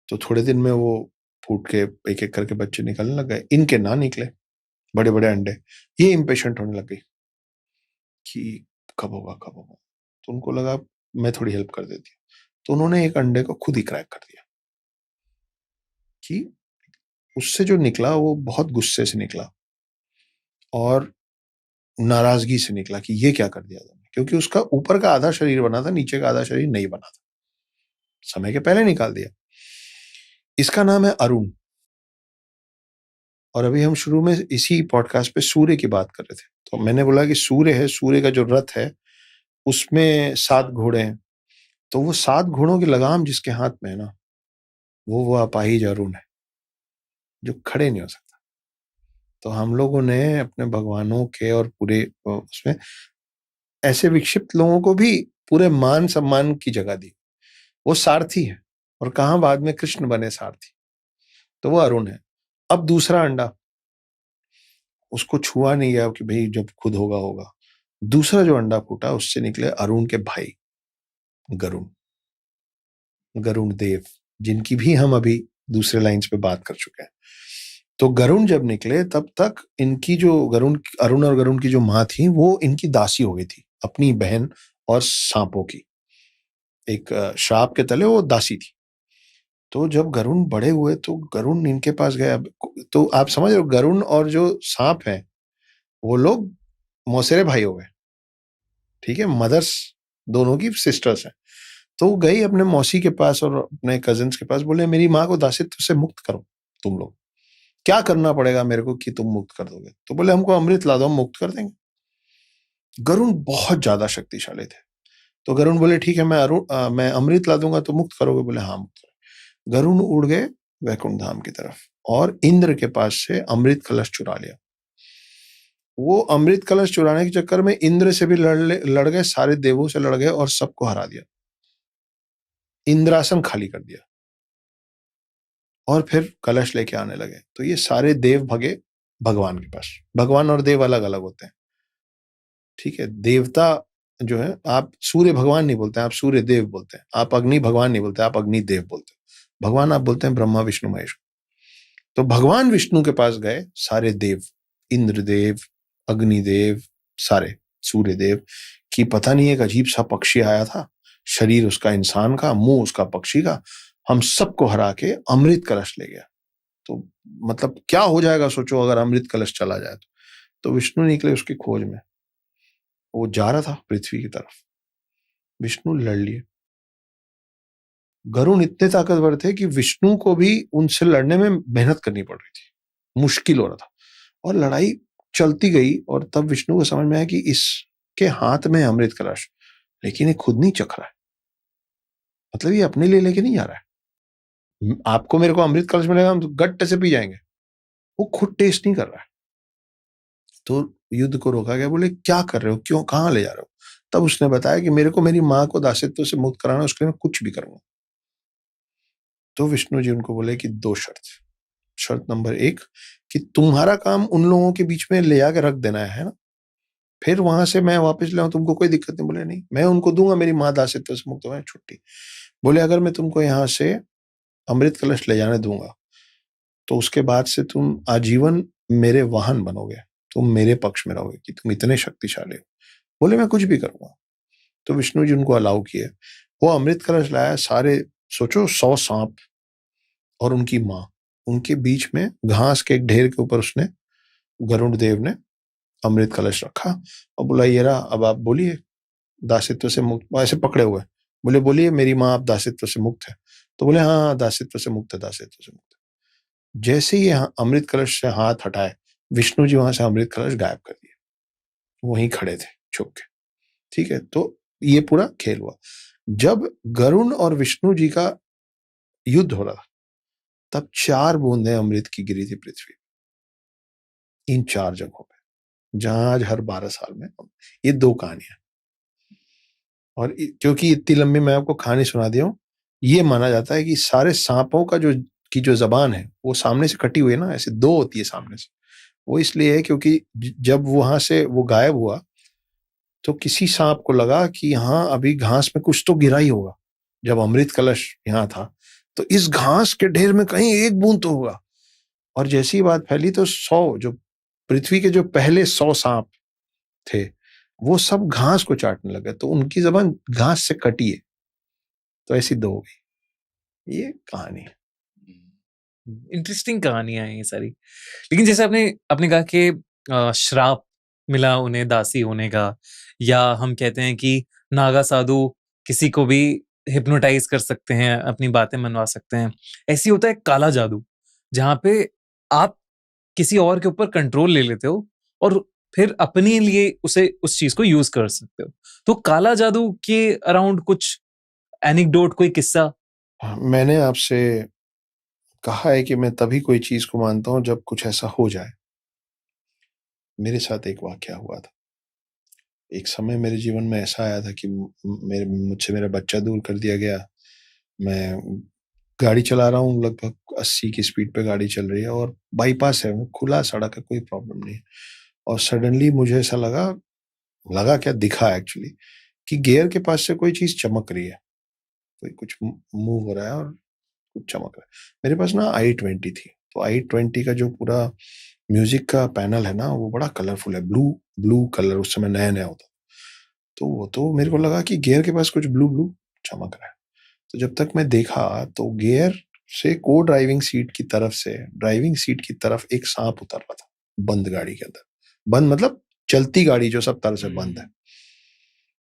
तो थोड़े दिन में वो फूट के एक एक करके बच्चे निकलने लग गए। इनके ना निकले, बड़े बड़े अंडे। ये इम्पेशेंट होने लग गई कि कब होगा कब होगा। तो उनको लगा मैं थोड़ी हेल्प कर देती हूँ। तो उन्होंने एक अंडे को खुद ही क्रैक कर दिया। कि उससे जो निकला वो बहुत गुस्से से निकला और नाराजगी से निकला कि ये क्या कर दिया तुमने, क्योंकि उसका ऊपर का आधा शरीर बना था, नीचे का आधा शरीर नहीं बना था, समय के पहले निकाल दिया। इसका नाम है अरुण। और अभी हम शुरू में इसी पॉडकास्ट पे सूर्य की बात कर रहे थे, तो मैंने बोला कि सूर्य है, सूर्य का जो रथ है उसमें 7 घोड़े हैं। तो वो 7 घोड़ों की लगाम जिसके हाथ में है ना, वो अपाहिज अरुण है, जो खड़े नहीं हो सकता। तो हम लोगों ने अपने भगवानों के और पूरे उसमें ऐसे विक्षिप्त लोगों को भी पूरे मान सम्मान की जगह दी। वो सारथी है, और कहाँ बाद में कृष्ण बने सारथी, तो वो अरुण है। अब दूसरा अंडा, उसको छुआ नहीं गया कि भाई जब खुद होगा होगा। दूसरा जो अंडा फूटा उससे निकले अरुण के भाई गरुण, गरुण देव, जिनकी भी हम अभी दूसरे लाइंस पे बात कर चुके हैं। तो गरुण जब निकले तब तक इनकी जो अरुण और गरुण की जो माँ थी वो इनकी दासी हो गई थी, अपनी बहन और सांपों की। एक श्राप के तले वो दासी थी। तो जब गरुण बड़े हुए तो गरुण इनके पास गया। तो आप समझ रहे हो, गरुण और जो सांप है वो लोग मौसेरे भाई हो गए, ठीक है, मदर्स दोनों की सिस्टर्स हैं। तो वो गई अपने मौसी के पास और अपने कजिन्स के पास, बोले मेरी माँ को दासित्व से मुक्त करो, तुम लोग क्या करना पड़ेगा मेरे को कि तुम मुक्त कर दोगे? तो बोले हमको अमृत ला दो, हम मुक्त कर देंगे। गरुण बहुत ज्यादा शक्तिशाली थे। तो गरुण बोले ठीक है, मैं अमृत ला दूंगा तो मुक्त करोगे? बोले हाँ मुक्त करोगे। गरुण उड़ गए वैकुंठ धाम की तरफ और इंद्र के पास से अमृत कलश चुरा लिया। वो अमृत कलश चुराने के चक्कर में इंद्र से भी लड़ गए, सारे देवों से लड़ गए और सबको हरा दिया, इंद्रासन खाली कर दिया और फिर कलश लेके आने लगे। तो ये सारे देव भगे भगवान के पास। भगवान और देव अलग अलग होते हैं, ठीक है। देवता जो है, आप सूर्य भगवान नहीं बोलते हैं, आप सूर्य देव बोलते हैं। आप अग्नि भगवान नहीं बोलते, आप अग्नि देव बोलते हैं। भगवान आप बोलते हैं ब्रह्मा विष्णु महेश। तो भगवान विष्णु के पास गए सारे देव, इंद्रदेव, अग्निदेव, सारे सूर्यदेव की। पता नहीं एक अजीब सा पक्षी आया था, शरीर उसका इंसान का, मुंह उसका पक्षी का, हम सबको हरा के अमृत कलश ले गया। तो मतलब क्या हो जाएगा सोचो अगर अमृत कलश चला जाए तो विष्णु निकले उसकी खोज में। वो जा रहा था पृथ्वी की तरफ, विष्णु लड़ लिए। गरुण इतने ताकतवर थे कि विष्णु को भी उनसे लड़ने में मेहनत करनी पड़ रही थी, मुश्किल हो रहा था। और लड़ाई चलती गई और तब विष्णु को समझ में आया कि इसके हाथ में अमृत कलश, लेकिन ये खुद नहीं चख रहा है, मतलब ये अपने लिए लेके नहीं जा रहा है। आपको मेरे को अमृत कलश मिलेगा, हम तो गट्ट से पी जाएंगे, वो खुद टेस्ट नहीं कर रहा है। तो युद्ध को रोका गया, बोले क्या कर रहे हो, क्यों, कहाँ ले जा रहे हो? तब उसने बताया कि मेरे को मेरी माँ को दासित्व से मुक्त कराना, उसके लिए मैं कुछ भी करूंगा। तो विष्णु जी उनको बोले कि दो शर्त। शर्त नंबर एक कि तुम्हारा काम उन लोगों के बीच में ले आके रख देना है ना, फिर वहां से मैं वापस ले आऊं, तुमको कोई दिक्कत नहीं? बोले नहीं, मैं उनको दूंगा, मेरी माँ दासित्व से मुक्त हो छुट्टी। बोले अगर मैं तुमको यहाँ से अमृत कलश ले जाने दूंगा तो उसके बाद से तुम आजीवन मेरे वाहन बनोगे, तुम मेरे पक्ष में रहोगे कि तुम इतने शक्तिशाली हो। बोले मैं कुछ भी करूंगा। तो विष्णु जी उनको अलाउ किए। वो अमृत कलश लाया, सारे सोचो 100 सांप और उनकी माँ, उनके बीच में घास के एक ढेर के ऊपर उसने, गरुड़ देव ने अमृत कलश रखा और बोला ये रहा, अब आप बोलिए दासित्व से मुक्त। ऐसे पकड़े हुए, बोले बोलिए मेरी माँ आप दासित्व से मुक्त है? तो बोले हाँ हाँ दासित्व से मुक्त है, दासित्व से मुक्त है। जैसे ही अमृत कलश से हाथ हटाए, विष्णु जी वहां से अमृत कलश गायब कर दिए, वहीं खड़े थे छुप के, ठीक है। तो ये पूरा खेल हुआ। जब गरुण और विष्णु जी का युद्ध हो रहा था तब 4 बूंदें अमृत की गिरी थी पृथ्वी, इन 4 जगहों पे, जहां आज हर 12 साल में। ये 2 कहानियां, और क्योंकि इतनी लंबी मैं आपको कहानी सुना दिया हूं, ये माना जाता है कि सारे सांपों का जो जबान है वो सामने से कटी हुई है ना, ऐसे 2 होती है सामने से। वो इसलिए है क्योंकि जब वहां से वो गायब हुआ तो किसी सांप को लगा कि हाँ अभी घास में कुछ तो गिरा ही होगा, जब अमृत कलश यहाँ था तो इस घास के ढेर में कहीं एक बूंद तो होगा। और जैसी बात फैली तो 100 जो पृथ्वी के जो पहले 100 सांप थे वो सब घास को चाटने लगे, तो उनकी जबान घास से कटी है, तो ऐसी 2 हो गई। ये कहानी है। इंटरेस्टिंग कहानियां हैं ये सारी। लेकिन जैसे आपने आपने कहा कि श्राप मिला उन्हें दासी होने का, या हम कहते हैं कि नागा साधु किसी को भी हिप्नोटाइज कर सकते हैं, अपनी बातें मनवा सकते हैं। ऐसी होता है काला जादू, जहां पे आप किसी और के ऊपर कंट्रोल ले लेते हो और फिर अपने लिए उसे उस चीज को यूज कर सकते हो। तो काला जादू के अराउंड कुछ एनेक्डोट, कोई किस्सा? मैंने आपसे कहा है कि मैं तभी कोई चीज को मानता हूं जब कुछ ऐसा हो जाए। मेरे साथ एक वाकया हुआ था। एक समय मेरे जीवन में ऐसा आया था कि मुझसे मेरा बच्चा दूर कर दिया गया। मैं गाड़ी चला रहा हूँ, लगभग 80 की स्पीड पे गाड़ी चल रही है और बाईपास है, वो खुला सड़क है, कोई प्रॉब्लम नहीं है। और सडनली मुझे ऐसा लगा, लगा क्या, दिखा एक्चुअली, कि गियर के पास से कोई चीज़ चमक रही है। कोई कुछ मूव हो रहा है और कुछ चमक रहा है। मेरे पास ना i20 थी, तो i20 का जो पूरा म्यूजिक का पैनल है ना, वो बड़ा कलरफुल है, ब्लू ब्लू कलर उस समय नया-नया होता। तो वो तो मेरे को लगा कि गियर के पास कुछ ब्लू ब्लू चमक रहा है। तो जब तक मैं देखा तो गियर से को ड्राइविंग सीट की तरफ से ड्राइविंग सीट की तरफ एक सांप उतर रहा था, बंद गाड़ी के अंदर। बंद मतलब चलती गाड़ी जो सब तरह से बंद है,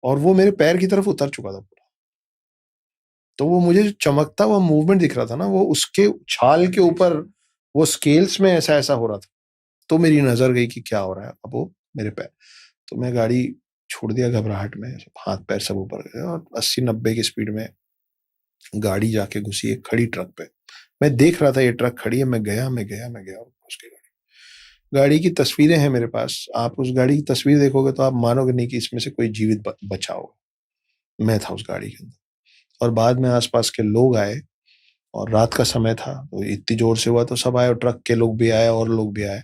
और वो मेरे पैर की तरफ उतर चुका था पूरा। तो वो मुझे जो चमकता हुआ मूवमेंट दिख रहा था ना, वो उसके छाल के ऊपर वो स्केल्स में ऐसा-ऐसा हो रहा था। तो मेरी नज़र गई कि क्या हो रहा है? अब वो मेरे पैर। तो मैं गाड़ी छोड़ दिया घबराहट में, हाथ-पैर सब ऊपर गए और 80-90 की स्पीड में गाड़ी जाके घुसी एक खड़ी ट्रक पे। मैं देख रहा था ये ट्रक खड़ी है, मैं गया और घुस गई गाड़ी। गाड़ी की तस्वीरें हैं मेरे पास। आप उस गाड़ी की तस्वीर देखोगे तो आप मानोगे नहीं कि इसमें से कोई जीवित बचा होगा। मैं था उस गाड़ी के अंदर। और बाद में आस-पास के लोग आए और रात का समय था, तो इतनी ज़ोर से हुआ तो सब आए और ट्रक के लोग भी आए और लोग भी आए।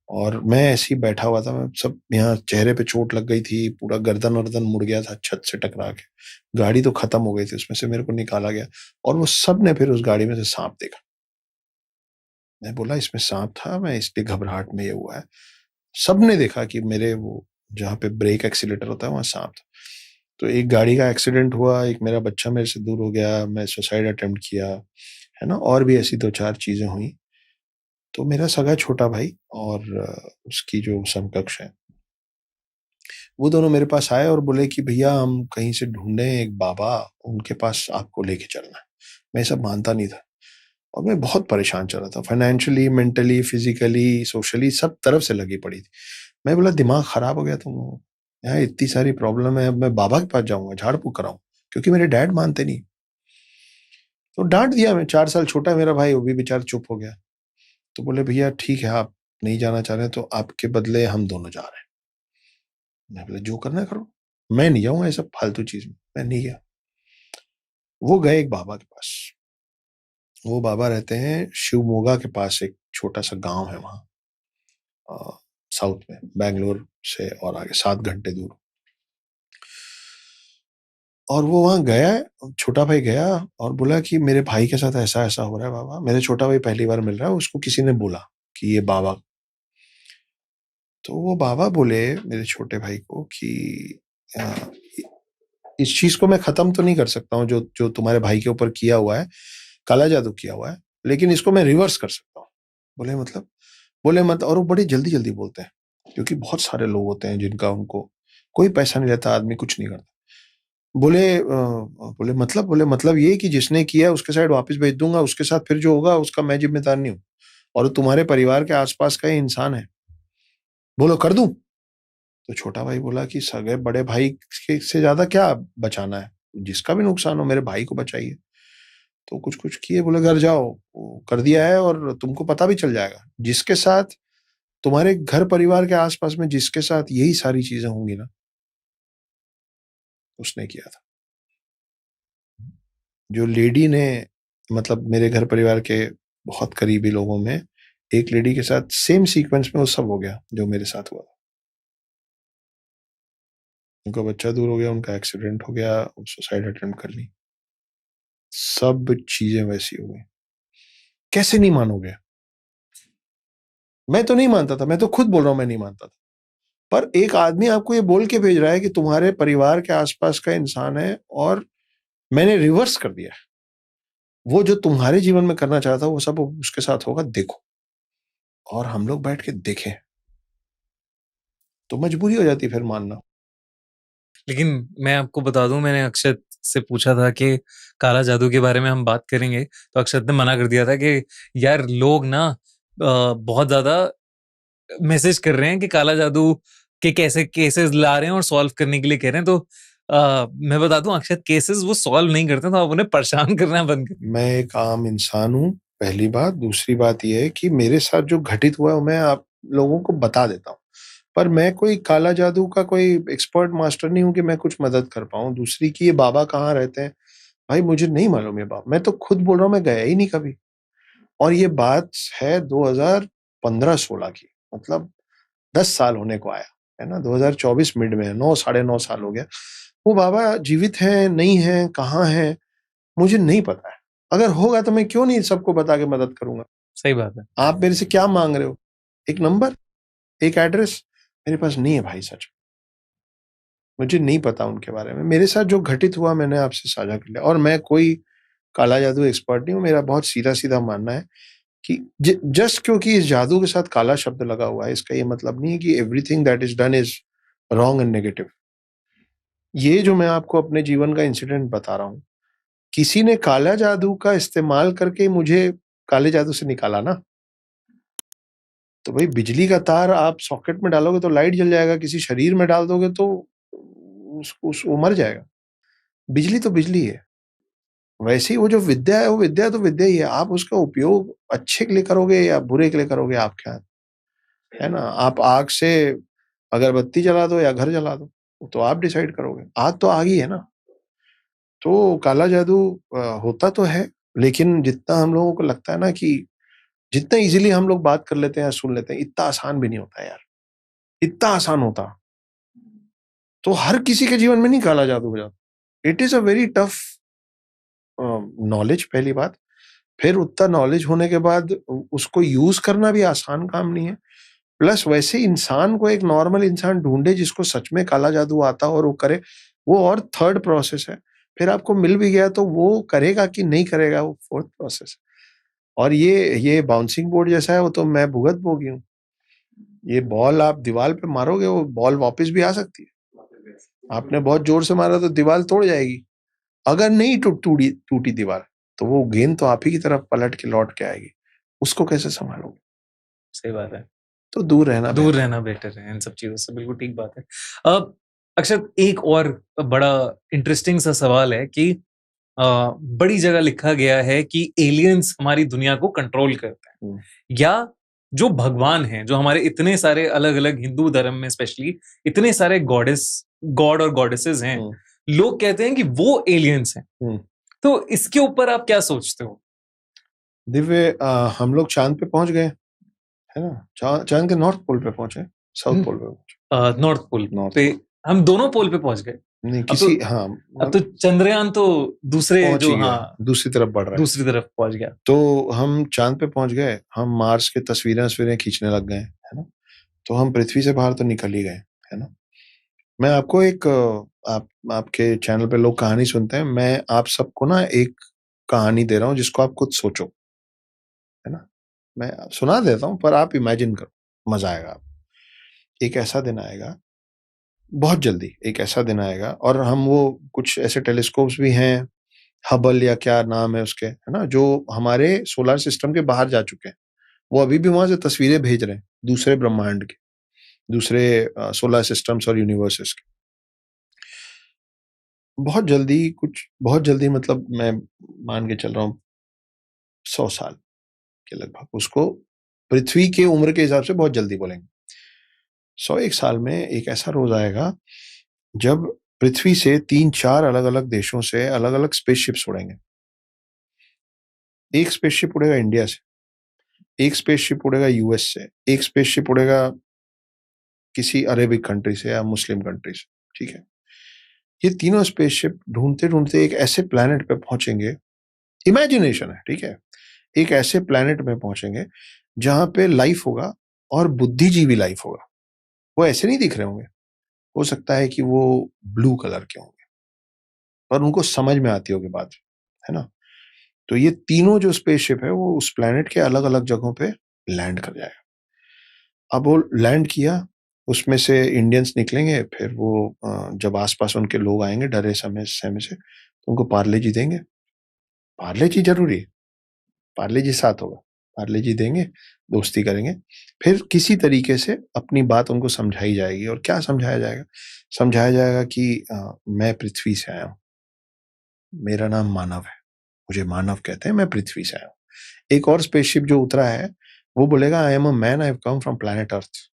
और मैं ऐसे ही बैठा हुआ था, मैं सब यहाँ चेहरे पे चोट लग गई थी, पूरा गर्दन-वर्दन मुड़ गया था छत से टकरा के। गाड़ी तो खत्म हो गई थी, उसमें से मेरे को निकाला गया और वो सब ने फिर उस गाड़ी में से साँप देखा। मैं बोला इसमें साँप था, मैं इसलिए घबराहट में ये हुआ है। सबने देखा कि मेरे वो जहाँ पे ब्रेक एक्सीलेटर होता है वहाँ साँप था। तो एक गाड़ी का एक्सीडेंट हुआ, एक मेरा बच्चा मेरे से दूर हो गया, मैं सुसाइड अटेम्प्ट किया, है ना? और भी ऐसी 2-4 चीज़ें हुई। तो मेरा सगा छोटा भाई और उसकी जो समकक्ष है, वो दोनों मेरे पास आए और बोले कि भैया हम कहीं से ढूँढे एक बाबा, उनके पास आपको लेके चलना है। मैं ये सब मानता नहीं था और मैं बहुत परेशान चल रहा था, फाइनेंशियली, मेंटली, फिज़िकली, सोशली सब तरफ से लगी पड़ी थी। मैं बोला दिमाग खराब हो गया तुम लोगों का? यहाँ इतनी सारी प्रॉब्लम है, अब मैं बाबा के पास जाऊँगा, झाड़-फूँक कराऊँ, क्योंकि मेरे डैड मानते नहीं। तो डाँट दिया मैं, 4 साल छोटा है मेरा भाई, वो भी बेचारा चुप हो गया। तो बोले भैया ठीक है, आप नहीं जाना चाह रहे हैं तो आपके बदले हम दोनों जा रहे हैं। मैं बोला जो करना है करो, मैं नहीं जाऊँगा ये सब फालतू चीज़ में, मैं नहीं गया। वो गए एक बाबा के पास। वो बाबा रहते हैं शिवमोगा के पास, एक छोटा-सा गाँव है वहाँ साउथ में, बैंगलोर से और आगे 7 घंटे दूर। और वो वहाँ गया, छोटा भाई गया और बोला कि मेरे भाई के साथ ऐसा-ऐसा हो रहा है बाबा। मेरा छोटा भाई पहली बार मिल रहा है, उसको किसी ने बोला कि ये बाबा। तो वो बाबा बोले मेरे छोटे भाई को कि अ, इस चीज़ को मैं ख़त्म तो नहीं कर सकता हूँ जो जो तुम्हारे भाई के ऊपर किया हुआ है, काला जादू किया हुआ है, लेकिन इसको मैं रिवर्स कर सकता हूँ। बोले मतलब? बोले मत, और वो बड़ी जल्दी-जल्दी बोलते हैं, क्योंकि बहुत सारे लोग होते हैं जिनका उनको कोई पैसा नहीं रहता, आदमी कुछ नहीं करता। बोले मतलब ये कि जिसने किया है उसके साइड वापस भेज दूँगा, उसके साथ फिर जो होगा उसका मैं ज़िम्मेदार नहीं हूँ और वो तुम्हारे परिवार के आस-पास का ही इंसान है। बोलो कर दूँ? तो छोटा भाई बोला कि सगे बड़े भाई के से ज़्यादा क्या बचाना है? जिसका भी नुकसान हो मेरे भाई को बचाइए। तो कुछ-कुछ किए, बोले घर जाओ, वो कर दिया है और तुमको पता भी चल जाएगा। जिसके साथ तुम्हारे घर परिवार के आस-पास में जिसके साथ यही सारी चीज़ें होंगी ना, उसने किया था। जो लेडी ने, मतलब मेरे घर परिवार के बहुत करीबी लोगों में एक लेडी के साथ सेम सीक्वेंस में वो सब हो गया जो मेरे साथ हुआ। उनका बच्चा दूर हो गया, उनका एक्सीडेंट हो गया, सुसाइड अटेम्प्ट कर ली। सब चीज़ें वैसी हो गई। कैसे नहीं मानोगे? मैं तो नहीं मानता था, मैं तो खुद बोल रहा हूँ मैं नहीं मानता था। पर एक आदमी आपको ये बोल के भेज रहा है कि तुम्हारे परिवार के आस-पास का इंसान है और मैंने रिवर्स कर दिया है। वो जो तुम्हारे जीवन में करना चाहता था वो सब उसके साथ होगा, देखो। और हम लोग बैठ के देखे, तो मजबूरी हो जाती है फिर मानना। लेकिन मैं आपको बता दूं, मैंने अक्षत से पूछा था कि काला जादू के बारे में हम बात करेंगे, तो अक्षत ने मना कर दिया था कि यार लोग ना बहुत ज्यादा मैसेज कर रहे हैं कि काला जादू के कैसे केसेस ला रहे हैं और सॉल्व करने के लिए कह रहे हैं। तो मैं बता दूं अक्षत केसेस वो सॉल्व नहीं करते, तो आप उन्हें परेशान करना बंद करिए। मैं एक आम इंसान हूँ, पहली बात। दूसरी बात ये है कि मेरे साथ जो घटित हुआ है, मैं आप लोगों को बता देता हूँ। पर मैं कोई काला जादू का कोई एक्सपर्ट मास्टर नहीं हूँ कि मैं कुछ मदद कर पाऊँ दूसरी की। ये बाबा कहाँ रहते हैं भाई, मुझे नहीं मालूम ये बाबा। मैं तो खुद बोल रहा हूँ, मैं गया ही नहीं कभी। और ये बात है 2015-16 की, मतलब 10 साल होने को आया है ना। 2024 मिड में है, 9 साढ़े 9 साल हो गया। वो बाबा जीवित हैं नहीं हैं, कहाँ हैं, मुझे नहीं पता है। अगर होगा तो मैं क्यों नहीं सबको बता के मदद करूंगा। सही बात है। आप मेरे से क्या मांग रहे हो? एक नंबर, एक एड्रेस? मेरे पास नहीं है भाई, सच। मुझे नहीं पता उनके बारे में। मेरे साथ जो घटित हुआ मैंने आपसे साझा कर लिया। और मैं कोई काला जादू एक्सपर्ट नहीं हूँ। मेरा बहुत सीधा सीधा मानना है कि जस्ट क्योंकि इस जादू के साथ काला शब्द लगा हुआ है, इसका ये मतलब नहीं है कि everything that is done is wrong and negative. ये जो मैं आपको अपने जीवन का इंसिडेंट बता रहा हूँ, किसी ने काला जादू का इस्तेमाल करके मुझे काले जादू से निकाला ना। तो भाई बिजली का तार आप सॉकेट में डालोगे तो लाइट जल जाएगा, किसी शरीर में डाल दोगे तो वो मर जाएगा। बिजली तो बिजली है। वैसे ही वो जो विद्या है, वो विद्या तो विद्या ही है। आप उसका उपयोग अच्छे के लिए करोगे या बुरे के लिए करोगे, आपके हाथ है ना। आप आग से अगरबत्ती जला दो या घर जला दो, वो तो आप डिसाइड करोगे। आग तो आग ही है ना। तो काला जादू होता तो है, लेकिन जितना हम लोगों को लगता है ना कि जितना इजीली हम लोग बात कर लेते हैं या सुन लेते हैं, इतना आसान भी नहीं होता यार। इतना आसान होता तो हर किसी के जीवन में नहीं काला जादू हो जाता। It is a very tough knowledge, पहली बात। फिर उतना नॉलेज होने के बाद उसको यूज करना भी आसान काम नहीं है। प्लस वैसे इंसान को, एक नॉर्मल इंसान ढूंढे जिसको सच में काला जादू आता हो और वो करे, वो और थर्ड प्रोसेस है। फिर आपको मिल भी गया तो वो करेगा कि नहीं करेगा, वो फोर्थ प्रोसेस है। और ये बाउंसिंग बोर्ड जैसा है, वो तो मैं भुगत भोगी हूँ। ये बॉल आप दीवार पे मारोगे, वो बॉल वापस भी आ सकती है। आपने बहुत जोर से मारा तो दीवार तोड़ जाएगी। अगर नहीं टूटी दीवार, तो वो गेंद तो आप ही की तरफ पलट के लौट के आएगी। उसको कैसे संभालोगे? सही बात है। तो दूर रहना दूर बेहतर। रहना बेटर है इन सब चीजों से। बिल्कुल ठीक बात है। अब अक्षर, एक और बड़ा इंटरेस्टिंग सा सवाल है कि बड़ी जगह लिखा गया है कि एलियंस हमारी दुनिया को कंट्रोल करते हैं, या जो भगवान हैं, जो हमारे इतने सारे अलग अलग हिंदू धर्म में स्पेशली इतने सारे गॉड और गॉडेसेस हैं, लोग कहते हैं कि वो एलियंस हैं। तो इसके ऊपर आप क्या सोचते हो? दिव्य, हम लोग चांद पे पहुंच गए, है ना। चांद के नॉर्थ पोल पे पहुंचे, साउथ पोल पे पहुंचे। नॉर्थ पोल नॉर्थ पे हम दोनों पोल पे पहुंच गए। नहीं, अब तो किसी, हाँ, अब तो चंद्रयान तो दूसरे पहुंच जो, ही गया, हाँ, दूसरी तरफ बढ़ रहा है। दूसरी तरफ पहुंच गया। तो हम चांद पे पहुंच गए, हम मार्स के तस्वीरें खींचने लग गए, है ना। तो हम पृथ्वी से बाहर तो निकल ही गए, है ना। मैं आपको एक, आपके चैनल पे लोग कहानी सुनते हैं, मैं आप सबको ना एक कहानी दे रहा हूँ जिसको आप खुद सोचो, है ना। मैं सुना देता हूँ पर आप इमेजिन करो, मजा आएगा आप। एक ऐसा दिन आएगा, बहुत जल्दी एक ऐसा दिन आएगा, और हम वो कुछ ऐसे टेलीस्कोप्स भी हैं, हबल या क्या नाम है उसके, है ना, जो हमारे सोलर सिस्टम के बाहर जा चुके हैं। वो अभी भी वहां से तस्वीरें भेज रहे हैं दूसरे ब्रह्मांड के, दूसरे सोलर सिस्टम्स और यूनिवर्सेस के। बहुत जल्दी मतलब मैं मान के चल रहा हूँ 100 साल के लगभग, उसको पृथ्वी के उम्र के हिसाब से बहुत जल्दी बोलेंगे। 101 साल में एक ऐसा रोज आएगा जब पृथ्वी से 3-4 अलग अलग देशों से अलग अलग स्पेसशिप्स उड़ेंगे। एक स्पेसशिप उड़ेगा इंडिया से, एक स्पेसशिप उड़ेगा यूएस से, एक स्पेसशिप उड़ेगा किसी अरेबिक कंट्री से या मुस्लिम कंट्री से, ठीक है। ये तीनों स्पेसशिप ढूंढते ढूंढते एक ऐसे प्लैनेट पे पहुंचेंगे, इमेजिनेशन है, ठीक है। एक ऐसे प्लैनेट में पहुंचेंगे जहां पे लाइफ होगा, और बुद्धिजीवी लाइफ होगा। वो ऐसे नहीं दिख रहे होंगे, हो सकता है कि वो ब्लू कलर के होंगे, पर उनको समझ में आती होगी बात, है ना। तो ये तीनों जो स्पेसशिप है वो उस प्लैनेट के अलग अलग जगहों पे लैंड कर जाएगा। अब वो लैंड किया, उसमें से इंडियंस निकलेंगे, फिर वो जब आसपास उनके लोग आएंगे डरे समय सहमे से, तो उनको पार्ले जी देंगे। पार्ले जी जरूरी है, पार्ले जी साथ होगा, पार्ले जी देंगे, दोस्ती करेंगे। फिर किसी तरीके से अपनी बात उनको समझाई जाएगी। और क्या समझाया जाएगा? समझाया जाएगा कि मैं पृथ्वी से आया हूँ, मेरा नाम मानव है, मुझे मानव कहते हैं, मैं पृथ्वी से आया हूँ। एक और स्पेसशिप जो उतरा है वो बोलेगा, I am a man, I have come from planet Earth.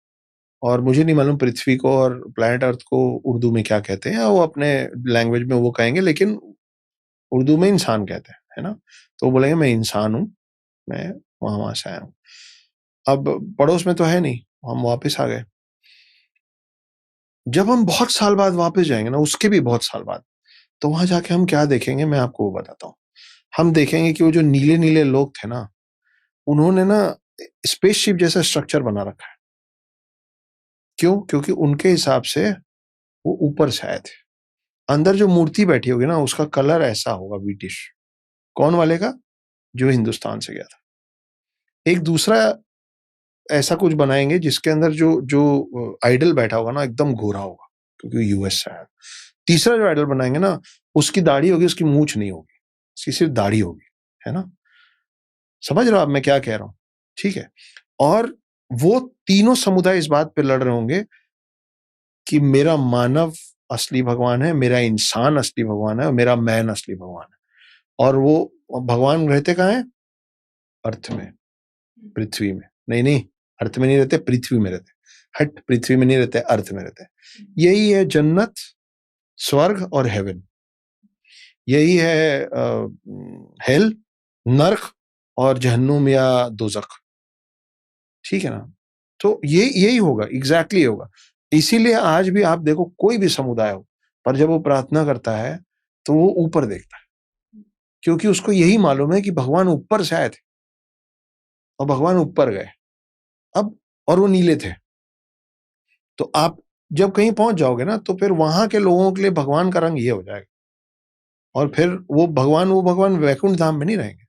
और मुझे नहीं मालूम पृथ्वी को और प्लैनेट अर्थ को उर्दू में क्या कहते हैं, वो अपने लैंग्वेज में वो कहेंगे, लेकिन उर्दू में इंसान कहते हैं, है ना। तो वो बोलेंगे मैं इंसान हूँ, मैं वहां से आया हूँ। अब पड़ोस में तो है नहीं, हम वापस आ गए। जब हम बहुत साल बाद वापस जाएंगे ना, उसके भी बहुत साल बाद, तो वहां जाके हम क्या देखेंगे मैं आपको वो बताता हूँ। हम देखेंगे कि वो जो नीले नीले लोग थे ना, उन्होंने ना स्पेसशिप जैसा स्ट्रक्चर बना रखा है। क्यों? क्योंकि उनके हिसाब से वो ऊपर से आए थे। अंदर जो मूर्ति बैठी होगी ना, उसका कलर ऐसा होगा ब्रिटिश। कौन वाले का? जो हिंदुस्तान से गया था। एक दूसरा ऐसा कुछ बनाएंगे जिसके अंदर जो जो आइडल बैठा होगा ना, एकदम गोरा होगा, क्योंकि यूएस से आया। तीसरा जो आइडल बनाएंगे ना, उसकी दाढ़ी होगी, उसकी मूंछ नहीं होगी, उसकी सिर्फ दाढ़ी होगी, है ना। समझ रहे हो आप मैं क्या कह रहा हूं? ठीक है। और वो तीनों समुदाय इस बात पे लड़ रहे होंगे कि मेरा मानव असली भगवान है, मेरा इंसान असली भगवान है, और मेरा मैन असली भगवान है। और वो भगवान रहते कहाँ है? अर्थ में, पृथ्वी में। नहीं नहीं, अर्थ में नहीं रहते, पृथ्वी में रहते। हट, पृथ्वी में नहीं रहते, अर्थ में रहते। यही है जन्नत, स्वर्ग और हेवन। यही है हेल, नर्क और जहन्नुम या दोजख। ठीक है ना। तो ये यही होगा, एग्जैक्टली होगा। इसीलिए आज भी आप देखो, कोई भी समुदाय हो, पर जब वो प्रार्थना करता है तो वो ऊपर देखता है, क्योंकि उसको यही मालूम है कि भगवान ऊपर से आए थे और भगवान ऊपर गए अब, और वो नीले थे। तो आप जब कहीं पहुंच जाओगे ना, तो फिर वहां के लोगों के लिए भगवान का रंग ये हो जाएगा, और फिर वो भगवान वैकुंठ धाम में नहीं रहेंगे।